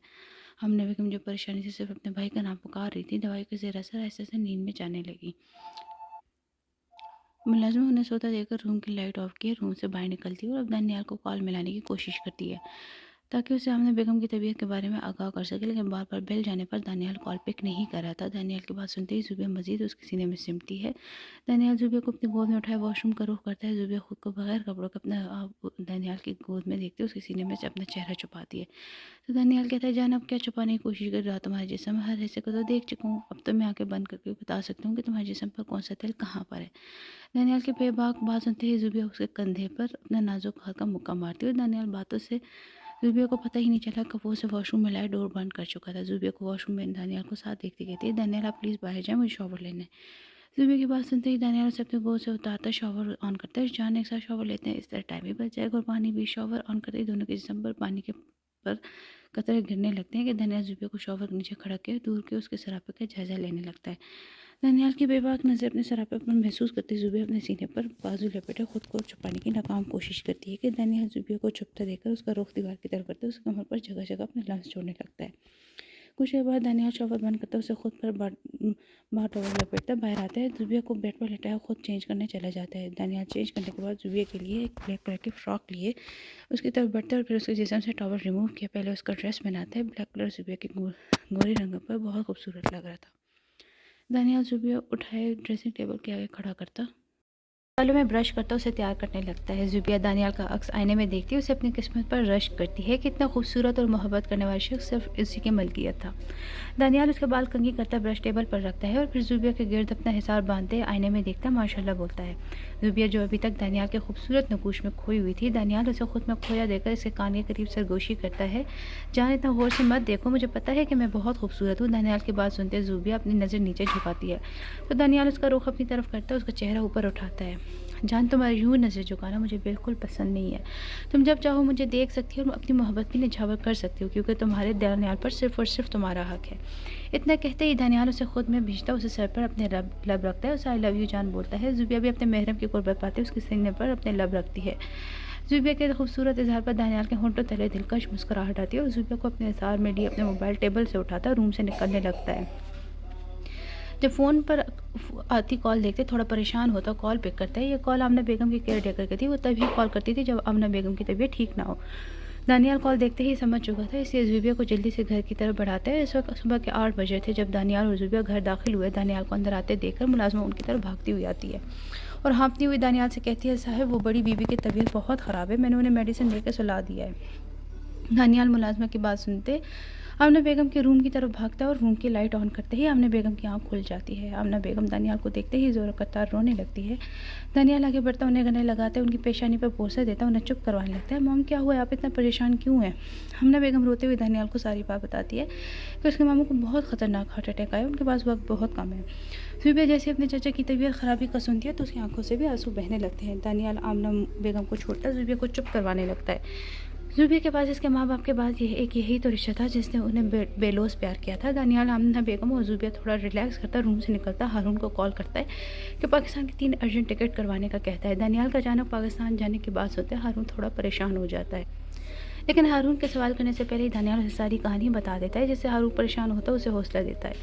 आमना बेगम जो परेशानी से सिर्फ अपने भाई का नाम पुकार रही थी, दवाई के ज़ेर असर ऐसे ऐसे नींद में जाने लगी। मुलाज़िमा उन्हें सोता देखकर रूम की लाइट ऑफ किए रूम से बाहर निकलती है और अब दानियाल को कॉल मिलाने की कोशिश करती है ताकि उसे आमना बेगम की तबीयत के बारे में आगाह कर सके, लेकिन बार बार बेल जाने पर दानियाल कॉल पिक नहीं कर रहा था। दानियाल की बात सुनते ही ज़ुबिया मजीद उसके सीने में सिमटती है। दानियाल ज़ुबिया को अपनी गोद में उठाए वॉशरूम का रुख करता है। ज़ुबिया खुद को बगैर कपड़ों के अपना दानियाल की गोद में देखते उसके सीने में से अपना चेहरा छुपाती है। तो दानियाल कहता है, जान अब क्या छुपाने की कोशिश कर रहा, तुम्हारे जिस्म हर हिस्से को तो देख चुका हूँ, अब तो मैं आंखें बंद करके बता सकती हूँ कि तुम्हारे जिस्म पर कौन सा तेल कहाँ पर है। दानियाल के बेबाक बात सुनते ही ज़ुबिया उसके कंधे पर अपना नाजुक हाथ का मुक्का मारती है और दानियाल बातों से ज़ुबिया को पता ही नहीं चला कब वो उसे वॉशरूम में लाए डोर बंद कर चुका था। ज़ुबिया को वॉशरूम में दानियाल को साथ देखते कहती है, दानियाल आप प्लीज़ बाहर जाएं, मुझे शॉवर लेना है। ज़ुबिया की बात सुनते ही दानियाल उसे अपने गोद से उतारता शॉवर ऑन करता है। जान एक साथ शॉवर लेते हैं, इस तरह टाइम भी बच जाएगा और पानी भी। शॉवर ऑन करते ही दोनों के जिस्म पर पानी के पर कतरे गिरने लगते हैं कि दानियाल ज़ुबिया को शॉवर के नीचे खड़ा के दूर के उसके सरापे का जायजा लेने लगता है। दानियाल की बेबाक नज़र अपने सरापे पर महसूस करती ज़ुबिया अपने सीने पर बाजू लपेटे खुद को छुपाने की नाकाम कोशिश करती है कि दानियाल ज़ुबिया को छुपता देखकर उसका रुख दीवार की तरफ करते उसके कमर पर जगह जगह अपने लम्स छोड़ने लगता है। कुछ देर बाद दानियाल शॉवर बंद करता है, उसे खुद पर बाहर टॉवल लपेटता बाहर आता है। ज़ुबिया को बेड पर लेटाया खुद चेंज करने चला जाता है। दानियाल चेंज करने के बाद ज़ुबिया के लिए एक ब्लैक कलर की फ्रॉक लिए उसकी तरफ बढ़ता है और फिर उसके जिस्म से टॉवल रिमूव किया। पहले उसका ड्रेस पहनाता है। ब्लैक कलर ज़ुबिया के गोरे रंग पर बहुत खूबसूरत लग रहा था। दानियाल ज़ुबिया उठाए ड्रेसिंग टेबल के आगे खड़ा करता, बालों में ब्रश करता उसे तैयार करने लगता है। ज़ुबिया दानियाल का अक्स आईने में देखती है, उसे अपनी किस्मत पर रश्क करती है कि इतना खूबसूरत और मोहब्बत करने वाला शख्स सिर्फ इसी की मलकियत था। दानियाल उसके बाल कंघी करता ब्रश टेबल पर रखता है और फिर ज़ुबिया के गिर्द अपना हिसार बांधते आईने में देखता माशाल्लाह बोलता है। ज़ुबिया जो अभी तक दानियाल के खूबसूरत नकूश में खोई हुई थी, दानियाल उसे खुद में खोया देकर इसके कान के करीब सरगोशी करता है, जान इतना गौर से मत देखो, मुझे पता है कि मैं बहुत खूबसूरत हूँ। दानियाल की बात सुनते ज़ुबिया अपनी नज़र नीचे झुकाती है तो दानियाल उसका रुख अपनी तरफ करता है, उसका चेहरा ऊपर उठाता है। जान तुम्हारी यूँ नज़र झुकाना मुझे बिल्कुल पसंद नहीं है। तुम जब चाहो मुझे देख सकती हो और अपनी मोहब्बत की निछावर कर सकती हो, क्योंकि तुम्हारे दानियाल पर सिर्फ़ और सिर्फ तुम्हारा हक है। इतना कहते ही दानियाल उसे खुद में भेजता, उसे सर पर अपने लब रखता है, उसे आई लव यू जान बोलता है। ज़ुबिया भी अपने महरम की कुर्बत पाते उसके सीने पर अपने लब रखती है। ज़ुबिया के खूबसूरत इजहार पर दानियाल के होंठों तले दिलकश मुस्कुराहट आती है और ज़ुबिया को अपने इजहार में लिए अपने मोबाइल टेबल से उठाता रूम से निकलने लगता है। जब फ़ोन पर आती कॉल देखते थोड़ा परेशान होता कॉल पिक करता है। ये कॉल आमना बेगम की केयर टेकर की थी, वो तभी कॉल करती थी जब आमना बेगम की तबीयत ठीक ना हो। दानियाल कॉल देखते ही समझ चुका था, इसलिए ज़ुबिया को जल्दी से घर की तरफ बढ़ाता है। इस वक्त सुबह के 8 बजे थे जब दानियाल और ज़ुबिया घर दाखिल हुए। दानियाल को अंदर आते देखकर मुलाज़िमा उनकी तरफ भागती हुई आती है और हाँफती हुई दानियाल से कहती है, साहब वो बड़ी बीबी की तबीयत बहुत ख़राब है, मैंने उन्हें मेडिसिन देकर सुला दिया है। दानियाल मुलाज़िमा की बात सुनते आमना बेगम के रूम की तरफ भागता है और रूम की लाइट ऑन करते ही आमना बेगम की आंख खुल जाती है। आमना बेगम दानियाल को देखते ही ज़ोर कतार रोने लगती है। दानियाल आगे बढ़ता उन्हें गले लगाते उनकी पेशानी पर बोसा देता उन्हें चुप करवाने लगता है। मॉम क्या हुआ है, आप इतना परेशान क्यों हैं? आमना बेगम रोते हुए दानियाल को सारी बात बताती है कि उसके मामू को बहुत ख़तरनाक हार्ट अटैक आया, उनके पास वक्त बहुत कम है। ज़ुबिया जैसे अपने चाचा की तबीयत ख़राबी का सुनती है तो उसकी आंखों से भी आंसू बहने लगते हैं। दानियाल आमना बेगम को छोड़ता ज़ुबिया को चुप करवाने लगता है। ज़ुबिया के पास इसके माँ बाप के बाद यही तो रिश्ता था जिसने उन्हें बेलोस प्यार किया था। दानियाल आमना बेगम और ज़ुबिया थोड़ा रिलैक्स करता रूम से निकलता हारून को कॉल करता है कि पाकिस्तान की 3 अर्जेंट टिकट करवाने का कहता है। दानियाल का अचानक पाकिस्तान जाने की बात सुनते हारून थोड़ा परेशान हो जाता है, लेकिन हारून के सवाल करने से पहले ही दानियाल उसे सारी कहानी बता देता है, जिससे हारून परेशान होता है, उसे हौसला देता है।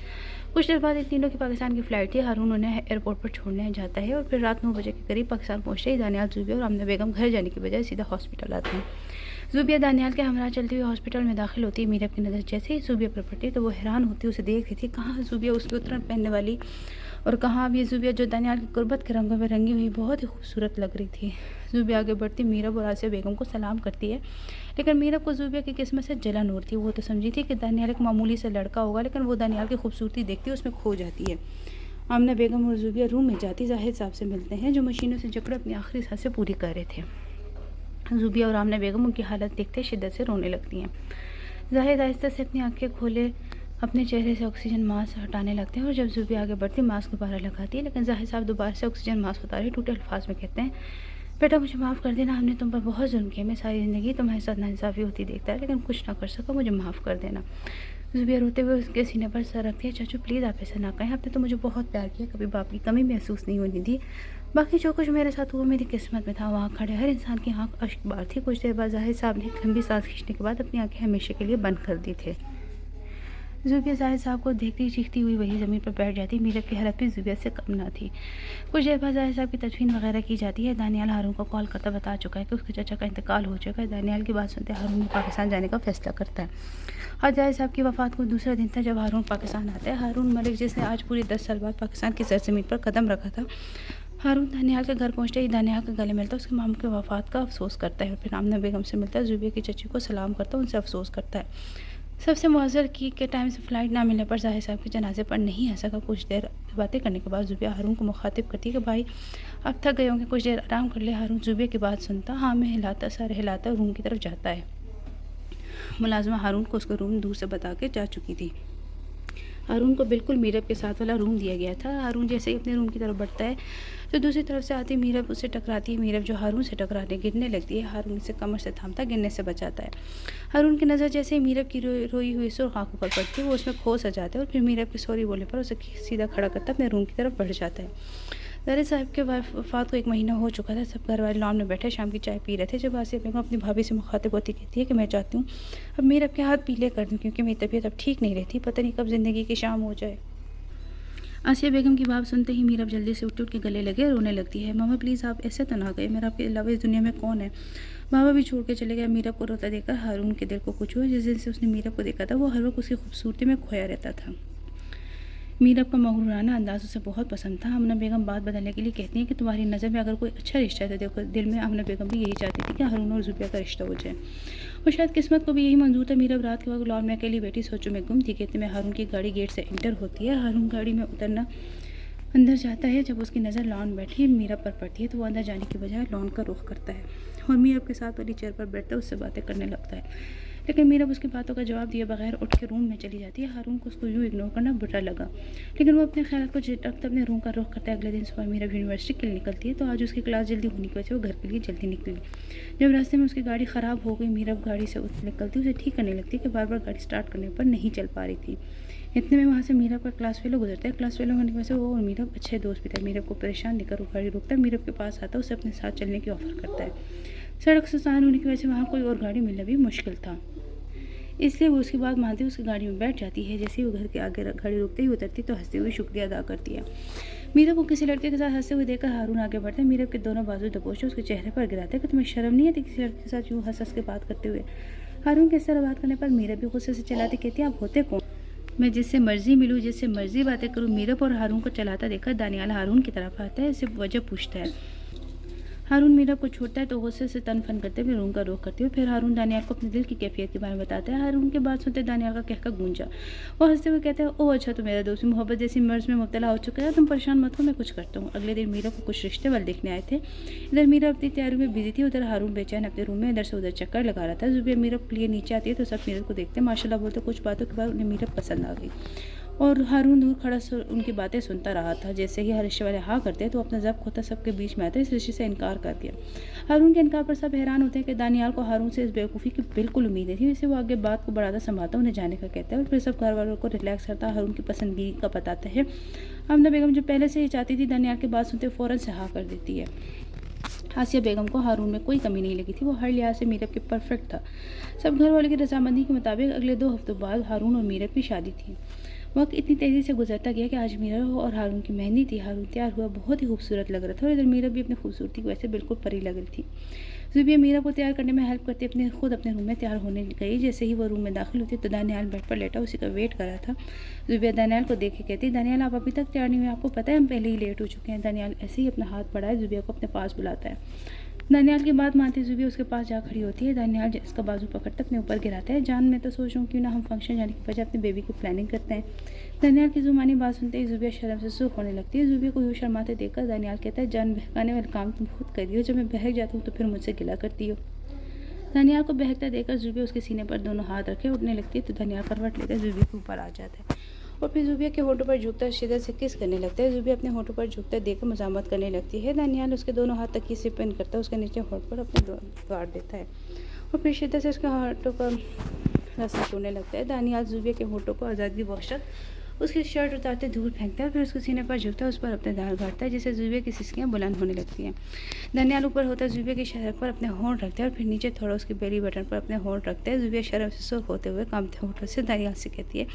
कुछ देर बाद इन तीनों की पाकिस्तान की फ़्लाइट थी। हारून उन्हें एयरपोर्ट पर छोड़ने जाता है और फिर रात 9 बजे के करीब पाकिस्तान पहुँचते ही दानियाल, ज़ुबिया और आमना बेगम घर जाने की बजाय सीधा हॉस्पिटल आते हैं। ज़ुबिया दानियाल के हमरा चलती हुई हॉस्पिटल में दाखिल होती है। मीरब की नज़र जैसे ही ज़ुबिया पर पड़ती तो वो हैरान होती उसे देख रही थी। कहाँ ज़ुबिया उसकी उतरन पहनने वाली और कहाँ अब ये ज़ुबिया जो दानियाल की गुर्बत के रंगों में रंगी हुई बहुत ही खूबसूरत लग रही थी। ज़ुबिया आगे बढ़ती मीरब और आसिया बेगम को सलाम करती है, लेकिन मीरब को ज़ुबिया की किस्मत से जलन हो रही थी। वो तो समझी थी कि दानियाल एक मामूली से लड़का होगा, लेकिन वो दानियाल की खूबसूरती देखती उसमें खो जाती है। आमना बेगम और ज़ुबिया रूम में जाती जाहिद साहब से मिलते हैं, जो मशीनों से जकड़ अपनी आखिरी सांसें पूरी कर रहे थे। ज़ुबिया और आमना बेगम उनकी हालत देखते शिद्दत से रोने लगती हैं। जाहिद आहिस्ता से अपनी आंखें खोले अपने चेहरे से ऑक्सीजन मास्क हटाने लगते हैं और जब ज़ुबिया आगे बढ़ती मास्क दोबारा लगाती है, लेकिन जाहिद साहब दोबारा से ऑक्सीजन मास्क उतारे टूटे अल्फाज में कहते हैं, बेटा मुझे माफ़ कर देना, हमने तुम पर बहुत जुल्म किया, मैं सारी ज़िंदगी तुम्हारे साथ नाइंसाफ़ी होती देखता है लेकिन कुछ ना कर सका, मुझे माफ़ कर देना। ज़ुबिया रोते हुए उसके सीने पर सर रखती है। चाचू प्लीज़ आप ऐसा ना कहें, आपने तो मुझे बहुत प्यार किया, कभी बाप की कमी महसूस नहीं होने दी। बाकी जो कुछ मेरे साथ हुआ मेरी किस्मत में था। वहाँ खड़े हर इंसान की आँख अश्क बार थी। कुछ देर बाद ज़ाहिद साहब ने एक लंबी सांस खींचने के बाद अपनी आंखें हमेशा के लिए बंद कर दी थे। ज़ुबिया ज़ाहिद साहब को देखती चीखती हुई वही ज़मीन पर बैठ जाती। मीरब की हालत भी ज़ुबिया से कम ना थी। कुछ देर बाद ज़ाहिद साहब की तदफीन वगैरह की जाती है। दानियाल हारून को कॉल करता बता चुका है कि उसके चाचा का इंतकाल हो चुका है। दानियाल की बात सुनते हारून पाकिस्तान जाने का फैसला करता है। आज ज़ाहिद साहब की वफ़ात को दूसरा दिन था जब हारून पाकिस्तान आता है। हारून मलिक जिसने आज पूरे 10 साल बाद पाकिस्तान की सरजमीन पर कदम रखा था, हारून दानियाल के घर पहुँचते ही दानियाल के गले मिलता है, उसके मामू की वफ़ात का अफसोस करता है और फिर आमना बेगम से मिलता है। ज़ुबिया की चची को सलाम करता है, उनसे अफसोस करता है। सबसे मुअज़्ज़र की के टाइम से फ़्लाइट ना मिलने पर ज़ाहिद साहब के जनाजे पर नहीं आ सका। कुछ देर बातें करने के बाद ज़ुबिया हारून को मुखातिब करती है कि भाई अब थक गए होंगे, कुछ देर आराम कर ले। हारून ज़ुबिया की बात सुनता, हाँ में हिलाता, सर हिलाता रूम की तरफ जाता है। मुलाज़िमा हारून को उसका रूम दूर से बता के जा चुकी थी। हारून को बिल्कुल मीरब के साथ वाला रूम दिया गया था। हारून जैसे ही अपने रूम की तरफ बढ़ता है तो दूसरी तरफ से आती मीरब उससे टकराती है। मीरब जो हारून से टकराने गिरने लगती है, हारून से कमर से थामता, गिरने से बचाता है। हारून की नज़र जैसे ही मीरब की रोई हुई सुर्ख आंखों पर पड़ती है, वो उसमें खो सा जाता है और फिर मीरब के सॉरी बोलने पर उसे सीधा खड़ा करता अपने रूम की तरफ बढ़ जाता है। दारे साहब के वफ़ात को 1 महीना हो चुका था। सब घर वाले लॉन में बैठे शाम की चाय पी रहे थे जब आसिया बेगम अपनी भाभी से मुखातिब होती कहती है कि मैं चाहती हूँ अब मीरब के हाथ पीले कर दूँ क्योंकि मेरी तबीयत अब ठीक नहीं रहती, पता नहीं कब ज़िंदगी की शाम हो जाए। आसिया बेगम की बात सुनते ही मीरब जल्दी से उठ के गले लगे रोने लगती है। मामा प्लीज़ आप ऐसे तो ना गए, मेरा आपके अलावा इस दुनिया में कौन है। बाबा भी छोड़ के चले गए। मीरब को रोता देखकर हारून के दिल को कुछ हुआ। जिस दिन से उसने मीरब को देखा था वो हर वक्त उसकी खूबसूरती में खोया रहता था। मीरब का मगरूराना अंदाज उसे बहुत पसंद था। आमना बेगम बात बदलने के लिए कहती हैं कि तुम्हारी नज़र में अगर कोई अच्छा रिश्ता है तो देखो, दिल में आमना बेगम भी यही चाहती थी कि हारून और ज़ुबिया का रिश्ता हो जाए और शायद किस्मत को भी यही मंजूर था। मीरब रात के वक्त लॉन में अकेली बैठी सोचों में गुम थी कि इतने में हारून की गाड़ी गेट से एंटर होती है। हारून गाड़ी में उतरना अंदर जाता है। जब उसकी नज़र लॉन बैठी मीरब पर पड़ती है तो वो अंदर जाने की बजाय लॉन का रुख करता है और मीरब के साथ वाली चेयर पर बैठता है, उससे बातें करने लगता है। लेकिन मीरब उसकी बातों का जवाब दिए बगैर उठ के रूम में चली जाती है। हारून को उसको यूँ इग्नोर करना बुरा लगा, लेकिन वो अपने ख्याल को झटकता अपने रूम का रुख करता है। अगले दिन सुबह मीरब यूनिवर्सिटी के लिए निकलती है तो आज उसकी क्लास जल्दी होने की वजह से वो घर के लिए जल्दी निकली। जब रास्ते में उसकी गाड़ी ख़राब हो गई, मीरब गाड़ी से निकलती उसे ठीक करने लगती है कि बार बार गाड़ी स्टार्ट करने पर नहीं चल पा रही थी। इतने में वहाँ से मीरब का क्लास फेलो गुजरता है। क्लास फेलो होने की वजह से वो और मीरब अच्छे दोस्त भी थे। मीरब को परेशान लेकर वो गाड़ी रोकता है, मीरब के पास आता है, उसे अपने साथ चलने की ऑफ़र करता है। सड़क सुनसान होने की वजह से वहाँ कोई और गाड़ी मिलना भी मुश्किल था, इसलिए वो उसकी बात मानती उसकी गाड़ी में बैठ जाती है। जैसे ही वो घर के आगे गाड़ी रुकते ही उतरती तो हंसते हुए शुक्रिया अदा करती है। मीरब को किसी लड़के के साथ हंसते हुए देखकर हारून आगे बढ़ता है। मीरब के दोनों बाजू दबोचते उसके चेहरे पर गिराते कि तुम्हें शर्म नहीं आती किसी लड़के के साथ यूँ हंस हंस के बात करते हुए। हारून के इस तरह बात करने पर मीरब भी गुस्से से चिल्लाती कहती है आप होते कौन, मैं जिससे मर्जी मिलूँ, जिससे मर्जी बातें करूँ। मीरब और हारून को चलाता देखकर दानियाल हारून की तरफ आता है, इससे वजह पूछता है। हारून मीरब को छोड़ता है तो गुस्से से तन फन करते हुए रूम का रुख करती है। फिर हारून दानियाल को अपने दिल की कैफियत के बारे में बताता है। हारून के बात सुनते दानियाल का कहका गूंजा। वो हंसते हुए कहता है ओह अच्छा, तो मेरा दोस्त मोहब्बत जैसी मर्ज में मुब्तला हो चुका है, तुम परेशान मत हो, मैं कुछ करता हूँ। अगले दिन मीरब को कुछ रिश्ते वाले देखने आए थे। इधर मीरब अपनी तैयारी में बिजी थी, उधर हारून बेचैन अपने रूम में इधर से उधर चक्कर लगा रहा था। ज़ुबिया मीरब के लिए नीचे आती है तो सब मीरब को देखते हैं, माशाल्लाह बोलते। कुछ बातों के बाद उन्हें मीरब पसंद आ गई और हारून दूर खड़ा उनकी बातें सुनता रहा था। जैसे ही हर रिश्ते वाले हाँ करते तो अपना जब्त होता सबके बीच में आता, इस रिश्ते से इनकार कर दिया। हारून के इनकार पर सब हैरान होते हैं कि दानियाल को हारून से इस बेवकूफ़ी की बिल्कुल उम्मीद थी। वैसे वो आगे बात को बढ़ाता संभालता उन्हें जाने का कहता है और फिर सब घर वालों को रिलैक्स करता हारून की पसंदगी का बताता है। आमना बेगम जो पहले से ही चाहती थी दानियाल की बात सुनते फ़ौरन से हाँ कर देती है। आसिया बेगम को हारून में कोई कमी नहीं लगी थी, वो हर लिहाज से मीरब के परफेक्ट था। सब घर वालों की रजामंदी के मुताबिक अगले 2 हफ्तों बाद हारून और मीरब की शादी थी। वक्त इतनी तेज़ी से गुजरता गया कि आज मीरब और हारून की मेहंदी थी। हारून तैयार हुआ बहुत ही खूबसूरत लग रहा था और इधर मीरब भी अपनी खूबसूरती की वजह से बिल्कुल परी लग रही थी। ज़ुबिया मीरब को तैयार करने में हेल्प करती अपने रूम में तैयार होने गई। जैसे ही वो रूम में दाखिल होती तो दानियाल बेड पर लेटा उसी का वेट कर रहा था। ज़ुबिया दानियाल को देख के कहती दानियाल आप अभी तक तैयार नहीं हुए, आपको पता है हम पहले ही लेट हो चुके हैं। दानियाल ऐसे ही अपना हाथ बढ़ाए ज़ुबिया को अपने पास बुलाता है। दानियाल की बात मानती ज़ुबिया उसके पास जा खड़ी होती है। दानियाल इसका बाजू पकड़ता अपने ऊपर गिराता है। जान मैं तो सोच रहा हूँ क्यों ना हम फंक्शन जाने की वजह अपने बेबी की प्लानिंग करते हैं। दानियाल की जुबानी बात सुनते ही ज़ुबिया शर्म से सुर्ख होने लगती है। ज़ुबिया को यूँ शर्माते देखकर दानियाल कहता है जान बहकाने वाले काम तुम खुद करी हो, जब मैं बहक जाता हूँ तो फिर मुझसे गिला करती हो। दानियाल को बहकता देखकर ज़ुबिया उसके सीने पर दोनों हाथ रखे उठने लगती है तो दानियाल करवट लेकर ज़ुबिया के ऊपर आ जाता है और फिर ज़ुबिया के होठों पर झुकता शिद्दत से किस करने लगता है। ज़ुबिया अपने होठों पर झुकता देखकर मजामत करने लगती है। दानियाल उसके दोनों हाथ तकिए से करता है, उसके नीचे होठ पर अपने गाड़ देता है और फिर शिद्दत से उसके होठों का रास्ता छोड़ने लगता है। दानियाल ज़ुबिया के होठों को आज़ादी बख्शकर उसकी शर्ट उतारते दूर फेंकता है और फिर उसके सीने पर झुकता है, उस पर अपने दाल गाड़ता है, जिससे ज़ुबिया की सिसकियाँ बुलंद होने लगती हैं। दानियाल ऊपर होता है, ज़ुबिया की शर्ट पर अपने होंठ रखता है और फिर नीचे थोड़ा उसकी बेली बटन पर अपने होंठ रखता है। ज़ुबिया शर्म से सुर्ख होते हुए कांपते होठों से दानियाल से कहती है,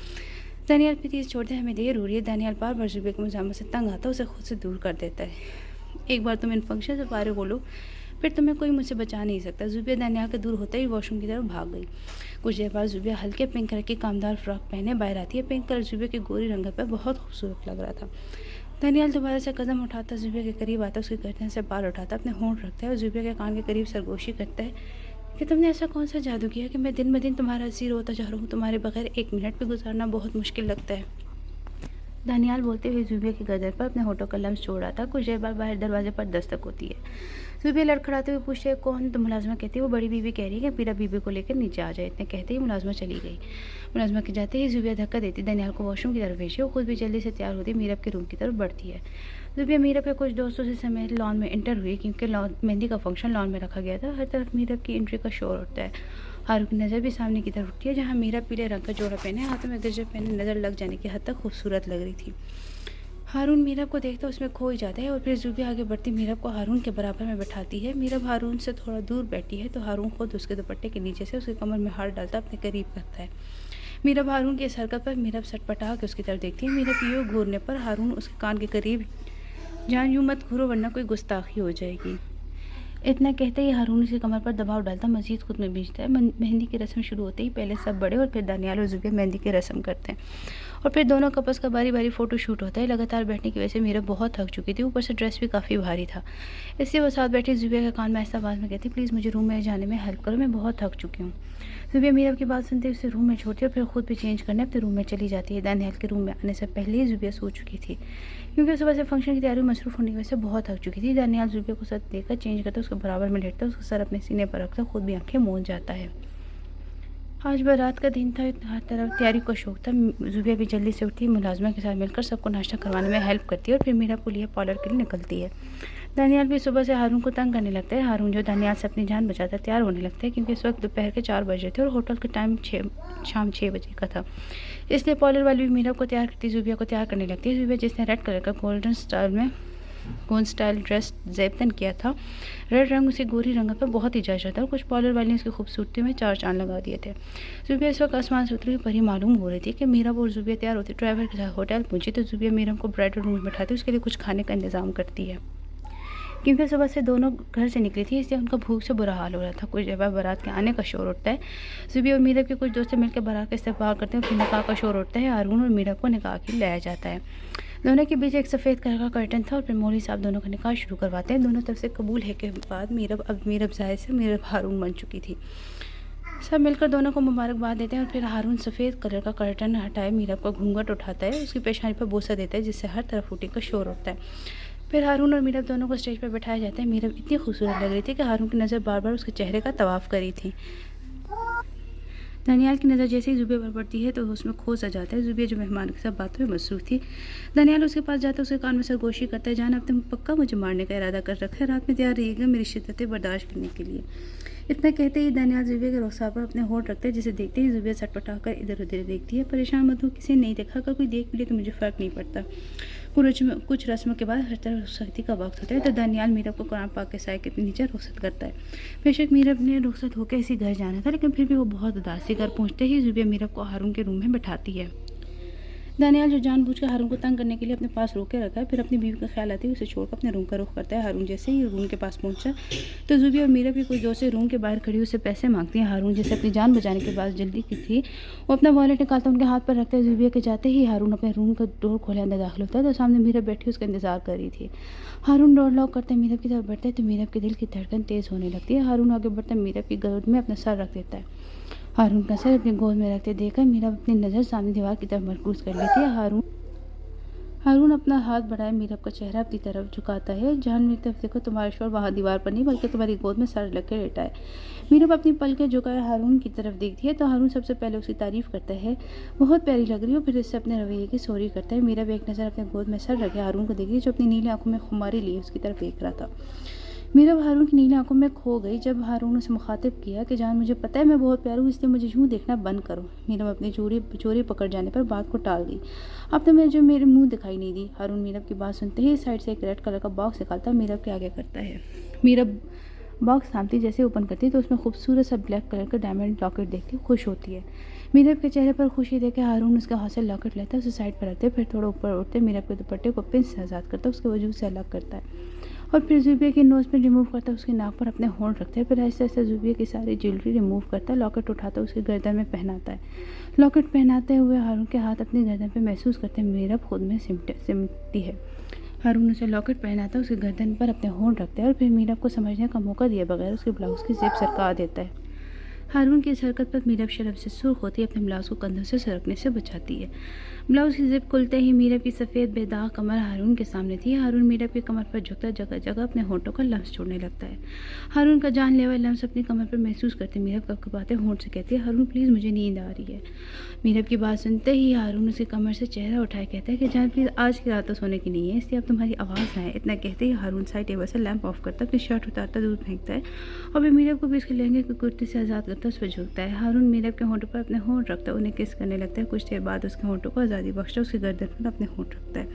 दानियाल प्लीज़ छोड़ दे, हमें देर हो रही है। दानियाल बार बार ज़ुबिया की मुज़ाहमत से तंग आता है, उसे खुद से दूर कर देता है। एक बार तुम इन फंक्शन से फारिग हो लो, फिर तुम्हें कोई मुझसे बचा नहीं सकता। ज़ुबिया दानियाल के दूर होता ही वॉशरूम की तरफ भाग गई। कुछ देर बाद ज़ुबिया हल्के पिंक कलर की कामदार फ्रॉक पहने बाहर आती है। पिंक कलर ज़ुबिया की गोरी रंगत पर बहुत खूबसूरत लग रहा था। दानियाल दोबारा से कदम उठाता ज़ुबिया के करीब आता, उसकी गर्दन से बाल उठाता, अपने होंठ रखता है और ज़ुबिया के कान के करीब सरगोशी करता है कि तुमने ऐसा कौन सा जादू किया कि मैं दिन ब दिन तुम्हारा असीर होता जा रहा हूँ। तुम्हारे बगैर एक मिनट भी गुजारना बहुत मुश्किल लगता है। दानियाल बोलते हुए ज़ुबिया की गर्दन पर अपने होठों का लम्स छोड़ रहा था। कुछ देर बाद बाहर दरवाजे पर दस्तक होती है। ज़ुबिया लड़खड़ाते हुए पूछते, कौन? तो मुलाजमा कहती है, वो बड़ी बीबी कह रही है कि पीरा बीबी को लेकर नीचे आ जाए। इतने कहते ही मुलाजमा चली गई। मुलाजमा के जाते ही ज़ुबिया धक्का देती दानियाल को वॉशरूम की तरफ भेजी। वो खुद भी जल्दी से तैयार होती मीरब के रूम की तरफ बढ़ती है। ज़ुबिया मीरब के कुछ दोस्तों से समेत लॉन में इंटर हुई, क्योंकि मेहंदी का फंक्शन लॉन में रखा गया था। हर तरफ मीरब की एंट्री का शोर उठता है। हारून की नज़र भी सामने की तरफ उठती है, जहाँ मीरब पीले रंग का जोड़ा पहने हाथों में गजर पहने नज़र लग जाने की हद तक खूबसूरत लग रही थी। हारून मीरब को देखता उसमें खो ही जाता है और फिर ज़ुबिया आगे बढ़ती मीरब को हारून के बराबर में बैठाती है। मीरब हारून से थोड़ा दूर बैठी है तो हारून खुद उसके दुपट्टे के नीचे से उसके कमर में हाथ डालता अपने करीब करता है। मीरब हारून की इस हरकत पर मीरब सटपटा के उसकी तरफ देखती है। मीरब यूँ घूरने पर हारून उसके कान के करीब, जान यूँ मत घूरो वरना कोई गुस्ताखी हो जाएगी। इतना कहते ही हारून उसकी कमर पर दबाव डालता मजीद खुद में बींचता है। मेहंदी की रस्म शुरू होते ही पहले सब बड़े और फिर दानियाल और ज़ुबिया मेहंदी की रस्म करते हैं और फिर दोनों कपल्स का बारी बारी फ़ोटो शूट होता है। लगातार बैठने की वजह से मीरा बहुत थक चुकी थी, ऊपर से ड्रेस भी काफ़ी भारी था। इसलिए वो साथ बैठी ज़ुबिया के कान में ऐसा आवाज़ में कहती, प्लीज़ मुझे रूम में जाने में हेल्प करो, मैं बहुत थक चुकी हूँ। ज़ुबिया मीरा की बात सुनते उसे रूम में छोड़ती और फिर खुद भी चेंज करने अपने रूम में चली जाती है। दानियाल के रूम में आने से पहले ही ज़ुबिया सो चुकी थी, क्योंकि सुबह से फंक्शन की तैयारी में मसरूफ़ होने की वजह से बहुत थक चुकी थी। दानियाल ज़ुबिया को सर देकर चेंज करता, उसके बराबर में लेटता, उसका सर अपने सीने पर रखता, खुद भी आंखें मूंद जाता है। आज बारात का दिन था, हर तरफ तैयारी का शौक था। ज़ुबिया भी जल्दी से उठती, मुलाजमा के साथ मिलकर सबको नाश्ता करवाने में हेल्प करती है और फिर मीरा को लिए पार्लर के लिए निकलती है। दानियाल भी सुबह से हारून को तंग करने लगता है। हारून जो दानियाल से अपनी जान बचाता तैयार होने लगता है, क्योंकि इस वक्त दोपहर के 4 बजे थे और होटल का टाइम शाम 6 बजे का था। इसलिए पार्लर वाली भी मीरा को तैयार करती, ज़ुबिया को तैयार करने लगती है। ज़ुबिया जिसने रेड कलर का गोल्डन स्टाइल ड्रेस ज़ेबतन किया था, रेड रंग उसे गोरी रंगत पर बहुत ही जच रहा था और कुछ पार्लर वाले ने उसकी खूबसूरती में 4 चांद लगा दिए थे। ज़ुबिया इस वक्त आसमान से उतरी परी मालूम हो रही थी कि मीरा और ज़ुबिया तैयार होती ड्राइवर के साथ होटल पहुंची तो ज़ुबिया मीरा को ब्राइडल रूम में बैठाती, उसके लिए कुछ खाने का इंतज़ाम करती है, क्योंकि सुबह से दोनों घर से निकली थी, इसलिए उनका भूख से बुरा हाल हो रहा था। कुछ देर बाद बारात के आने का शोर उठता है। ज़ुबिया और मीरा के कुछ दोस्त मिलकर बारात का इस्तकबाल करते हैं और फिर निकाह का शोर उठता है। हारून और मीरा को निकाह के लाया जाता है। दोनों के बीच एक सफ़ेद कलर का कर्टन था और फिर मौलवी साहब दोनों का निकाह शुरू करवाते हैं। दोनों तरफ से कबूल है के बाद मीरब जायज़ से मीरब हारून बन चुकी थी। सब मिलकर दोनों को मुबारकबाद देते हैं और फिर हारून सफ़ेद कलर का कर्टन हटाए मीरब का घूंघट उठाता है, उसकी पेशानी पर बोसा देता है, जिससे हर तरफ फूटी का शोर उठता है। फिर हारून और मीरब दोनों को स्टेज पर बैठाया जाता है। मीरब इतनी खूबसूरत लग रही थी कि हारून की नज़र बार बार उसके चेहरे का तवाफ़ करी थी। दानियाल की नज़र जैसे ही ज़ुबिया पर पड़ती है तो उसमें खो सा जाता है। ज़ुबिया जो मेहमान के साथ बातों में मसरूफ़ थी, दानियाल उसके पास जाता है, उसके कान में सरगोशी करता है, जान अब तुम पक्का मुझे मारने का इरादा कर रखा है, रात में तैयार रहिएगा मेरी शिद्दतें बर्दाश्त करने के लिए। इतना कहते ही दानियाल ज़ुबिया के रुखसार पर अपने होंठ रखते हैं, जिसे देखते ही ज़ुबिया सटपटा कर इधर उधर देखती है। परेशान मत हो, किसी ने नहीं देखा, अगर कोई देख भी ले तो मुझे फ़र्क नहीं पड़ता। कुछ रस्मों के बाद हर तरफ रुखसती का वक्त होता है तो दानियाल मीरब को कुरान पाक के साए के नीचे रुखसत करता है। बेशक मीरब ने रुखसत होकर इसी घर जाना था, लेकिन फिर भी वो बहुत उदास थी। घर पहुँचते ही ज़ुबिया मीरब को हारून के रूम में बैठाती है। दानियाल जो जानबूझकर हारून को तंग करने के लिए अपने पास रोके रखा है, फिर अपनी बीवी का ख्याल आते ही उसे छोड़कर अपने रूम का रुख करता है। हारून जैसे ही रूम के पास पहुंचा तो ज़ुबिया और मीरा भी कुछ दोस्त रूम के बाहर खड़ी उससे पैसे मांगती हैं। हारून जैसे अपनी जान बचाने के बाद जल्दी की थी, वो अपना वॉलेट निकालता उनके हाथ पर रखता है। ज़ुबिया के जाते ही हारून अपने रूम का डोर खोले अंदर दाखिल होता है तो सामने मीरा बैठी उसका इंतजार कर रही थी। हारून डोर लॉक करते मीरब की तरफ बढ़ता है तो मीरब के दिल की धड़कन तेज़ होने लगती है। हारून आगे बढ़ता मीरब की गोद में अपना सर रख देता है। हारून का सर अपनी गोद में रखते देखकर मीरब अपनी नज़र सामने दीवार की तरफ मरकूज कर लेती है। हारून अपना हाथ बढ़ाए मीरब का चेहरा अपनी तरफ झुकाता है। जान मेरी तरफ देखो, तुम्हारा शोर वहाँ दीवार पर नहीं बल्कि तुम्हारी गोद में सर लग कर लेटा है। मीरब अपनी पलकें झुकाए हारून की तरफ देखती है तो हारून सबसे पहले उसकी तारीफ़ करता है, बहुत प्यारी लग रही हो, फिर इससे अपने रवैये की सॉरी करता है। मीरब एक नज़र अपने गोद में सर रखे हारून को देखती है जो अपनी नीली आंखों में खुमारी लिए उसकी तरफ देख रहा था। मीरब हारून की नीली आंखों में खो गई जब हारून उसे मुखातिब किया कि जान, मुझे पता है मैं बहुत प्यारी हूँ, इसलिए मुझे यूँ देखना बंद करो। मीरब अपनी चोरी पकड़ जाने पर बात को टाल दी। अब तो मुझे मेरे मुंह दिखाई नहीं दी। हारून मीरब की बात सुनते ही साइड से एक रेड कलर का बॉक्स निकालता मीरब के आगे करता है। मीरब बॉक्स थामती जैसे ओपन करती तो उसमें खूबसूरत सा ब्लैक कलर का डायमंड लॉकेट देख के खुश होती है। मीरब के चेहरे पर खुशी देख के हारून उसके हाथ से लॉकेट लेता है, उसे साइड पर रखते, फिर थोड़ा ऊपर उठते मीरब के दुपट्टे को पिन से आज़ाद करता, उसके वजूद से अलग करता है और फिर ज़ुबिया की नोज़ पे रिमूव करता, उसके नाक पर अपने होंठ रखता है। फिर ऐसे ऐसे ज़ुबिया की सारी ज्वेलरी रिमूव करता, लॉकेट उठाता, उसके गर्दन में पहनाता है। लॉकेट पहनाते हुए हारून के हाथ अपनी गर्दन पे महसूस करते मीरब खुद में सिमटती है। हारून उसे लॉकेट पहनाता, उसके गर्दन पर अपने होंठ रखता है और फिर मीरब को समझने का मौका दिए बगैर उसके ब्लाउज़ की जिप सरका देता है। हारून की इस हरकत पर मीरब शर्म से सुर्ख होती है, अपने ब्लाउज़ को कंधों से सरकने से बचाती है। ब्लाउज़ की जिप खुलते ही मीरब की सफ़ेद बेदाग कमर हारून के सामने थी। हारून मीरब की कमर पर झुकता, जगह जगह अपने होंठों का लम्स छोड़ने लगता है। हारून का जानलेवा लम्स अपनी कमर पर महसूस करते मीरब कपकपाते होंठ से कहती है, हारून प्लीज़, मुझे नींद आ रही है। मीरब की बात सुनते ही हारून उसकी कमर से चेहरा उठाए कहता है कि जान प्लीज़, आज की रात तो सोने की नहीं है, इसलिए अब तुम्हारी आवाज़ आए। इतना कहते ही हारून साइड टेबल से लैंप ऑफ करता, अपनी शर्ट उतारता, दूर फेंकता है और फिर मीरब को भी उसके लहंगे की कुर्ती से आज़ाद करता, उस पर झुकता है। हारून मीरब के होंठों पर अपने होंठ रखता है, उन्हें किस करने लगता है। कुछ देर बाद उसके होंठों को आज़ादी बख्शता, उसकी गर्दन पर अपने होंठ रखता है,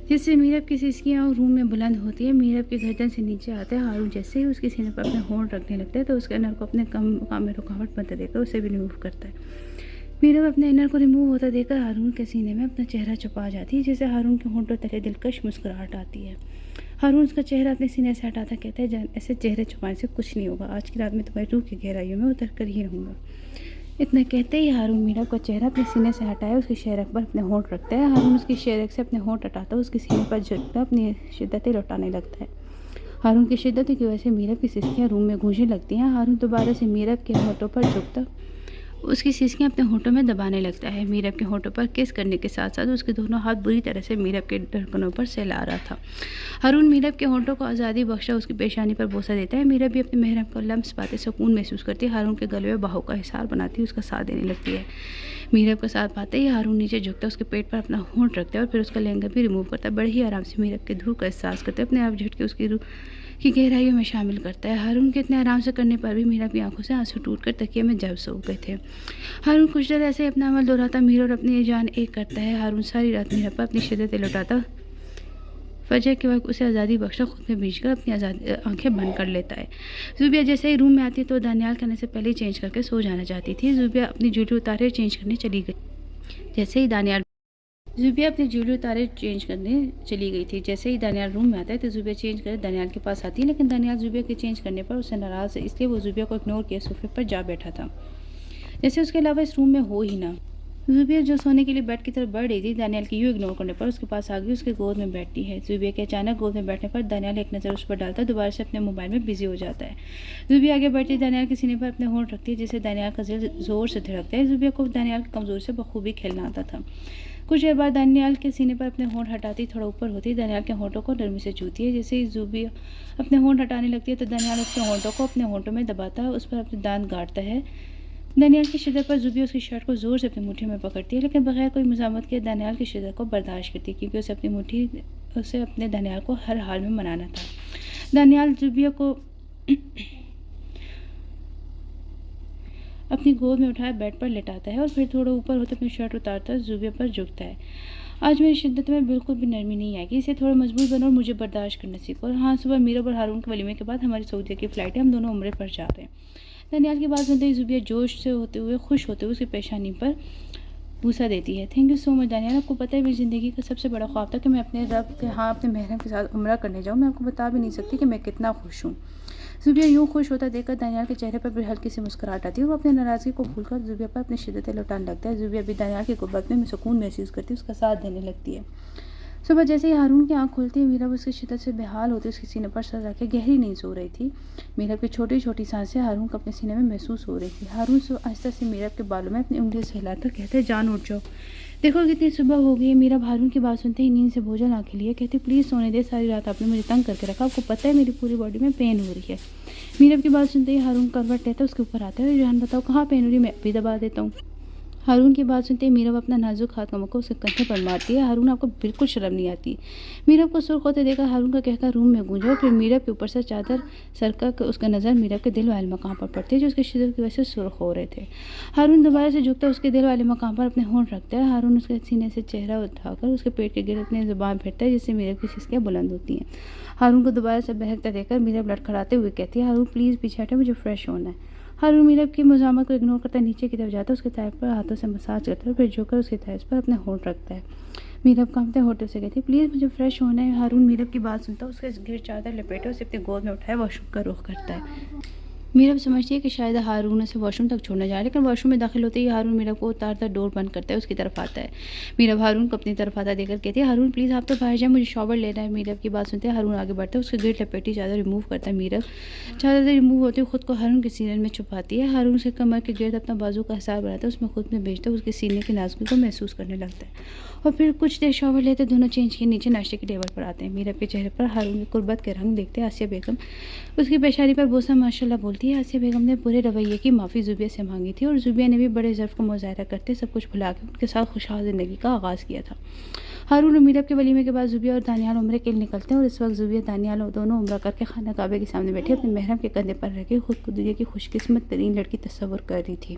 जिससे मीरब की सिसकियाँ रूम में बुलंद होती है। मीरब की गर्दन से नीचे आते हैं। हारून जैसे ही उसके सीने पर अपने होंठ रखने लगता है तो उसके अनर को अपने काम में रुकावट बनते देखकर उसे भी रिमूव करता है। मीरब अपने इनर को रिमूव होता देखकर हारून के सीने में अपना चेहरा छुपा जाती है, जिससे हारून के होंठों तले दिलकश मुस्कुराहट आती है। हारून उसका चेहरा अपने सीने से हटाता कहता है, जान, ऐसे चेहरे छुपाने से कुछ नहीं होगा, आज की रात में तुम्हारी रूह की गहराइयों में उतर कर ही रहूँगा। इतना कहते ही हारून मीरब का चेहरा अपने सीने से हटाया, उसकी शेरक पर अपने होंठ रखता है। हारून उसकी शेरक से अपने होंठ हटाता, उसके सीने पर झुकता, अपनी शिद्दतें लौटाने लगता है। हारून की शिद्दत की वजह से मीरब की सिसकियाँ रूम में गूंजने लगती हैं। हारून दोबारा से मीरब के होंठों पर झुकता, उसकी सिसकियाँ अपने होंठों में दबाने लगता है। मीरब के होंठों पर किस करने के साथ साथ उसके दोनों हाथ बुरी तरह से मीरब के धड़कनों पर सहला रहा था। हारून मीरब के होंठों को आज़ादी बख्शा उसकी पेशानी पर बोसा देता है। मीरब भी अपने महरम को लम्स पाते सुकून महसूस करती है। हारून के गले में बाहों का हिसार बनाती उसका साथ देने लगती है। मीरब का साथ पाते ही हारून नीचे झुकता, उसके पेट पर अपना होंठ रखता है और फिर उसका लहंगा भी रिमूव करता है। बड़े ही आराम से मीरब के धूल का एहसास करते अपने आप झटके उसकी रूह की गहराइयों में शामिल करता है। हारून के इतने आराम से करने पर भी मीरब की आंखों से आंसू टूटकर तकिए में जब सो गए थे। हारून कुछ देर ऐसे अपना अमल दोहराता, मीरब और अपनी जान एक करता है। हारून सारी रात मीरब पर अपनी शिद्दतें लौटाता, फजर के वक्त उसे आज़ादी बख्शा खुद में भीज कर अपनी आंखें बंद कर लेता है। ज़ुबिया जैसे ही रूम में आती तो दानियाल करने से पहले चेंज करके सो जाना चाहती थी। ज़ुबिया अपनी ज्वेलरी उतारे चेंज करने चली गई। जैसे ही दानियाल रूम में आता है तो ज़ुबिया चेंज कर दानियाल के पास आती है, लेकिन दानियाल ज़ुबिया के चेंज करने पर उससे नाराज़ है, इसलिए वो ज़ुबिया को इग्नोर किए सोफे पर जा बैठा था, जैसे उसके अलावा इस रूम में हो ही ना। ज़ुबिया जो सोने के लिए बेड की तरफ बढ़ रही थी, दानियाल की यूँ इग्नोर करने पर उसके पास आ गई, उसके गोद में बैठती है। ज़ुबिया के अचानक गोद में बैठने पर दानियाल एक नज़र उस पर डालता, दोबारा से अपने मोबाइल में बिजी हो जाता है। ज़ुबिया आगे बढ़ती दानियाल के सीने पर अपने होंठ रखती है, जिससे दानियाल का दिल ज़ोर से धड़कता है। ज़ुबिया को दानियाल की कमज़ोरी से बखूबी खेलना आता था। कुछ देर बाद दानियाल के सीने पर अपने होंठ हटाती, थोड़ा ऊपर होती, दानियाल के होंठों को नरमी से छूती है। जैसे ही ज़ुबिया अपने होंठ हटाने लगती है तो दानियाल उसके होंठों को अपने होंठों में दबाता है, उस पर अपने दांत गाड़ता है। दानियाल की शिद्दत पर ज़ुबिया उसकी शर्ट को ज़ोर से अपनी मुट्ठी में पकड़ती है, लेकिन बगैर कोई मज़ामत के दानियाल की शिद्दत को बर्दाश्त करती है, क्योंकि उसे अपने दानियाल को हर हाल में मनाना था। दानियाल ज़ुबिया को अपनी गोद में उठाए बेड पर लेटाता है और फिर थोड़ा ऊपर होते अपनी शर्ट उतारता ज़ुबिया पर झुकता है। आज मेरी शिद्दत में बिल्कुल भी नरमी नहीं आएगी, इसे थोड़ा मजबूत बनो और मुझे बर्दाश्त करना सीखो। और हाँ, सुबह मीरब और हारून के वलीमे के बाद हमारी सऊदीया की फ़्लाइट है, हम दोनों उम्रे पर जा रहे हैं। दानियाल की बात सुनते ही ज़ुबिया जोश से होते हुए खुश होते हुए उसकी पेशानी पर बूसा देती है। Thank you so much Daniyal, आपको पता है मेरी ज़िंदगी का सबसे बड़ा ख्वाब था कि मैं अपने रब के अपने महरम के साथ उम्रा करने जाऊँ। मैं आपको बता भी नहीं सकती कि मैं कितना खुश हूँ। ज़ुबिया यूँ खुश होता देखकर दानियाल के चेहरे पर भी हल्की सी मुस्कुराहट आती है। वो अपनी नाराज़गी को भूलकर ज़ुबिया पर अपनी शिद्दतें लौटाने लगता है। ज़ुबिया भी दानियाल की गुर्बत में सुकून महसूस करती है, उसका साथ देने लगती है। सुबह जैसे ही हारून की आंख खुलती है, मीरब उसकी शिद्दत से बेहाल होती उसके सीने पर सर रखे गहरी नींद सो रही थी। मीरब की छोटी छोटी सांसें हारून को अपने सीने में महसूस हो रही थी। हारून आहिस्ता से मीरब के बालों में अपनी उंगली से हिलाकर कहते, जान उठ जाओ, देखो कितनी सुबह हो गई है। मीरब हारून की बात सुनते ही नींद से भोजन आंखें लिए कहती, प्लीज़ सोने दे, सारी रात आपने मुझे तंग करके रखा, आपको पता है मेरी पूरी बॉडी में पेन हो रही है। मीरब की बात सुनते ही हारून करवट लेता उसके ऊपर आता है, जान बताओ कहाँ पेन हो रही है, मैं भी दबा देता हूँ। हारून की बात सुनते ही मीरब अपना नाजुक हाथ को उसके कंधे पर मारती है। हारून, आपको बिल्कुल शर्म नहीं आती। मीरब को सुर्ख होते देखकर हारून का कहकर रूम में गूंजा और फिर मीरब के ऊपर से चादर सरका उसका नज़र मीरब के दिल वाले मकाम पर पड़ती है जो उसके शिदर की वजह से सुर्ख हो रहे थे। हारून दोबारा से झुकता उसके दिल वाले मकाम पर अपने होंठ रखता है। हारून उसके सीने से चेहरा उठाकर उसके पेट के गिर अपनी जुबान फेरता है जिससे मीरब की सिसकियाँ बुलंद होती हैं। हारून को दोबारा से बहकता देखकर मीरब लड़खड़ाते हुए कहती है, हारून प्लीज़ पीछे हटे, मुझे फ्रेश होना है। हारून मीरब की मुज़ाहमत को इग्नोर करता नीचे की तरफ जाता है, उसके थाई पर हाथों से मसाज करता है, फिर झुककर उसके थाइस पर अपने होंठ रखता है। मीरब कांपते होठों से कहती है, प्लीज़ मुझे फ्रेश होना है। हारून मीरब की बात सुनता है, उसके गिर चादर लपेटे उसे अपनी गोद में उठाए वॉशरूम का रुख करता है। मीरब समझती है कि शायद हारून उसे वॉशरूम तक छोड़ने जा रहा है, लेकिन वॉशरूम में दाखिल होते ही हारून मीरब को उतारता डोर बंद करता है, उसकी तरफ आता है। मीरब हारून को अपनी तरफ आता देखकर कहती है, हारून प्लीज़ आप तो बाहर जाए, मुझे शॉवर लेना है। मीरब की बात सुनते हैं हारून आगे बढ़ता है, उसके गिर लपेटी चादर रिमूव करता है। मीरब चादर रिमूव होते हुए खुद को हारून के सीने में छुपाती है। हारून उसके कमर के गिर्द अपना बाजू का हिसाब बनाता है, उसमें खुद में भेजता है, उसके सीने की नाजुकी को महसूस करने लगता है और फिर कुछ देर शॉवर लेते दोनों चेंज के नीचे नाश्ते की टेबल पर आते हैं। मीरब के चेहरे पर हारून की कुर्बत के रंग देखते हैं। आसिया बेगम उसकी पेशानी पर बोसा माशाल्लाह बोलती है। आसिया बेगम ने बुरे रवैये की माफ़ी ज़ुबिया से मांगी थी और ज़ुबिया ने भी बड़े ज़र्फ़ का मुज़ाहरा करते सब कुछ भुला के उनके साथ खुशहाल ज़िंदगी का आगाज़ किया था। हारून और मीरब के वलीमे के बाद ज़ुबिया और दानियाल उम्रे के लिए निकलते हैं और इस वक्त ज़ुबिया दानियाल दोनों उम्रा करके खाना काबे के सामने बैठे अपने महरम के कंधे पर रख के खुद को दुनिया की खुशकिस्मत तरीन लड़की तस्वुर कर रही थी।